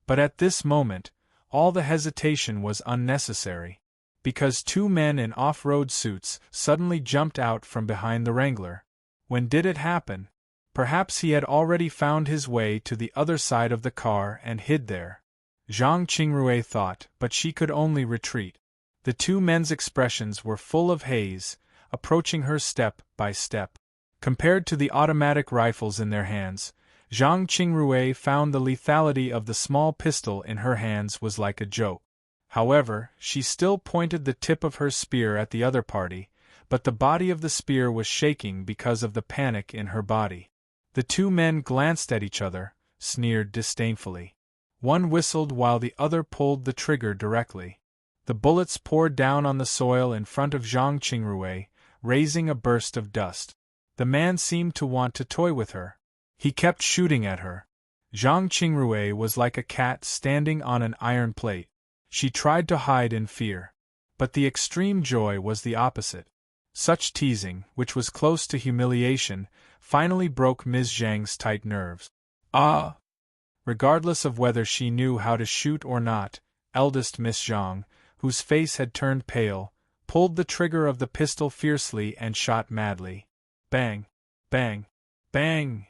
But at this moment, all the hesitation was unnecessary, because 2 men in off-road suits suddenly jumped out from behind the Wrangler. When did it happen? Perhaps he had already found his way to the other side of the car and hid there. Zhang Qingrui thought, but she could only retreat. The 2 men's expressions were full of haze, approaching her step by step. Compared to the automatic rifles in their hands, Zhang Qingrui found the lethality of the small pistol in her hands was like a joke. However, she still pointed the tip of her spear at the other party, but the body of the spear was shaking because of the panic in her body. The 2 men glanced at each other, sneered disdainfully. One whistled while the other pulled the trigger directly. The bullets poured down on the soil in front of Zhang Qingrui, raising a burst of dust. The man seemed to want to toy with her. He kept shooting at her. Zhang Qingrui was like a cat standing on an iron plate. She tried to hide in fear. But the extreme joy was the opposite. Such teasing, which was close to humiliation, finally broke Ms. Zhang's tight nerves. Ah! Regardless of whether she knew how to shoot or not, eldest Miss Zhang, whose face had turned pale, pulled the trigger of the pistol fiercely and shot madly. Bang! Bang! Bang!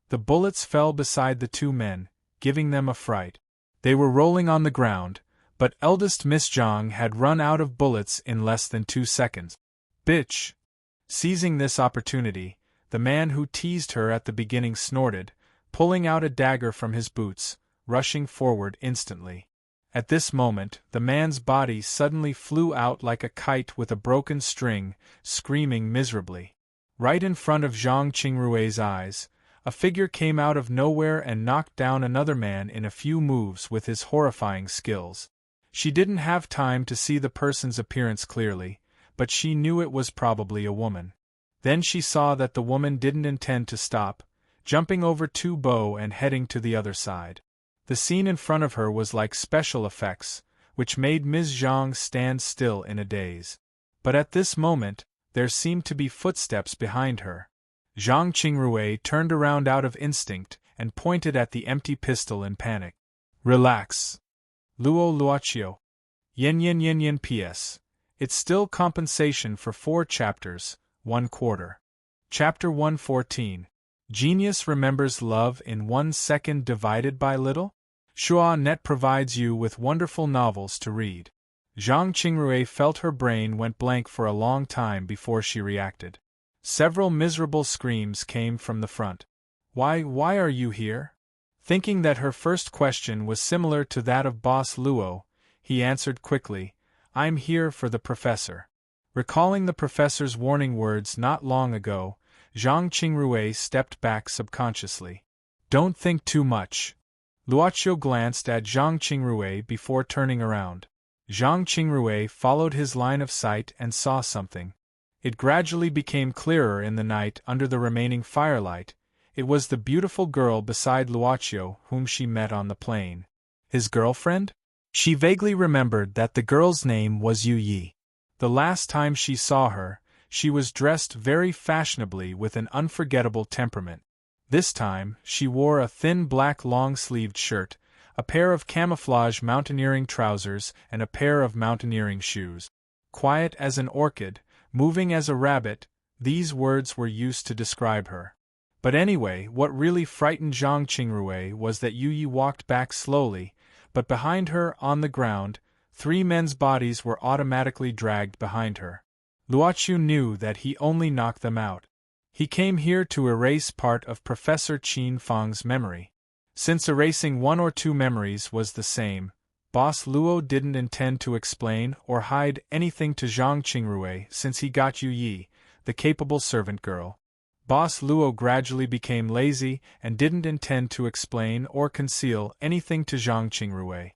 The bullets fell beside the 2 men, giving them a fright. They were rolling on the ground, but eldest Miss Zhang had run out of bullets in less than 2 seconds. Bitch! Seizing this opportunity, The man who teased her at the beginning snorted, pulling out a dagger from his boots, rushing forward instantly. At this moment, the man's body suddenly flew out like a kite with a broken string, screaming miserably. Right in front of Zhang Qingrui's eyes, a figure came out of nowhere and knocked down another man in a few moves with his horrifying skills. She didn't have time to see the person's appearance clearly, but she knew it was probably a woman. Then she saw that the woman didn't intend to stop, jumping over two bow and heading to the other side. The scene in front of her was like special effects, which made Ms. Zhang stand still in a daze. But at this moment, there seemed to be footsteps behind her. Zhang Qingrui turned around out of instinct and pointed at the empty pistol in panic. Relax. Luo Luoqiu. Yen yen yen yen P.S. It's still compensation for 4 chapters, 1/4. Chapter 114. Genius remembers love in 1 second divided by little? Shua Net provides you with wonderful novels to read. Zhang Qingrui felt her brain went blank for a long time before she reacted. Several miserable screams came from the front. Why are you here? Thinking that her first question was similar to that of Boss Luo, he answered quickly, I'm here for the professor. Recalling the professor's warning words not long ago, Zhang Qingrui stepped back subconsciously. Don't think too much. Luoqiu glanced at Zhang Qingrui before turning around. Zhang Qingrui followed his line of sight and saw something. It gradually became clearer in the night under the remaining firelight. It was the beautiful girl beside Luoqiu whom she met on the plain. His girlfriend? She vaguely remembered that the girl's name was Yu Yi. The last time she saw her, she was dressed very fashionably with an unforgettable temperament. This time, she wore a thin black long-sleeved shirt, a pair of camouflage mountaineering trousers and a pair of mountaineering shoes. Quiet as an orchid, moving as a rabbit, these words were used to describe her. But anyway, what really frightened Zhang Qingrui was that Yu Yi walked back slowly, but behind her, on the ground, 3 men's bodies were automatically dragged behind her. Luoqiu knew that he only knocked them out. He came here to erase part of Professor Qin Fang's memory. Since erasing 1 or 2 memories was the same, Boss Luo didn't intend to explain or hide anything to Zhang Qingrui since he got Yu Yi, the capable servant girl. Boss Luo gradually became lazy and didn't intend to explain or conceal anything to Zhang Qingrui.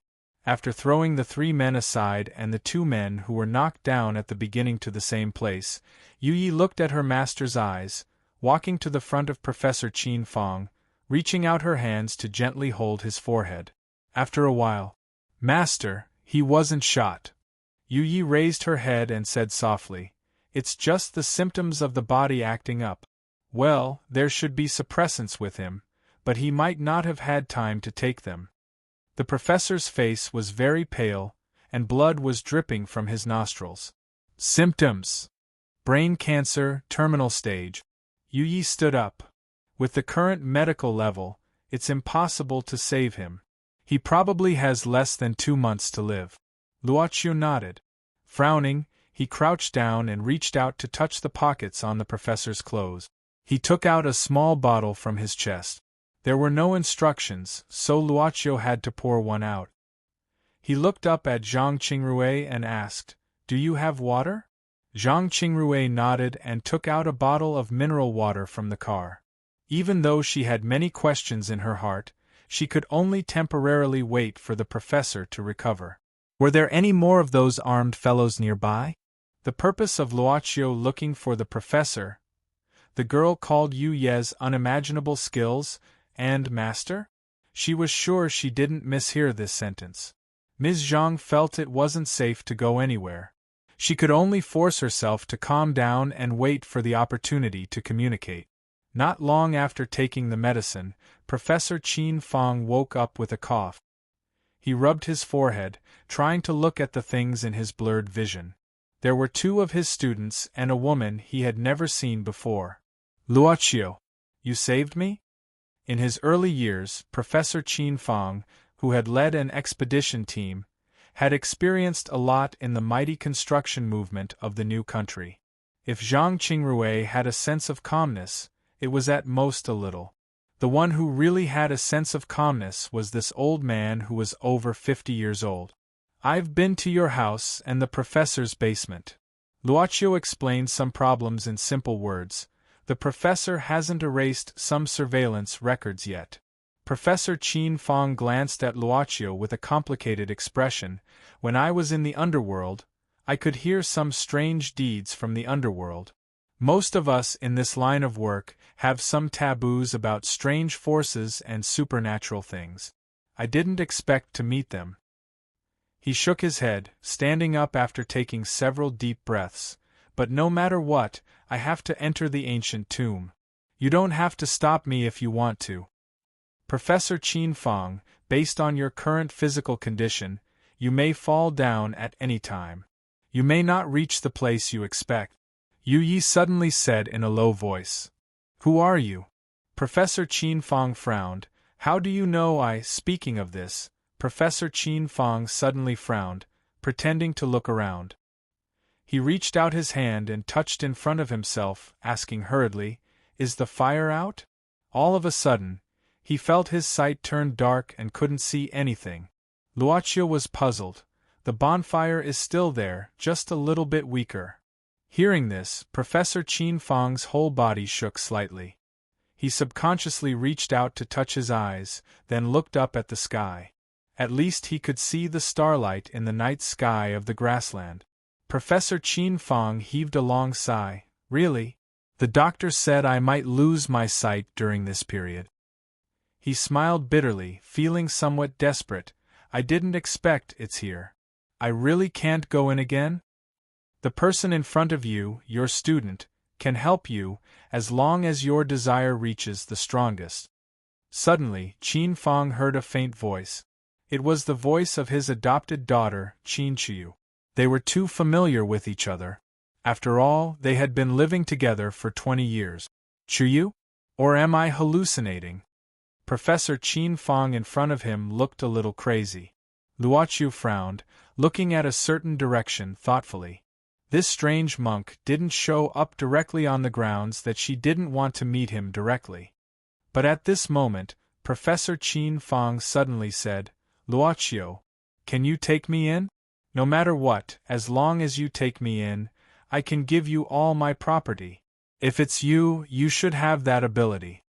After throwing the 3 men aside and the 2 men who were knocked down at the beginning to the same place, Yu Yi looked at her master's eyes, walking to the front of Professor Qin Fang, reaching out her hands to gently hold his forehead. After a while, Master, he wasn't shot. Yu Yi raised her head and said softly, It's just the symptoms of the body acting up. Well, there should be suppressants with him, but he might not have had time to take them. The professor's face was very pale, and blood was dripping from his nostrils. Symptoms: brain cancer, terminal stage. Yu Yi stood up. With the current medical level, it's impossible to save him. He probably has less than 2 months to live. Luoqiu nodded. Frowning, he crouched down and reached out to touch the pockets on the professor's clothes. He took out a small bottle from his chest. There were no instructions, so Luoqiu had to pour one out. He looked up at Zhang Qingrui and asked, Do you have water? Zhang Qingrui nodded and took out a bottle of mineral water from the car. Even though she had many questions in her heart, she could only temporarily wait for the professor to recover. Were there any more of those armed fellows nearby? The purpose of Luoqiu looking for the professor, the girl called Yu Ye's unimaginable skills, and master? She was sure she didn't mishear this sentence. Ms. Zhang felt it wasn't safe to go anywhere. She could only force herself to calm down and wait for the opportunity to communicate. Not long after taking the medicine, Professor Qin Fang woke up with a cough. He rubbed his forehead, trying to look at the things in his blurred vision. There were 2 of his students and a woman he had never seen before. Luoqiu, you saved me? In his early years, Professor Qin Fang, who had led an expedition team, had experienced a lot in the mighty construction movement of the new country. If Zhang Qingrui had a sense of calmness, it was at most a little. The one who really had a sense of calmness was this old man who was over 50 years old. "I've been to your house and the professor's basement." Luocio explained some problems in simple words. "The professor hasn't erased some surveillance records yet." Professor Qin Fong glanced at Luocio with a complicated expression. "When I was in the underworld, I could hear some strange deeds from the underworld. Most of us in this line of work have some taboos about strange forces and supernatural things. I didn't expect to meet them." He shook his head, standing up after taking several deep breaths. "But no matter what, I have to enter the ancient tomb. You don't have to stop me if you want to. Professor Qin Fong, based on your current physical condition, you may fall down at any time. You may not reach the place you expect." Yu Yi suddenly said in a low voice. "Who are you?" Professor Qin Fong frowned. "How do you know I?" Speaking of this, Professor Qin Fong suddenly frowned, pretending to look around. He reached out his hand and touched in front of himself, asking hurriedly, "Is the fire out?" All of a sudden, he felt his sight turn dark and couldn't see anything. Luocio was puzzled. "The bonfire is still there, just a little bit weaker." Hearing this, Professor Qin Fong's whole body shook slightly. He subconsciously reached out to touch his eyes, then looked up at the sky. At least he could see the starlight in the night sky of the grassland. Professor Qin Fong heaved a long sigh. "Really? The doctor said I might lose my sight during this period." He smiled bitterly, feeling somewhat desperate. "I didn't expect it's here. I really can't go in again?" "The person in front of you, your student, can help you, as long as your desire reaches the strongest." Suddenly, Qin Fong heard a faint voice. It was the voice of his adopted daughter, Qin Chiyu. They were too familiar with each other. After all, they had been living together for 20 years. "Chiyu? Or am I hallucinating?" Professor Qin Fong in front of him looked a little crazy. Luocio frowned, looking at a certain direction thoughtfully. This strange monk didn't show up directly on the grounds that she didn't want to meet him directly. But at this moment, Professor Qin Fong suddenly said, "Luocio, can you take me in? No matter what, as long as you take me in, I can give you all my property. If it's you, you should have that ability."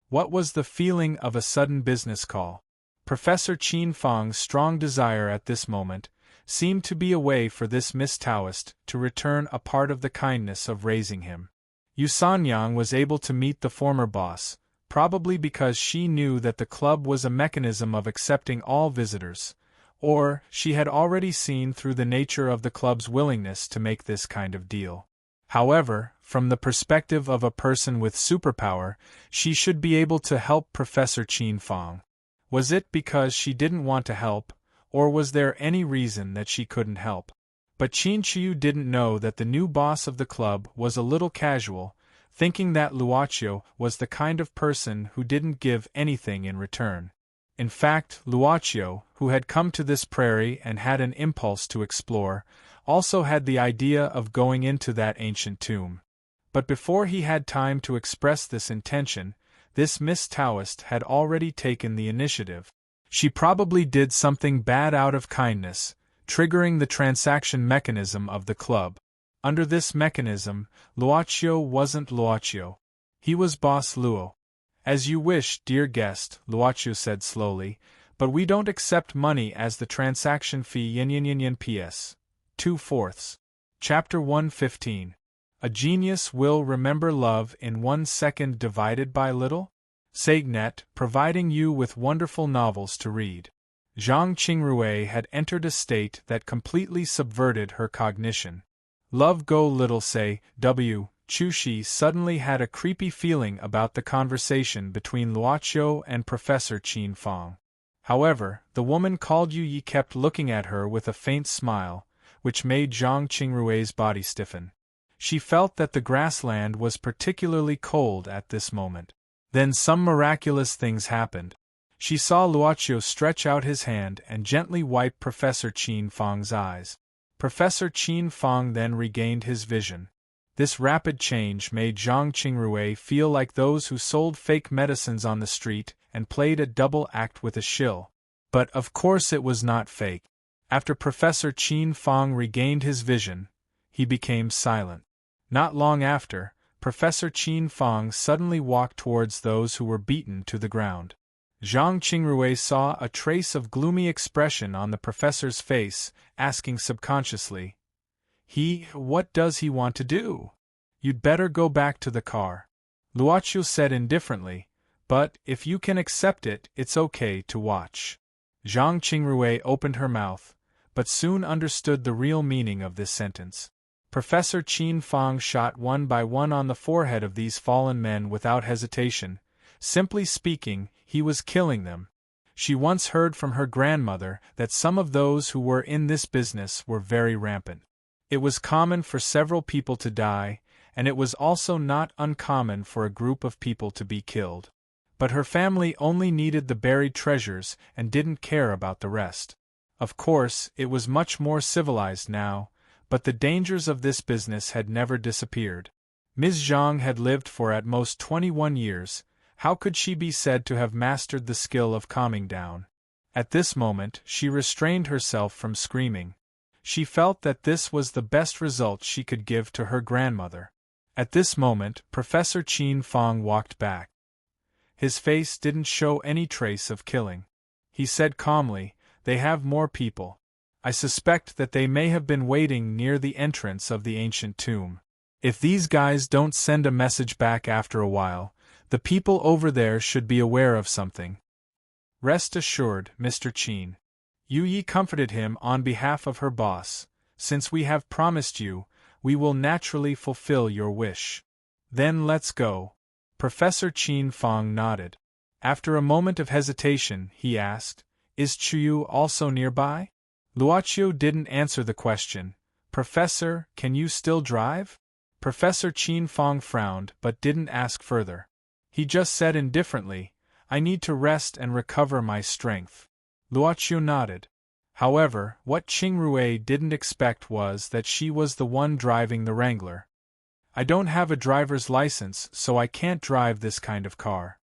What was the feeling of a sudden business call? Professor Qin Fong's strong desire at this moment seemed to be a way for this Miss Taoist to return a part of the kindness of raising him. Yu Sanyang was able to meet the former boss, probably because she knew that the club was a mechanism of accepting all visitors, or she had already seen through the nature of the club's willingness to make this kind of deal. However, from the perspective of a person with superpower, she should be able to help Professor Qin Fong. Was it because she didn't want to help, or was there any reason that she couldn't help? But Qin Chiyu didn't know that the new boss of the club was a little casual, thinking that Luocio was the kind of person who didn't give anything in return. In fact, Luocio, who had come to this prairie and had an impulse to explore, also had the idea of going into that ancient tomb. But before he had time to express this intention, this Miss Taoist had already taken the initiative. She probably did something bad out of kindness, triggering the transaction mechanism of the club. Under this mechanism, Luocio wasn't Luocio. He was Boss Luo. "As you wish, dear guest," Luocio said slowly, "but we don't accept money as the transaction fee. Yin PS. 2/4. Chapter 115. A genius will remember love in 1 second divided by little? Sagnet, providing you with wonderful novels to read. Zhang Qingrui had entered a state that completely subverted her cognition. Love go little say, W. Chushi suddenly had a creepy feeling about the conversation between Luocio and Professor Qin Fong. However, the woman called Yu Yi kept looking at her with a faint smile, which made Zhang Qingrui's body stiffen. She felt that the grassland was particularly cold at this moment. Then some miraculous things happened. She saw Luocio stretch out his hand and gently wipe Professor Qin Fong's eyes. Professor Qin Fong then regained his vision. This rapid change made Zhang Qingrui feel like those who sold fake medicines on the street and played a double act with a shill. But of course it was not fake. After Professor Qin Fang regained his vision, he became silent. Not long after, Professor Qin Fang suddenly walked towards those who were beaten to the ground. Zhang Qingrui saw a trace of gloomy expression on the professor's face, asking subconsciously, What does he want to do? You'd better go back to the car. Luoqiu said indifferently, but if you can accept it, it's okay to watch. Zhang Qingrui opened her mouth, but soon understood the real meaning of this sentence. Professor Qin Fang shot one by one on the forehead of these fallen men without hesitation. Simply speaking, he was killing them. She once heard from her grandmother that some of those who were in this business were very rampant. It was common for several people to die, and it was also not uncommon for a group of people to be killed. But her family only needed the buried treasures and didn't care about the rest. Of course, it was much more civilized now, but the dangers of this business had never disappeared. Ms. Zhang had lived for at most 21 years. How could she be said to have mastered the skill of calming down? At this moment, she restrained herself from screaming. She felt that this was the best result she could give to her grandmother. At this moment, Professor Qin Fang walked back. His face didn't show any trace of killing. He said calmly, "They have more people. I suspect that they may have been waiting near the entrance of the ancient tomb. If these guys don't send a message back after a while, the people over there should be aware of something." "Rest assured, Mr. Qin." Yu Yi comforted him on behalf of her boss. "Since we have promised you, we will naturally fulfill your wish." "Then let's go." Professor Qin Fang nodded. After a moment of hesitation, he asked, "Is Chuyu also nearby?" Luoqiu didn't answer the question. "Professor, can you still drive?" Professor Qin Fang frowned but didn't ask further. He just said indifferently, "I need to rest and recover my strength." Luoqiu nodded. However, what Qingrui didn't expect was that she was the one driving the Wrangler. "I don't have a driver's license, so I can't drive this kind of car."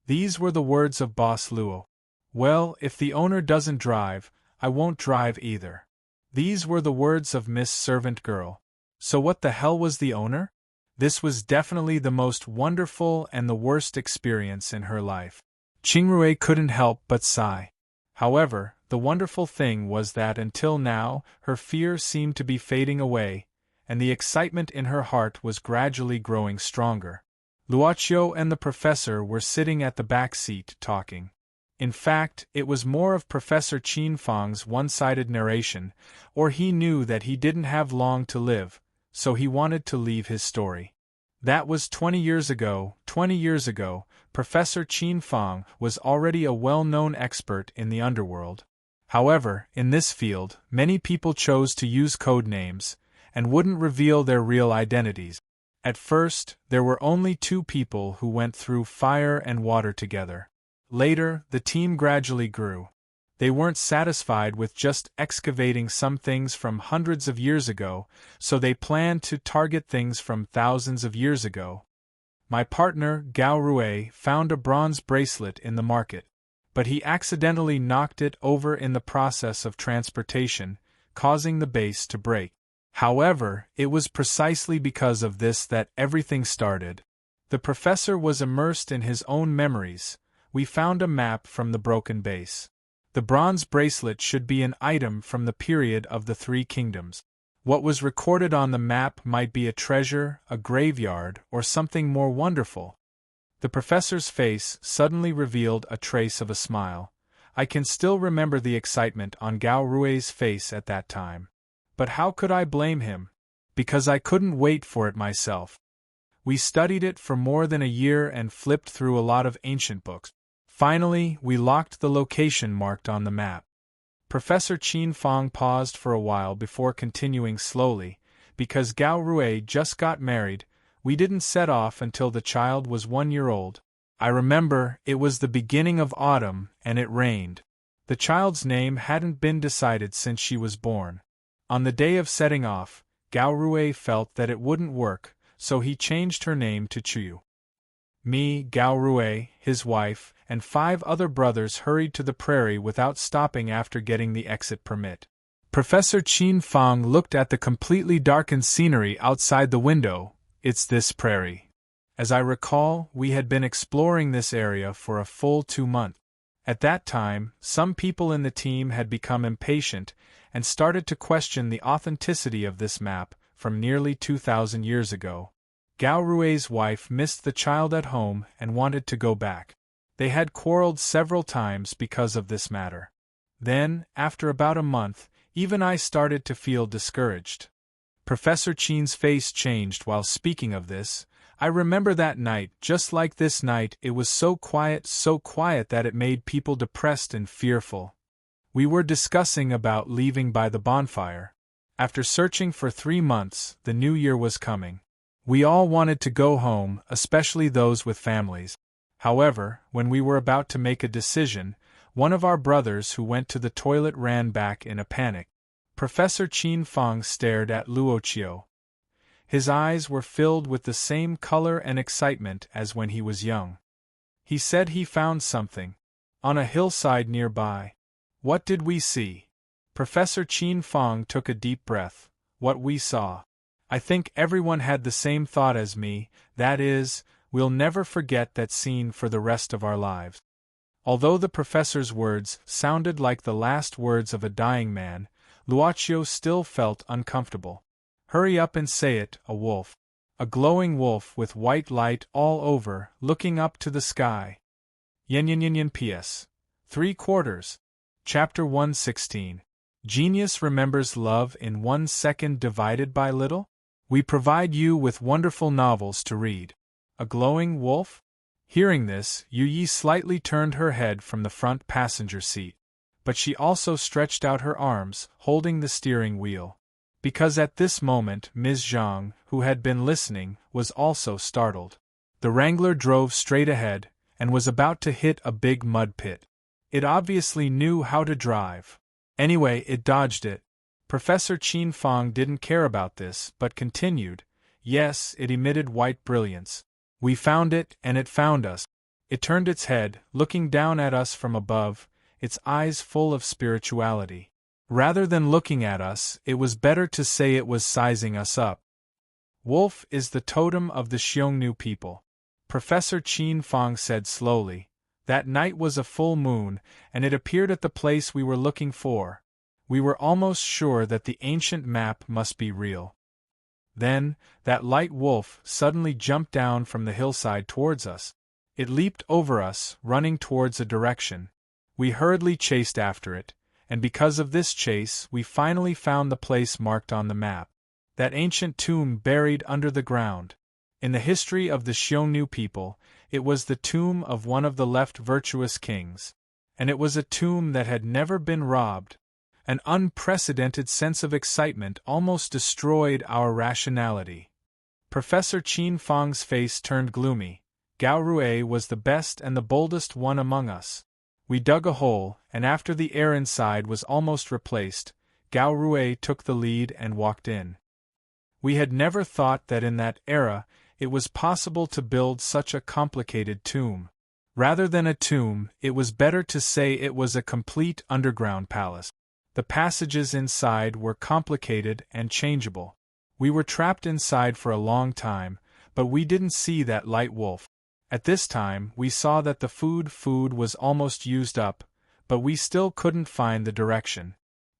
These were the words of Boss Luo. "Well, if the owner doesn't drive, I won't drive either." These were the words of Miss Servant Girl. So what the hell was the owner? This was definitely the most wonderful and the worst experience in her life. Qingrui couldn't help but sigh. However, the wonderful thing was that until now, her fear seemed to be fading away, and the excitement in her heart was gradually growing stronger. Luoqiu and the professor were sitting at the back seat talking. In fact, it was more of Professor Qin Fang's one-sided narration, or he knew that he didn't have long to live, so he wanted to leave his story. That was 20 years ago. 20 years ago, Professor Qin Fang was already a well-known expert in the underworld. However, in this field, many people chose to use code names, and wouldn't reveal their real identities. At first, there were only 2 people who went through fire and water together. Later, the team gradually grew. They weren't satisfied with just excavating some things from hundreds of years ago, so they planned to target things from thousands of years ago. My partner, Gao Rui, found a bronze bracelet in the market, but he accidentally knocked it over in the process of transportation, causing the base to break. However, it was precisely because of this that everything started. The professor was immersed in his own memories. We found a map from the broken base. The bronze bracelet should be an item from the period of the 3 kingdoms. What was recorded on the map might be a treasure, a graveyard, or something more wonderful. The professor's face suddenly revealed a trace of a smile. I can still remember the excitement on Gao Rui's face at that time. But how could I blame him? Because I couldn't wait for it myself. We studied it for more than a year and flipped through a lot of ancient books. Finally, we locked the location marked on the map. Professor Qin Fang paused for a while before continuing slowly. Because Gao Rui just got married, we didn't set off until the child was 1 year old. I remember, it was the beginning of autumn, and it rained. The child's name hadn't been decided since she was born. On the day of setting off, Gaorue felt that it wouldn't work, so he changed her name to Chu. Me, Gaorue, his wife, and 5 other brothers hurried to the prairie without stopping after getting the exit permit. Professor Qin Fang looked at the completely darkened scenery outside the window. It's this prairie. As I recall, we had been exploring this area for a full 2 months. At that time, some people in the team had become impatient and started to question the authenticity of this map from nearly 2,000 years ago. Gaorue's wife missed the child at home and wanted to go back. They had quarreled several times because of this matter. Then, after about a month, even I started to feel discouraged. Professor Qin's face changed while speaking of this. I remember that night, just like this night, it was so quiet that it made people depressed and fearful. We were discussing about leaving by the bonfire. After searching for 3 months, the new year was coming. We all wanted to go home, especially those with families. However, when we were about to make a decision, one of our brothers who went to the toilet ran back in a panic. Professor Qin Fang stared at Luoqiu. His eyes were filled with the same color and excitement as when he was young. He said he found something on a hillside nearby. What did we see? Professor Qin Fang took a deep breath. What we saw. I think everyone had the same thought as me, that is, we'll never forget that scene for the rest of our lives. Although the professor's words sounded like the last words of a dying man, Luoqiu still felt uncomfortable. Hurry up and say it, a wolf. A glowing wolf with white light all over, looking up to the sky. Yen P.S. 3/4. Chapter 116. Genius remembers love in 1 second divided by little? We provide you with wonderful novels to read. A glowing wolf? Hearing this, Yu Yi slightly turned her head from the front passenger seat. But she also stretched out her arms, holding the steering wheel. Because at this moment Ms. Zhang, who had been listening, was also startled. The Wrangler drove straight ahead, and was about to hit a big mud pit. It obviously knew how to drive. Anyway, it dodged it. Professor Qin Fang didn't care about this, but continued. Yes, it emitted white brilliance. We found it, and it found us. It turned its head, looking down at us from above, its eyes full of spirituality. Rather than looking at us, it was better to say it was sizing us up. Wolf is the totem of the Xiongnu people. Professor Qin Fang said slowly. That night was a full moon, and it appeared at the place we were looking for. We were almost sure that the ancient map must be real. Then, that light wolf suddenly jumped down from the hillside towards us. It leaped over us, running towards a direction. We hurriedly chased after it, and because of this chase we finally found the place marked on the map. That ancient tomb buried under the ground. In the history of the Xiongnu people, it was the tomb of one of the left virtuous kings. And it was a tomb that had never been robbed. An unprecedented sense of excitement almost destroyed our rationality. Professor Qin Fang's face turned gloomy. Gaorue was the best and the boldest one among us. We dug a hole, and after the air inside was almost replaced, Gaorue took the lead and walked in. We had never thought that in that era it was possible to build such a complicated tomb. Rather than a tomb, it was better to say it was a complete underground palace. The passages inside were complicated and changeable. We were trapped inside for a long time, but we didn't see that light wolf. At this time, we saw that the food was almost used up, but we still couldn't find the direction.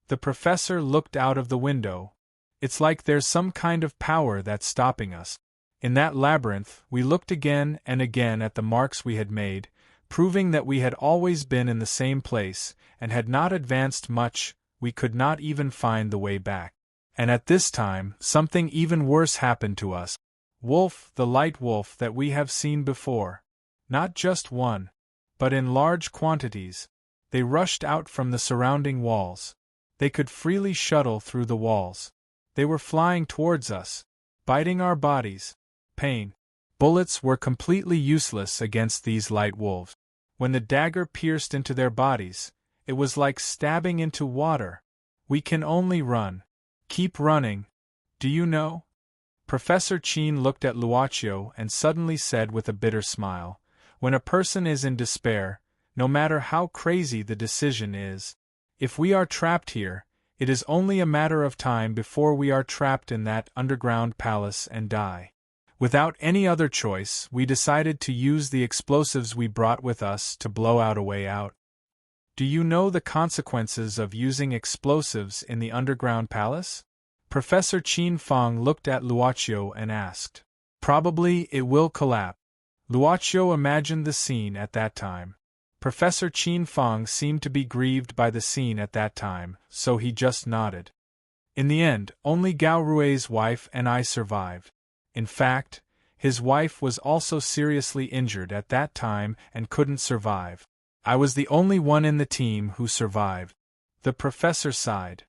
The professor looked out of the window. It's like there's some kind of power that's stopping us. In that labyrinth, we looked again and again at the marks we had made, proving that we had always been in the same place, and had not advanced much. We could not even find the way back. And at this time, something even worse happened to us. Wolf, the light wolf that we have seen before. Not just one, but in large quantities. They rushed out from the surrounding walls. They could freely shuttle through the walls. They were flying towards us, biting our bodies. Pain. Bullets were completely useless against these light wolves. When the dagger pierced into their bodies, it was like stabbing into water. We can only run. Keep running. Do you know? Professor Chin looked at Luocio and suddenly said with a bitter smile, when a person is in despair, no matter how crazy the decision is, if we are trapped here, it is only a matter of time before we are trapped in that underground palace and die. Without any other choice, we decided to use the explosives we brought with us to blow out a way out. Do you know the consequences of using explosives in the underground palace? Professor Chin Fong looked at Luocio and asked. Probably it will collapse. Luocio imagined the scene at that time. Professor Chin Fong seemed to be grieved by the scene at that time, so he just nodded. In the end, only Gao Rui's wife and I survived. In fact, his wife was also seriously injured at that time and couldn't survive. I was the only one in the team who survived. The professor sighed.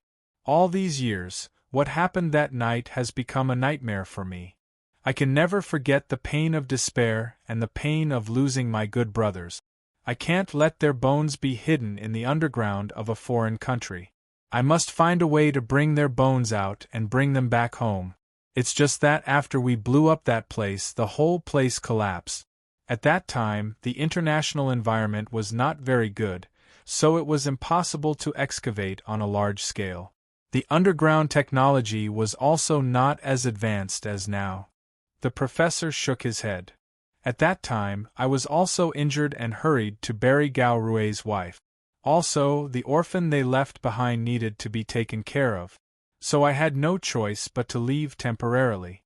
All these years, what happened that night has become a nightmare for me. I can never forget the pain of despair and the pain of losing my good brothers. I can't let their bones be hidden in the underground of a foreign country. I must find a way to bring their bones out and bring them back home. It's just that after we blew up that place, the whole place collapsed. At that time, the international environment was not very good, so it was impossible to excavate on a large scale. The underground technology was also not as advanced as now. The professor shook his head. At that time, I was also injured and hurried to bury Gao Rui's wife. Also, the orphan they left behind needed to be taken care of. So I had no choice but to leave temporarily.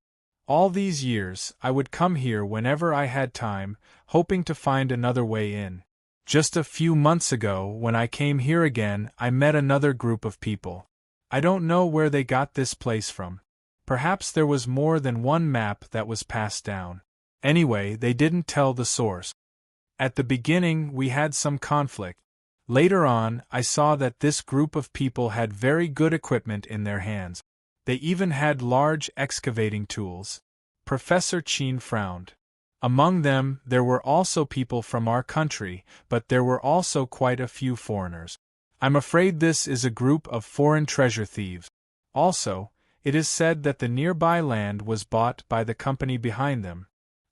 All these years, I would come here whenever I had time, hoping to find another way in. Just a few months ago, when I came here again, I met another group of people. I don't know where they got this place from. Perhaps there was more than one map that was passed down. Anyway, they didn't tell the source. At the beginning, we had some conflict. Later on, I saw that this group of people had very good equipment in their hands. They even had large excavating tools. Professor Chin frowned. Among them, there were also people from our country, but there were also quite a few foreigners. I'm afraid this is a group of foreign treasure thieves. Also, it is said that the nearby land was bought by the company behind them.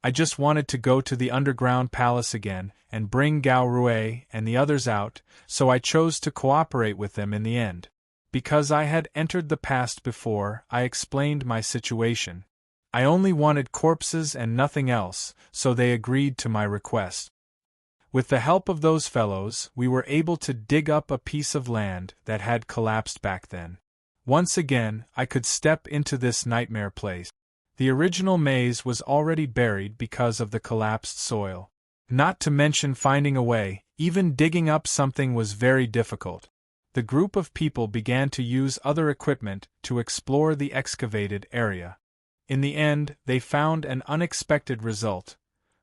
I just wanted to go to the underground palace again and bring Gao Rui and the others out, so I chose to cooperate with them in the end. Because I had entered the past before, I explained my situation. I only wanted corpses and nothing else, so they agreed to my request. With the help of those fellows, we were able to dig up a piece of land that had collapsed back then. Once again, I could step into this nightmare place. The original maze was already buried because of the collapsed soil. Not to mention finding a way, even digging up something was very difficult. The group of people began to use other equipment to explore the excavated area. In the end, they found an unexpected result.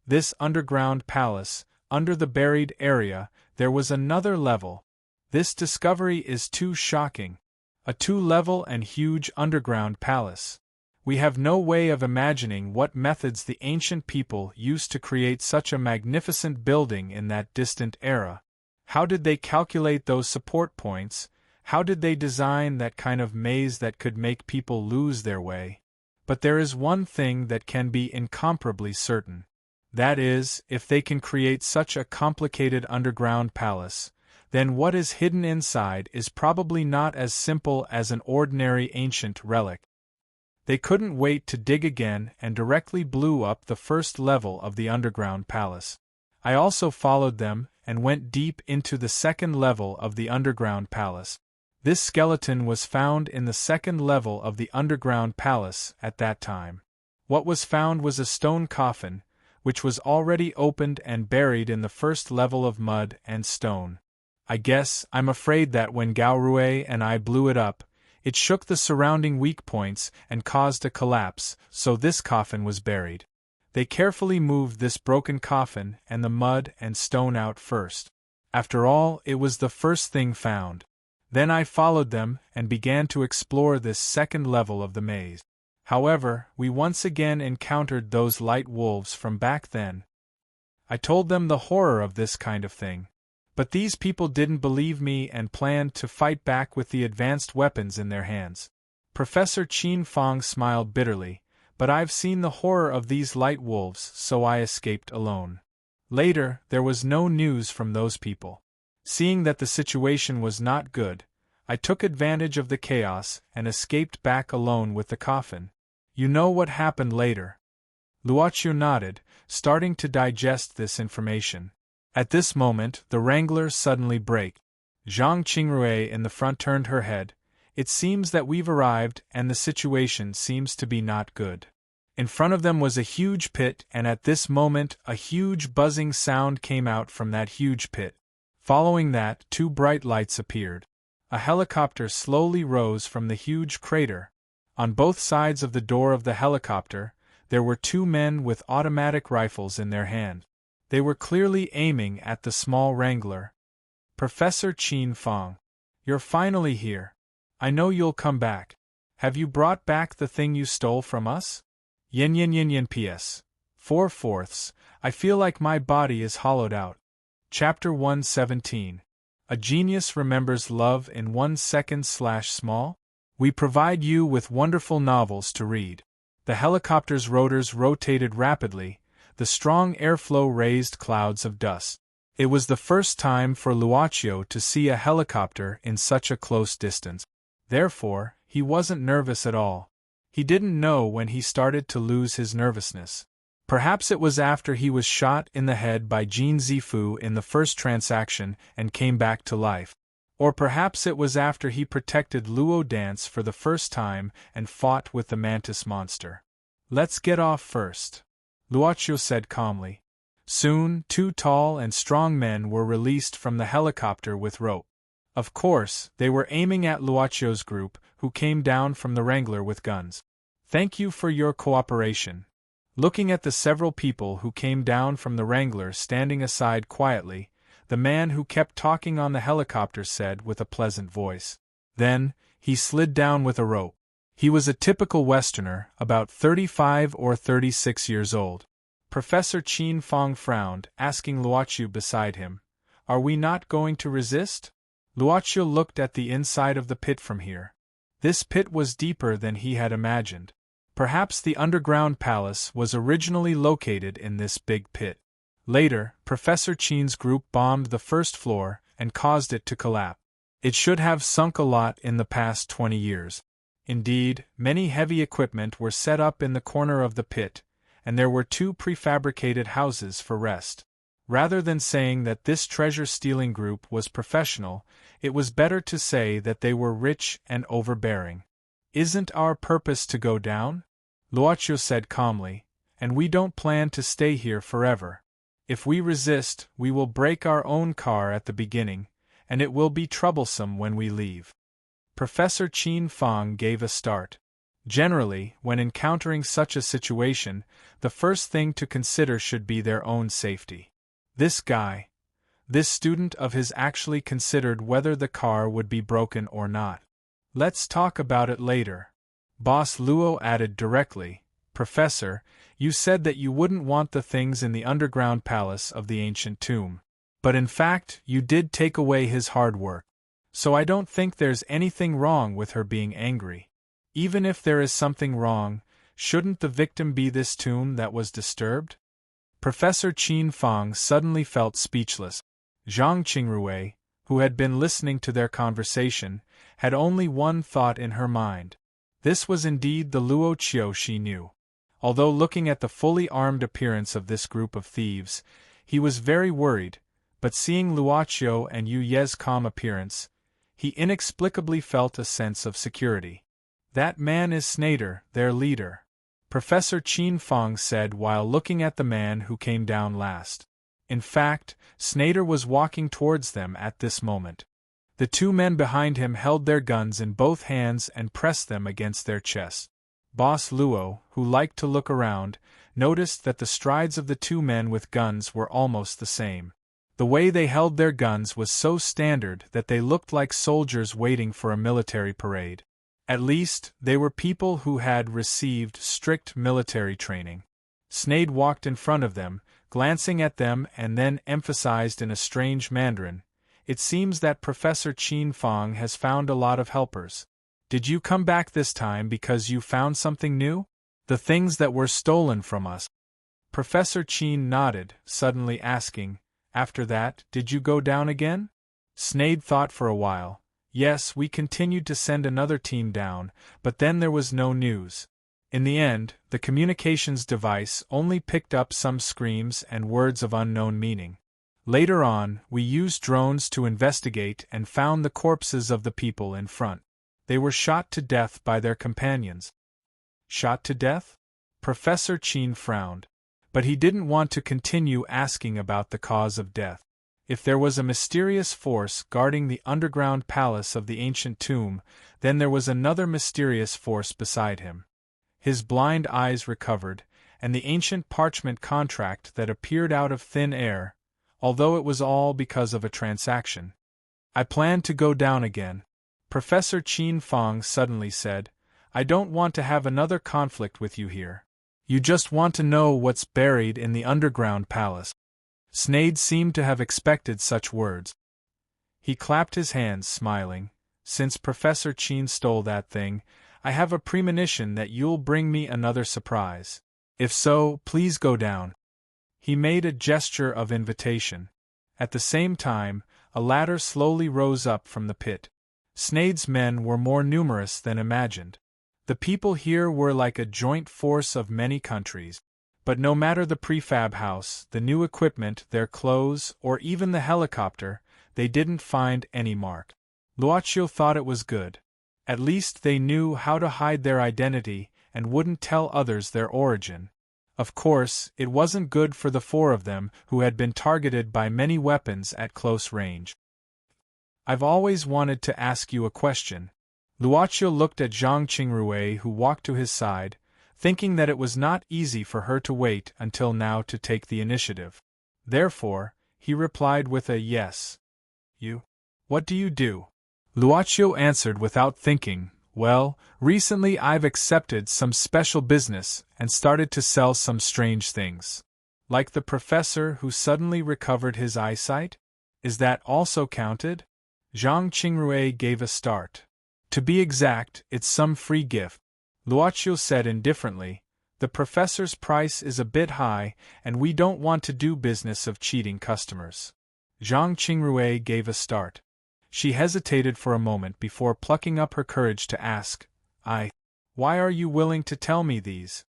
This underground palace, under the buried area, there was another level. This discovery is too shocking. A two-level and huge underground palace. We have no way of imagining what methods the ancient people used to create such a magnificent building in that distant era. How did they calculate those support points? How did they design that kind of maze that could make people lose their way? But there is one thing that can be incomparably certain. That is, if they can create such a complicated underground palace, then what is hidden inside is probably not as simple as an ordinary ancient relic. They couldn't wait to dig again and directly blew up the first level of the underground palace. I also followed them and went deep into the second level of the underground palace. This skeleton was found in the second level of the underground palace at that time. What was found was a stone coffin, which was already opened and buried in the first level of mud and stone. I'm afraid that when Gao Rui and I blew it up, it shook the surrounding weak points and caused a collapse, so this coffin was buried. They carefully moved this broken coffin and the mud and stone out first. After all, it was the first thing found. Then I followed them and began to explore this second level of the maze. However, we once again encountered those light wolves from back then. I told them the horror of this kind of thing. But these people didn't believe me and planned to fight back with the advanced weapons in their hands. Professor Qin Fong smiled bitterly, but I've seen the horror of these light wolves, so I escaped alone. Later, there was no news from those people. Seeing that the situation was not good, I took advantage of the chaos and escaped back alone with the coffin. You know what happened later. Luoqiu nodded, starting to digest this information. At this moment, the wrangler suddenly braked. Zhang Qingrui in the front turned her head. It seems that we've arrived and the situation seems to be not good. In front of them was a huge pit, and at this moment a huge buzzing sound came out from that huge pit. Following that, two bright lights appeared. A helicopter slowly rose from the huge crater. On both sides of the door of the helicopter, there were two men with automatic rifles in their hand. They were clearly aiming at the small wrangler. Professor Qin Fong, you're finally here. I know you'll come back. Have you brought back the thing you stole from us? Yin PS. 4/4. I feel like my body is hollowed out. Chapter 117. A Genius Remembers Love in 1 second/small? We provide you with wonderful novels to read. The helicopter's rotors rotated rapidly, the strong airflow raised clouds of dust. It was the first time for Luoqiu to see a helicopter in such a close distance. Therefore, he wasn't nervous at all. He didn't know when he started to lose his nervousness. Perhaps it was after he was shot in the head by Jin Zifu in the first transaction and came back to life. Or perhaps it was after he protected Luo Dance for the first time and fought with the mantis monster. Let's get off first, Luoqiu said calmly. Soon, two tall and strong men were released from the helicopter with rope. Of course, they were aiming at Luoqiu's group, who came down from the wrangler with guns. Thank you for your cooperation. Looking at the several people who came down from the wrangler standing aside quietly, the man who kept talking on the helicopter said with a pleasant voice. Then, he slid down with a rope. He was a typical Westerner, about 35 or 36 years old. Professor Qin Fong frowned, asking Luoqiu beside him, "Are we not going to resist?" Luoqiu looked at the inside of the pit from here. This pit was deeper than he had imagined. Perhaps the underground palace was originally located in this big pit. Later, Professor Qin's group bombed the first floor and caused it to collapse. It should have sunk a lot in the past 20 years. Indeed, many heavy equipment were set up in the corner of the pit, and there were two prefabricated houses for rest. Rather than saying that this treasure-stealing group was professional, it was better to say that they were rich and overbearing. Isn't our purpose to go down? Luoqiu said calmly, and we don't plan to stay here forever. If we resist, we will break our own car at the beginning, and it will be troublesome when we leave. Professor Qin Fong gave a start. Generally, when encountering such a situation, the first thing to consider should be their own safety. This student of his actually considered whether the car would be broken or not. Let's talk about it later. Boss Luo added directly, Professor, you said that you wouldn't want the things in the underground palace of the ancient tomb. But in fact, you did take away his hard work. So I don't think there's anything wrong with her being angry. Even if there is something wrong, shouldn't the victim be this tomb that was disturbed? Professor Qin Fong suddenly felt speechless. Zhang Qingrui, who had been listening to their conversation, had only one thought in her mind. This was indeed the Luoqiu she knew. Although looking at the fully armed appearance of this group of thieves, he was very worried, but seeing Luoqiu and Yu Ye's calm appearance, he inexplicably felt a sense of security. That man is Snyder, their leader, Professor Qin Fong said while looking at the man who came down last. In fact, Snyder was walking towards them at this moment. The two men behind him held their guns in both hands and pressed them against their chests. Boss Luo, who liked to look around, noticed that the strides of the two men with guns were almost the same. The way they held their guns was so standard that they looked like soldiers waiting for a military parade. At least, they were people who had received strict military training. Snyder walked in front of them, glancing at them and then emphasized in a strange Mandarin, "It seems that Professor Qin Fong has found a lot of helpers." Did you come back this time because you found something new? The things that were stolen from us. Professor Chin nodded, suddenly asking, after that, did you go down again? Sneyd thought for a while. Yes, we continued to send another team down, but then there was no news. In the end, the communications device only picked up some screams and words of unknown meaning. Later on, we used drones to investigate and found the corpses of the people in front. They were shot to death by their companions. Shot to death? Professor Chin frowned. But he didn't want to continue asking about the cause of death. If there was a mysterious force guarding the underground palace of the ancient tomb, then there was another mysterious force beside him. His blind eyes recovered, and the ancient parchment contract that appeared out of thin air, although it was all because of a transaction. I plan to go down again. Professor Chin Fong suddenly said, I don't want to have another conflict with you here. You just want to know what's buried in the underground palace. Sneyd seemed to have expected such words. He clapped his hands, smiling. Since Professor Chin stole that thing, I have a premonition that you'll bring me another surprise. If so, please go down. He made a gesture of invitation. At the same time, a ladder slowly rose up from the pit. Sneyd's men were more numerous than imagined. The people here were like a joint force of many countries. But no matter the prefab house, the new equipment, their clothes, or even the helicopter, they didn't find any mark. Luoqiu thought it was good. At least they knew how to hide their identity and wouldn't tell others their origin. Of course, it wasn't good for the four of them who had been targeted by many weapons at close range. I've always wanted to ask you a question. Luoqiu looked at Zhang Qingrui, who walked to his side, thinking that it was not easy for her to wait until now to take the initiative. Therefore, he replied with a yes. You? What do you do? Luoqiu answered without thinking, well, recently I've accepted some special business and started to sell some strange things. Like the professor who suddenly recovered his eyesight? Is that also counted? Zhang Qingrui gave a start. To be exact, it's some free gift. Luoqiu said indifferently, the professor's price is a bit high and we don't want to do business of cheating customers. Zhang Qingrui gave a start. She hesitated for a moment before plucking up her courage to ask, why are you willing to tell me these?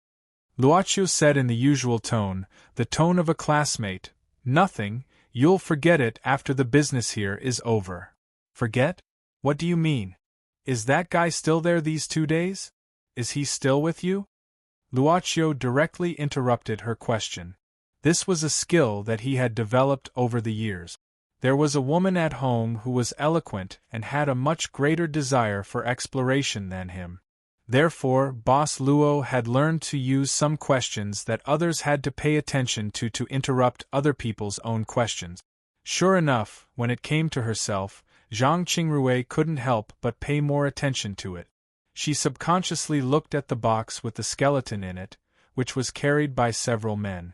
Luoqiu said in the usual tone, the tone of a classmate, nothing, you'll forget it after the business here is over. Forget? What do you mean? Is that guy still there these 2 days? Is he still with you? Luoqiu directly interrupted her question. This was a skill that he had developed over the years. There was a woman at home who was eloquent and had a much greater desire for exploration than him. Therefore, Boss Luo had learned to use some questions that others had to pay attention to interrupt other people's own questions. Sure enough, when it came to herself, Zhang Qingrui couldn't help but pay more attention to it. She subconsciously looked at the box with the skeleton in it, which was carried by several men.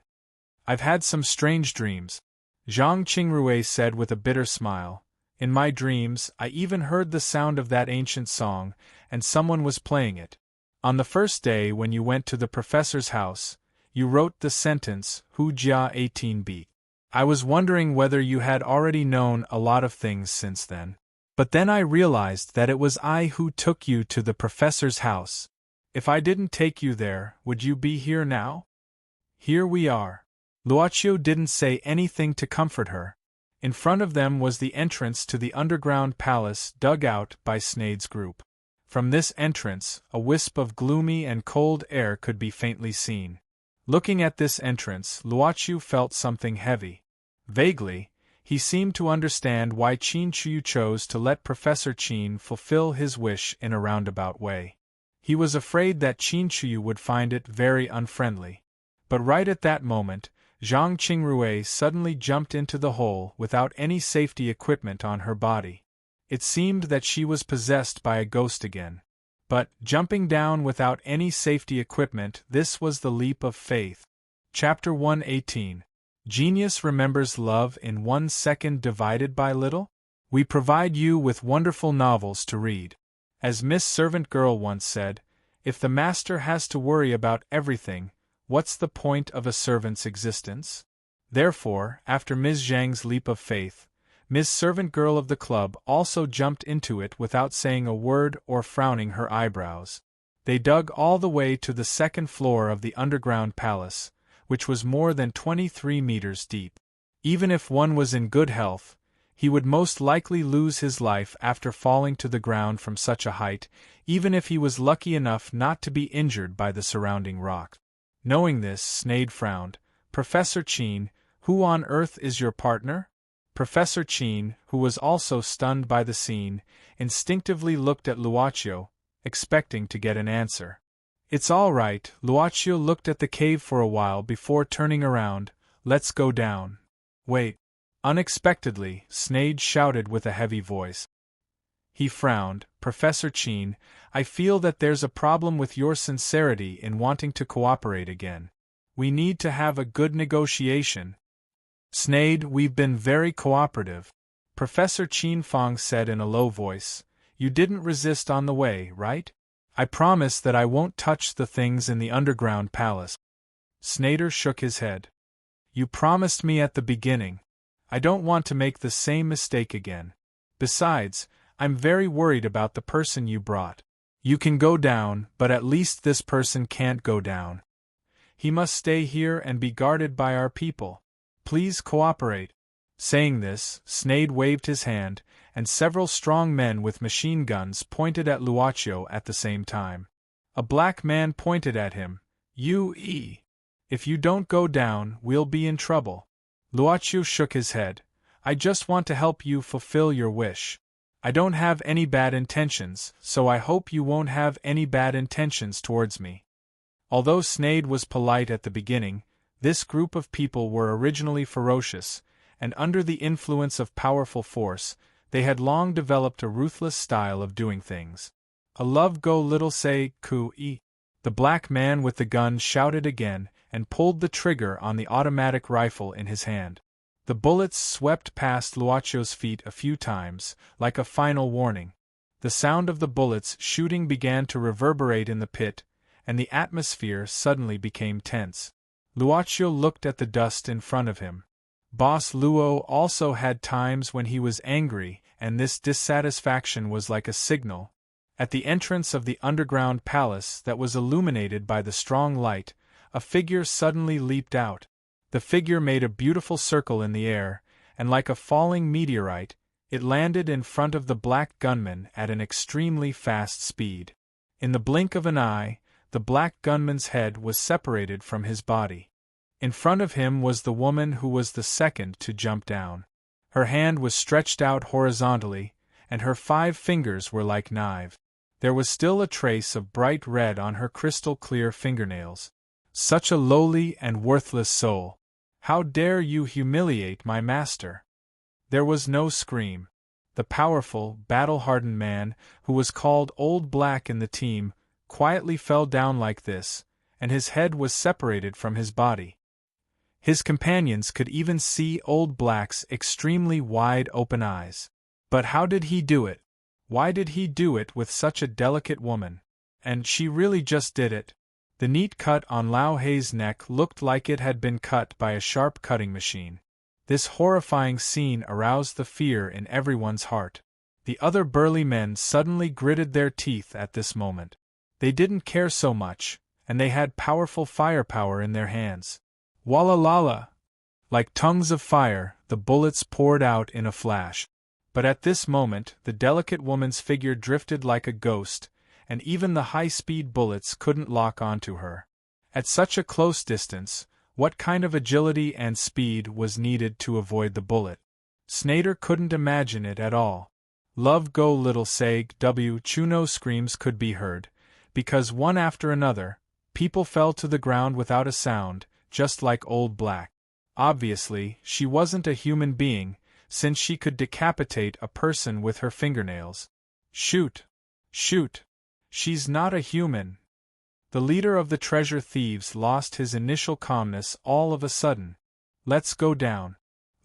I've had some strange dreams, Zhang Qingrui said with a bitter smile. In my dreams, I even heard the sound of that ancient song, and someone was playing it. On the first day when you went to the professor's house, you wrote the sentence, Hu Jia 18b. I was wondering whether you had already known a lot of things since then. But then I realized that it was I who took you to the professor's house. If I didn't take you there, would you be here now? Here we are. Luoqiu didn't say anything to comfort her. In front of them was the entrance to the underground palace dug out by Sneyd's group. From this entrance, a wisp of gloomy and cold air could be faintly seen. Looking at this entrance, Luoqiu felt something heavy. Vaguely, he seemed to understand why Qin Chu chose to let Professor Qin fulfill his wish in a roundabout way. He was afraid that Qin Chu would find it very unfriendly. But right at that moment, Zhang Qingrui suddenly jumped into the hole without any safety equipment on her body. It seemed that she was possessed by a ghost again. But, jumping down without any safety equipment, this was the leap of faith. Chapter 118. Genius remembers love in 1 second divided by little? We provide you with wonderful novels to read. As Miss Servant Girl once said, if the master has to worry about everything, what's the point of a servant's existence? Therefore, after Ms. Zhang's leap of faith, Ms. Servant Girl of the club also jumped into it without saying a word or frowning her eyebrows. They dug all the way to the second floor of the underground palace, which was more than 23 meters deep. Even if one was in good health, he would most likely lose his life after falling to the ground from such a height, even if he was lucky enough not to be injured by the surrounding rock. Knowing this, Snade frowned. Professor Chin, who on earth is your partner? Professor Chin, who was also stunned by the scene, instinctively looked at Luochio, expecting to get an answer. It's all right. Luochio looked at the cave for a while before turning around. Let's go down. Wait. Unexpectedly, Snade shouted with a heavy voice. He frowned. Professor Chin, I feel that there's a problem with your sincerity in wanting to cooperate again. We need to have a good negotiation. Snade, we've been very cooperative. Professor Chin Fong said in a low voice. You didn't resist on the way, right? I promise that I won't touch the things in the underground palace. Snader shook his head. You promised me at the beginning. I don't want to make the same mistake again. Besides, I'm very worried about the person you brought. You can go down, but at least this person can't go down. He must stay here and be guarded by our people. Please cooperate. Saying this, Snade waved his hand, and several strong men with machine guns pointed at Luochio at the same time. A black man pointed at him. If you don't go down, we'll be in trouble. Luochio shook his head. I just want to help you fulfill your wish. I don't have any bad intentions, so I hope you won't have any bad intentions towards me. Although Snade was polite at the beginning, this group of people were originally ferocious, and under the influence of powerful force, they had long developed a ruthless style of doing things. A love go little say, ku-e. The black man with the gun shouted again, and pulled the trigger on the automatic rifle in his hand. The bullets swept past Luochio's feet a few times, like a final warning. The sound of the bullets shooting began to reverberate in the pit, and the atmosphere suddenly became tense. Luochio looked at the dust in front of him. Boss Luo also had times when he was angry, and this dissatisfaction was like a signal. At the entrance of the underground palace that was illuminated by the strong light, a figure suddenly leaped out. The figure made a beautiful circle in the air, and like a falling meteorite, it landed in front of the black gunman at an extremely fast speed. In the blink of an eye, the black gunman's head was separated from his body. In front of him was the woman who was the second to jump down. Her hand was stretched out horizontally, and her 5 fingers were like knives. There was still a trace of bright red on her crystal-clear fingernails. Such a lowly and worthless soul! How dare you humiliate my master? There was no scream. The powerful, battle-hardened man, who was called Old Black in the team, quietly fell down like this, and his head was separated from his body. His companions could even see Old Black's extremely wide-open eyes. But how did he do it? Why did he do it with such a delicate woman? And she really just did it. The neat cut on Lao Hei's neck looked like it had been cut by a sharp cutting machine. This horrifying scene aroused the fear in everyone's heart. The other burly men suddenly gritted their teeth at this moment. They didn't care so much, and they had powerful firepower in their hands. Walla lala! Like tongues of fire, the bullets poured out in a flash. But at this moment, the delicate woman's figure drifted like a ghost, and even the high-speed bullets couldn't lock onto her. At such a close distance, what kind of agility and speed was needed to avoid the bullet? Snader couldn't imagine it at all. Love go little sag w Chuno screams could be heard, because one after another, people fell to the ground without a sound, just like Old Black. Obviously, she wasn't a human being, since she could decapitate a person with her fingernails. Shoot! Shoot! She's not a human! The leader of the treasure thieves lost his initial calmness all of a sudden. Let's go down.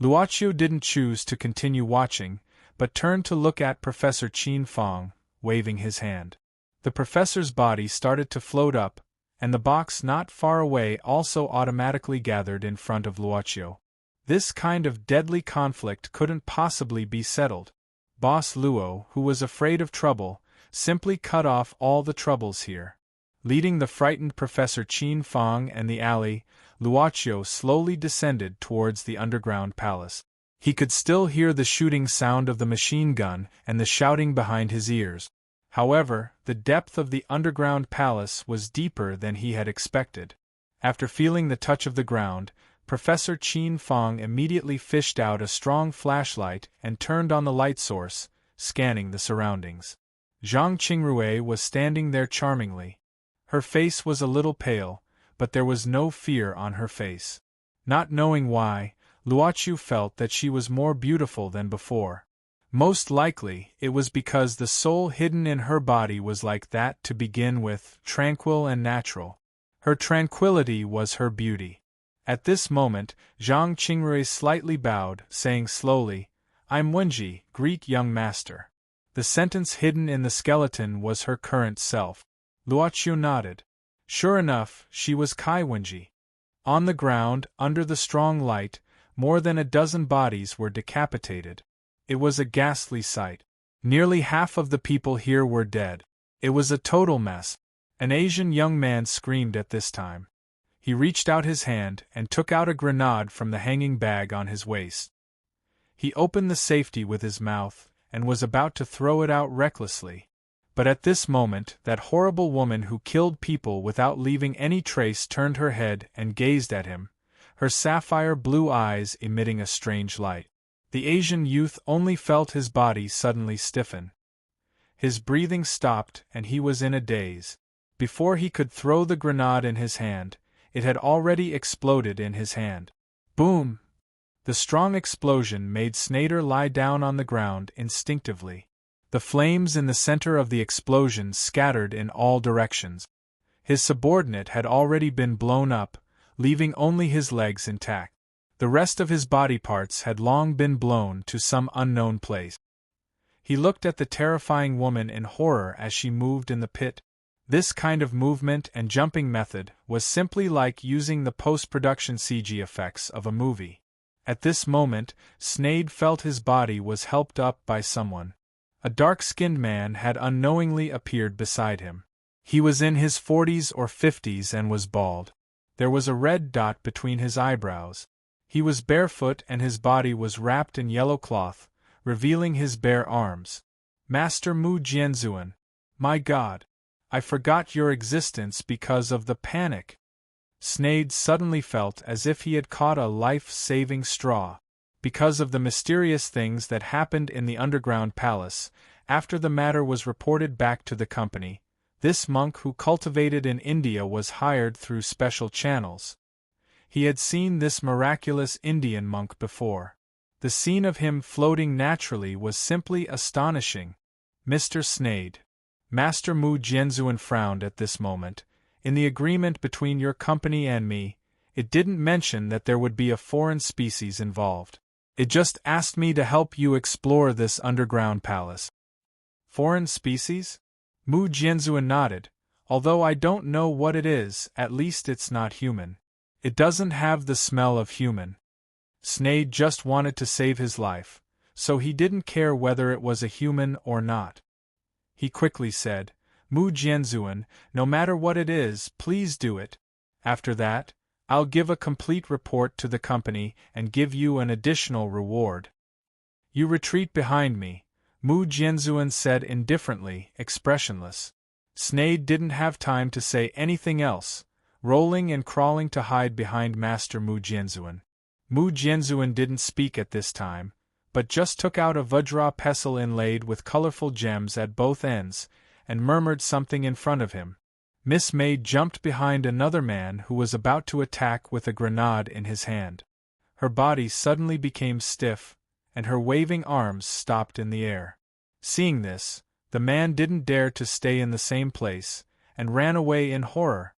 Luochio didn't choose to continue watching, but turned to look at Professor Chin Fong. waving his hand. The professor's body started to float up, and the box not far away also automatically gathered in front of Luocio. This kind of deadly conflict couldn't possibly be settled. Boss Luo, who was afraid of trouble, simply cut off all the troubles here. Leading the frightened Professor Qin Fang and the alley, Luocio slowly descended towards the underground palace. He could still hear the shooting sound of the machine gun and the shouting behind his ears. However, the depth of the underground palace was deeper than he had expected. After feeling the touch of the ground, Professor Qin Fang immediately fished out a strong flashlight and turned on the light source, scanning the surroundings. Zhang Qingrui was standing there charmingly. Her face was a little pale, but there was no fear on her face. Not knowing why, Luoqiu felt that she was more beautiful than before. Most likely, it was because the soul hidden in her body was like that to begin with, tranquil and natural. Her tranquility was her beauty. At this moment, Zhang Qingrui slightly bowed, saying slowly, "I'm Wenji, Greek young master." The sentence hidden in the skeleton was her current self. Luoqiu nodded. Sure enough, she was Kai Wenji. On the ground, under the strong light, more than a dozen bodies were decapitated. It was a ghastly sight. Nearly half of the people here were dead. It was a total mess. An Asian young man screamed at this time. He reached out his hand and took out a grenade from the hanging bag on his waist. He opened the safety with his mouth and was about to throw it out recklessly. But at this moment, that horrible woman who killed people without leaving any trace turned her head and gazed at him, her sapphire blue eyes emitting a strange light. The Asian youth only felt his body suddenly stiffen. His breathing stopped and he was in a daze. Before he could throw the grenade in his hand, it had already exploded in his hand. Boom! The strong explosion made Snyder lie down on the ground instinctively. The flames in the center of the explosion scattered in all directions. His subordinate had already been blown up, leaving only his legs intact. The rest of his body parts had long been blown to some unknown place. He looked at the terrifying woman in horror as she moved in the pit. This kind of movement and jumping method was simply like using the post-production CG effects of a movie. At this moment, Snade felt his body was helped up by someone. A dark-skinned man had unknowingly appeared beside him. He was in his 40s or 50s and was bald. There was a red dot between his eyebrows. He was barefoot and his body was wrapped in yellow cloth, revealing his bare arms. Master Mu Jianzuan. My God! I forgot your existence because of the panic. Snade suddenly felt as if he had caught a life-saving straw. Because of the mysterious things that happened in the underground palace, after the matter was reported back to the company, this monk who cultivated in India was hired through special channels. He had seen this miraculous Indian monk before. The scene of him floating naturally was simply astonishing. Mr. Snade. Master Mu Jianzuan frowned at this moment. In the agreement between your company and me, it didn't mention that there would be a foreign species involved. It just asked me to help you explore this underground palace. Foreign species? Mu Jianzuan nodded. Although I don't know what it is, at least it's not human. It doesn't have the smell of human. Snade just wanted to save his life, so he didn't care whether it was a human or not. He quickly said, Mu Jianzuan, no matter what it is, please do it. After that, I'll give a complete report to the company and give you an additional reward. You retreat behind me, Mu Jianzuan said indifferently, expressionless. Snade didn't have time to say anything else, rolling and crawling to hide behind Master Mu Jianzuan. Mu Jianzuan didn't speak at this time, but just took out a Vajra pestle inlaid with colorful gems at both ends, and murmured something in front of him. Miss May jumped behind another man who was about to attack with a grenade in his hand. Her body suddenly became stiff, and her waving arms stopped in the air. Seeing this, the man didn't dare to stay in the same place, and ran away in horror.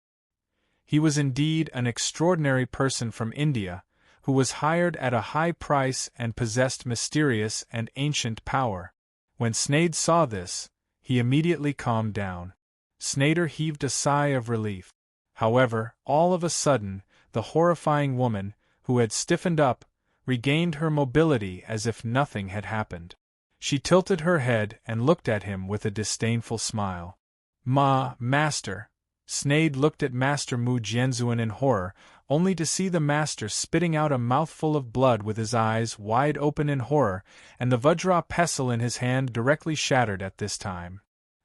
He was indeed an extraordinary person from India, who was hired at a high price and possessed mysterious and ancient power. When Snade saw this, he immediately calmed down. Snyder heaved a sigh of relief. However, all of a sudden, the horrifying woman, who had stiffened up, regained her mobility as if nothing had happened. She tilted her head and looked at him with a disdainful smile. Master. Snyder looked at Master Mu Jianzuan in horror, only to see the master spitting out a mouthful of blood with his eyes wide open in horror, and the Vajra pestle in his hand directly shattered at this time.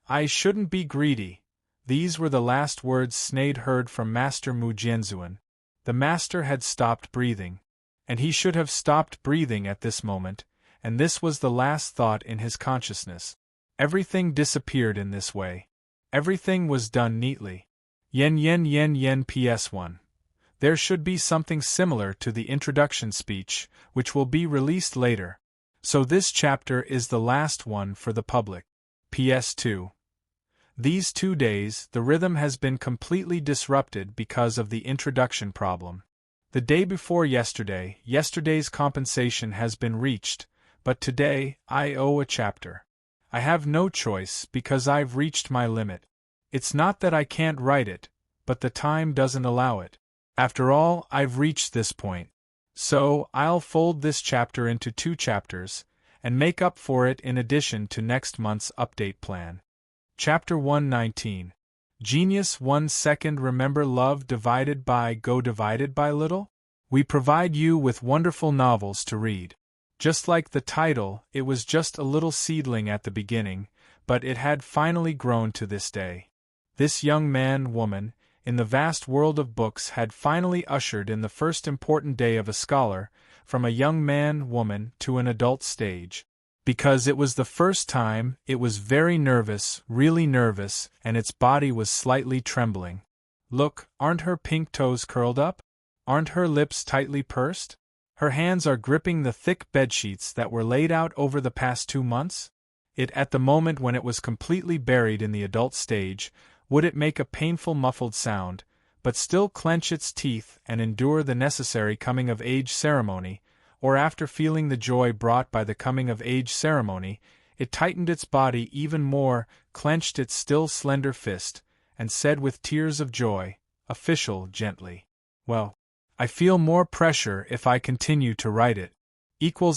I shouldn't be greedy. These were the last words Snyder heard from Master Mu Jianzuan. The master had stopped breathing. And he should have stopped breathing at this moment, and this was the last thought in his consciousness. Everything disappeared in this way. Everything was done neatly. Yen PS1. There should be something similar to the introduction speech, which will be released later. So this chapter is the last one for the public. PS2. These 2 days, the rhythm has been completely disrupted because of the introduction problem. The day before yesterday, yesterday's compensation has been reached, but today, I owe a chapter. I have no choice because I've reached my limit. It's not that I can't write it, but the time doesn't allow it. After all, I've reached this point. So, I'll fold this chapter into 2 chapters, and make up for it in addition to next month's update plan. Chapter 119. Genius 1 second. Remember love divided by little? We provide you with wonderful novels to read. Just like the title, it was just a little seedling at the beginning, but it had finally grown to this day. This young man, woman, in the vast world of books had finally ushered in the first important day of a scholar, from a young man, woman, to an adult stage. Because it was the first time, it was very nervous, really nervous, and its body was slightly trembling. Look, aren't her pink toes curled up? Aren't her lips tightly pursed? Her hands are gripping the thick bedsheets that were laid out over the past 2 months? At the moment when it was completely buried in the adult stage, would it make a painful muffled sound, but still clench its teeth and endure the necessary coming-of-age ceremony, or after feeling the joy brought by the coming-of-age ceremony, it tightened its body even more, clenched its still slender fist, and said with tears of joy, official gently, well, I feel more pressure if I continue to write it.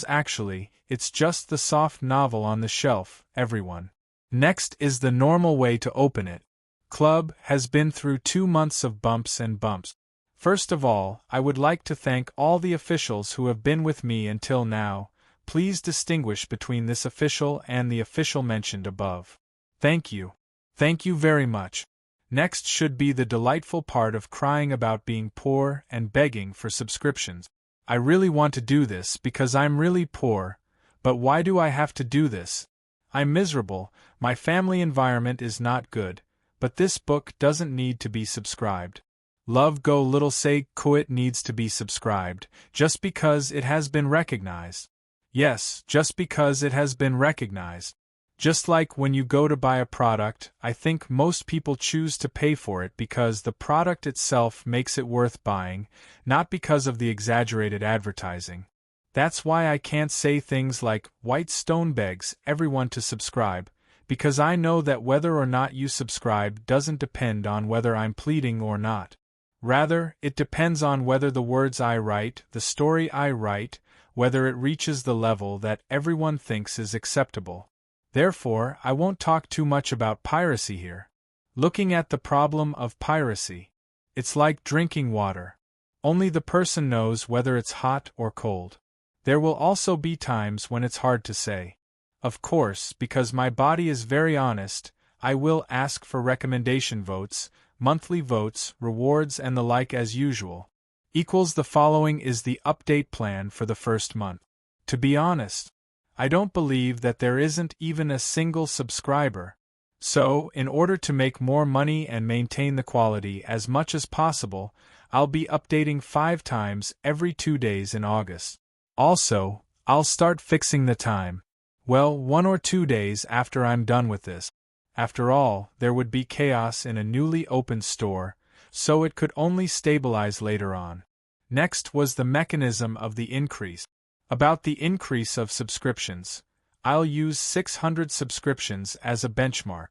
Actually, it's just the soft novel on the shelf, everyone. Next is the normal way to open it. Club has been through 2 months of bumps and bumps. First of all, I would like to thank all the officials who have been with me until now. Please distinguish between this official and the official mentioned above. Thank you. Thank you very much. Next should be the delightful part of crying about being poor and begging for subscriptions. I really want to do this because I'm really poor, but why do I have to do this? I'm miserable, my family environment is not good, but this book doesn't need to be subscribed. Love Go Little Say Quit needs to be subscribed, just because it has been recognized. Yes, just because it has been recognized. Just like when you go to buy a product, I think most people choose to pay for it because the product itself makes it worth buying, not because of the exaggerated advertising. That's why I can't say things like, White Stone begs everyone to subscribe, because I know that whether or not you subscribe doesn't depend on whether I'm pleading or not. Rather, it depends on whether the words I write, the story I write, whether it reaches the level that everyone thinks is acceptable. Therefore, I won't talk too much about piracy here. Looking at the problem of piracy, it's like drinking water. Only the person knows whether it's hot or cold. There will also be times when it's hard to say. Of course, because my body is very honest, I will ask for recommendation votes, monthly votes, rewards and the like as usual. The following is the update plan for the first month. To be honest, I don't believe that there isn't even a single subscriber. So, in order to make more money and maintain the quality as much as possible, I'll be updating 5 times every 2 days in August. Also, I'll start fixing the time. Well, 1 or 2 days after I'm done with this. After all, there would be chaos in a newly opened store, so it could only stabilize later on. Next was the mechanism of the increase. About the increase of subscriptions, I'll use 600 subscriptions as a benchmark.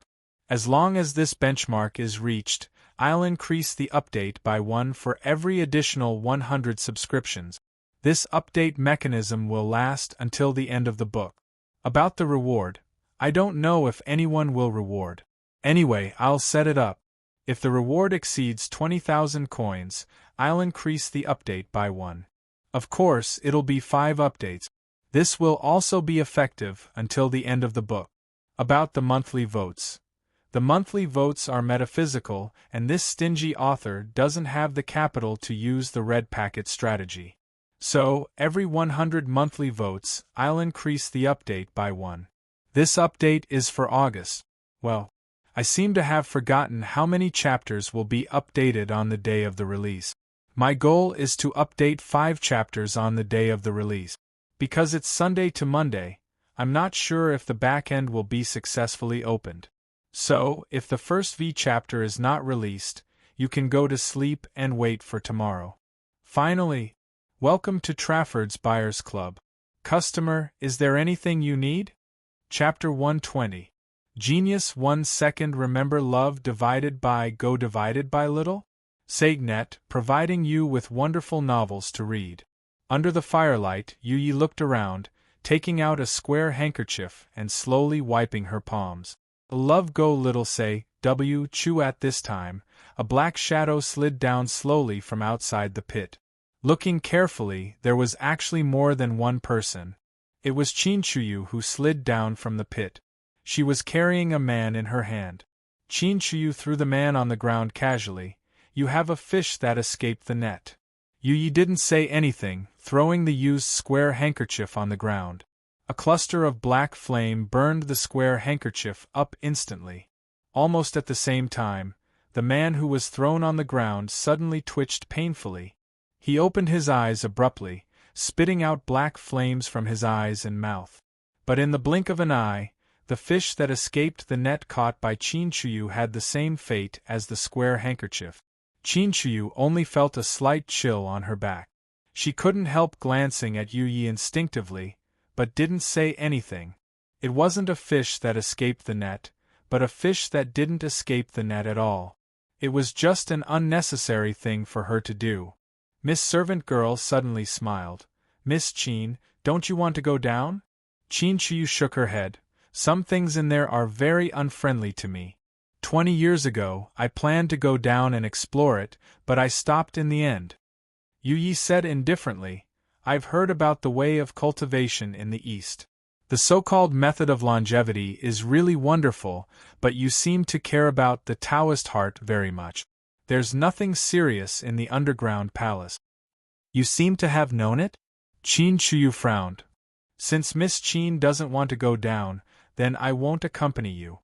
As long as this benchmark is reached, I'll increase the update by 1 for every additional 100 subscriptions. This update mechanism will last until the end of the book. About the reward, I don't know if anyone will reward. Anyway, I'll set it up. If the reward exceeds 20,000 coins, I'll increase the update by 1. Of course, it'll be 5 updates. This will also be effective until the end of the book. About the monthly votes. The monthly votes are metaphysical, and this stingy author doesn't have the capital to use the red packet strategy. So, every 100 monthly votes, I'll increase the update by 1. This update is for August. Well, I seem to have forgotten how many chapters will be updated on the day of the release. My goal is to update 5 chapters on the day of the release. Because it's Sunday to Monday, I'm not sure if the back end will be successfully opened. So, if the first V chapter is not released, you can go to sleep and wait for tomorrow. Finally, welcome to Trafford's Buyers Club. Customer, is there anything you need? Chapter 120. Genius 1 second. Remember love divided by little? Sagnet, providing you with wonderful novels to read. Under the firelight, Yu looked around, taking out a square handkerchief and slowly wiping her palms. Love go little say, Chu. At this time, a black shadow slid down slowly from outside the pit. Looking carefully, there was actually more than one person. It was Chinchuyu who slid down from the pit. She was carrying a man in her hand. Chinchuyu threw the man on the ground casually. You have a fish that escaped the net. Yu didn't say anything, throwing the used square handkerchief on the ground. A cluster of black flame burned the square handkerchief up instantly. Almost at the same time, the man who was thrown on the ground suddenly twitched painfully. He opened his eyes abruptly, spitting out black flames from his eyes and mouth. But in the blink of an eye, the fish that escaped the net caught by Chinchuyu had the same fate as the square handkerchief. Chinchuyu only felt a slight chill on her back. She couldn't help glancing at Yu instinctively, but didn't say anything. It wasn't a fish that escaped the net, but a fish that didn't escape the net at all. It was just an unnecessary thing for her to do. Miss Servant Girl suddenly smiled. Miss Chin, don't you want to go down? Chinchuyu shook her head. Some things in there are very unfriendly to me. 20 years ago, I planned to go down and explore it, but I stopped in the end. Yu said indifferently, I've heard about the way of cultivation in the East. The so-called method of longevity is really wonderful, but you seem to care about the Taoist heart very much. There's nothing serious in the underground palace. You seem to have known it? Chinchuyu frowned. Since Miss Chin doesn't want to go down, then I won't accompany you.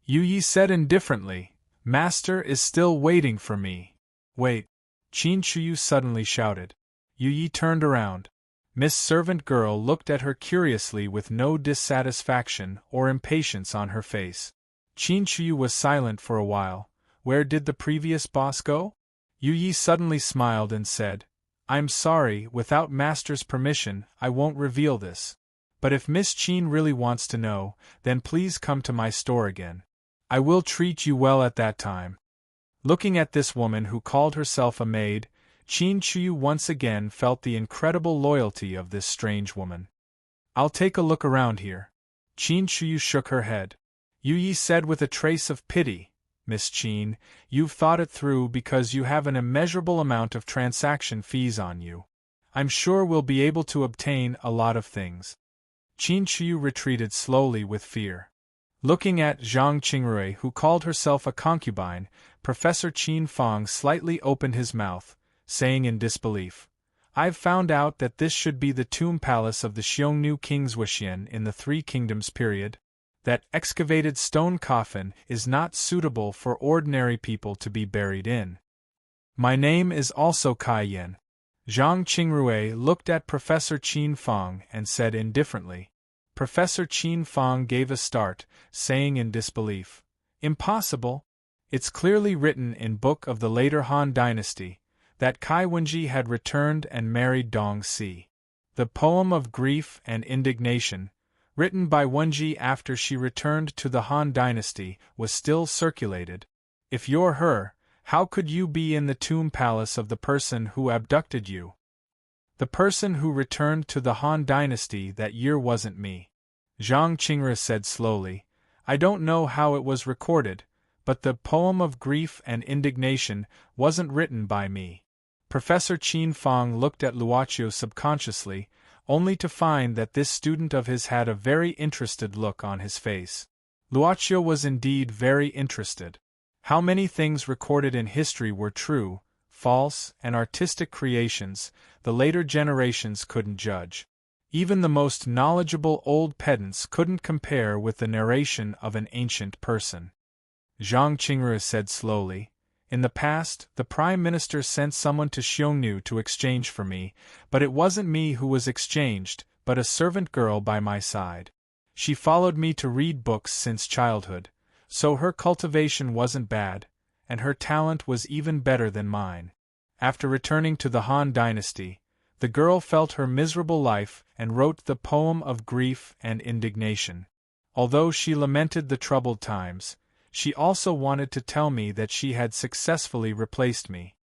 Yu said indifferently, Master is still waiting for me. Wait. Chinchuyu suddenly shouted. Yu turned around. Miss Servant Girl looked at her curiously with no dissatisfaction or impatience on her face. Chinchuyu was silent for a while. Where did the previous boss go? Yu suddenly smiled and said, I'm sorry, without Master's permission, I won't reveal this. But if Miss Chin really wants to know, then please come to my store again. I will treat you well at that time. Looking at this woman who called herself a maid, Chinchuyu once again felt the incredible loyalty of this strange woman. I'll take a look around here. Chinchuyu shook her head. Yu said with a trace of pity, Miss Chin, you've thought it through because you have an immeasurable amount of transaction fees on you. I'm sure we'll be able to obtain a lot of things. Chinchuyu retreated slowly with fear. Looking at Zhang Qingrui, who called herself a concubine, Professor Qin Fong slightly opened his mouth, saying in disbelief, I've found out that this should be the tomb palace of the Xiongnu kings Wuxian in the Three Kingdoms period. That excavated stone coffin is not suitable for ordinary people to be buried in. My name is also Kai Yen. Zhang Qingrui looked at Professor Qin Fong and said indifferently. Professor Qin Fong gave a start, saying in disbelief, Impossible! It's clearly written in Book of the later Han Dynasty that Kai Wenji had returned and married Dong Si. The poem of grief and indignation, written by Wenji after she returned to the Han Dynasty, was still circulated. If you're her, how could you be in the tomb palace of the person who abducted you? The person who returned to the Han Dynasty that year wasn't me. Zhang Qingru said slowly. I don't know how it was recorded, but the poem of grief and indignation wasn't written by me. Professor Qin Fang looked at Luoqiu subconsciously, only to find that this student of his had a very interested look on his face. Luoqiu was indeed very interested. How many things recorded in history were true, false, and artistic creations, the later generations couldn't judge. Even the most knowledgeable old pedants couldn't compare with the narration of an ancient person. Zhang Qingru said slowly, in the past, the Prime Minister sent someone to Xiongnu to exchange for me, but it wasn't me who was exchanged, but a servant girl by my side. She followed me to read books since childhood, so her cultivation wasn't bad, and her talent was even better than mine. After returning to the Han Dynasty, the girl felt her miserable life and wrote the poem of grief and indignation. Although she lamented the troubled times, she also wanted to tell me that she had successfully replaced me.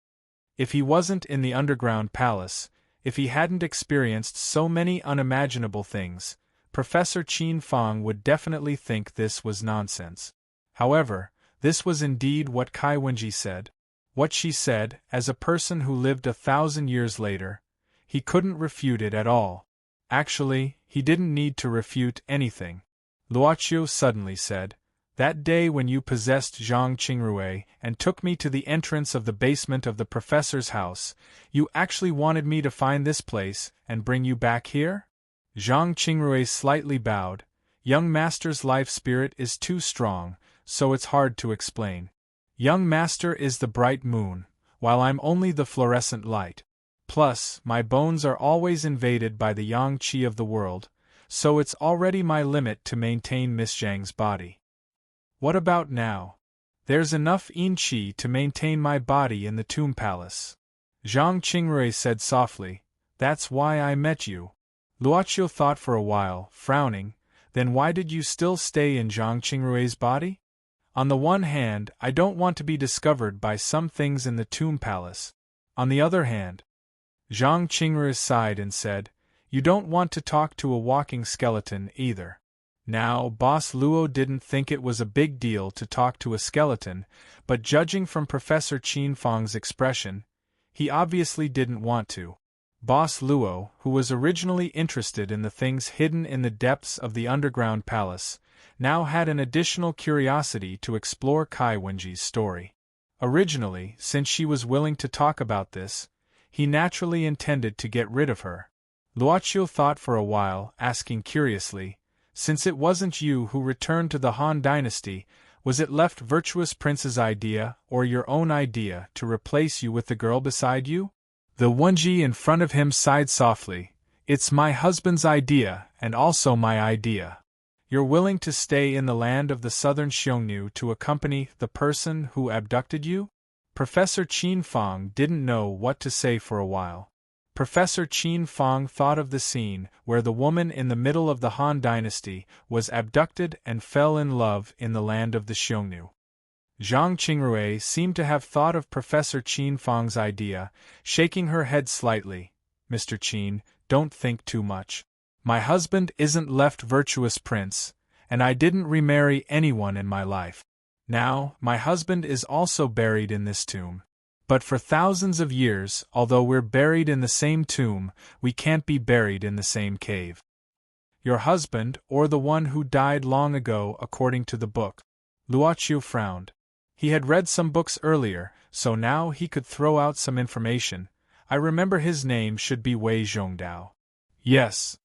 If he wasn't in the underground palace, if he hadn't experienced so many unimaginable things, Professor Qin Fang would definitely think this was nonsense. However, this was indeed what Kai Wenji said. What she said, as a person who lived 1,000 years later, he couldn't refute it at all. Actually, he didn't need to refute anything. Luoqiu suddenly said, that day when you possessed Zhang Qingru and took me to the entrance of the basement of the professor's house, you actually wanted me to find this place and bring you back here? Zhang Qingru slightly bowed. Young master's life spirit is too strong, so it's hard to explain. Young master is the bright moon, while I'm only the fluorescent light. Plus, my bones are always invaded by the yang qi of the world, so it's already my limit to maintain Miss Zhang's body. What about now? There's enough yin qi to maintain my body in the tomb palace. Zhang Qingru said softly, that's why I met you. Luoqiu thought for a while, frowning, then why did you still stay in Zhang Qingru's body? On the one hand, I don't want to be discovered by some things in the tomb palace. On the other hand, Zhang Qingru sighed and said, you don't want to talk to a walking skeleton either. Now, Boss Luo didn't think it was a big deal to talk to a skeleton, but judging from Professor Qin Fang's expression, he obviously didn't want to. Boss Luo, who was originally interested in the things hidden in the depths of the underground palace, now had an additional curiosity to explore Kai Wenji's story. Originally, since she was willing to talk about this, he naturally intended to get rid of her. Luoqiu thought for a while, asking curiously, since it wasn't you who returned to the Han Dynasty, was it left Virtuous Prince's idea or your own idea to replace you with the girl beside you? The Wenji in front of him sighed softly. It's my husband's idea and also my idea. You're willing to stay in the land of the southern Xiongnu to accompany the person who abducted you? Professor Qin Fang didn't know what to say for a while. Professor Qin Fang thought of the scene where the woman in the middle of the Han Dynasty was abducted and fell in love in the land of the Xiongnu. Zhang Qingru seemed to have thought of Professor Qin Fang's idea, shaking her head slightly. Mr. Qin, don't think too much. My husband isn't left Virtuous Prince, and I didn't remarry anyone in my life. Now, my husband is also buried in this tomb. But for thousands of years, although we're buried in the same tomb, we can't be buried in the same cave. Your husband, or the one who died long ago according to the book. Luoqiu frowned. He had read some books earlier, so now he could throw out some information. I remember his name should be Wei Zhongdao. Yes.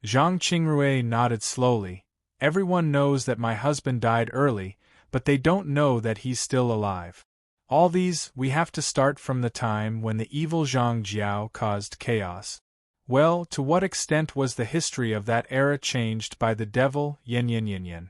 Zhang Qingru nodded slowly. Everyone knows that my husband died early, but they don't know that he's still alive. All these, we have to start from the time when the evil Zhang Jiao caused chaos. Well, to what extent was the history of that era changed by the devil, Yin Yin Yin Yin?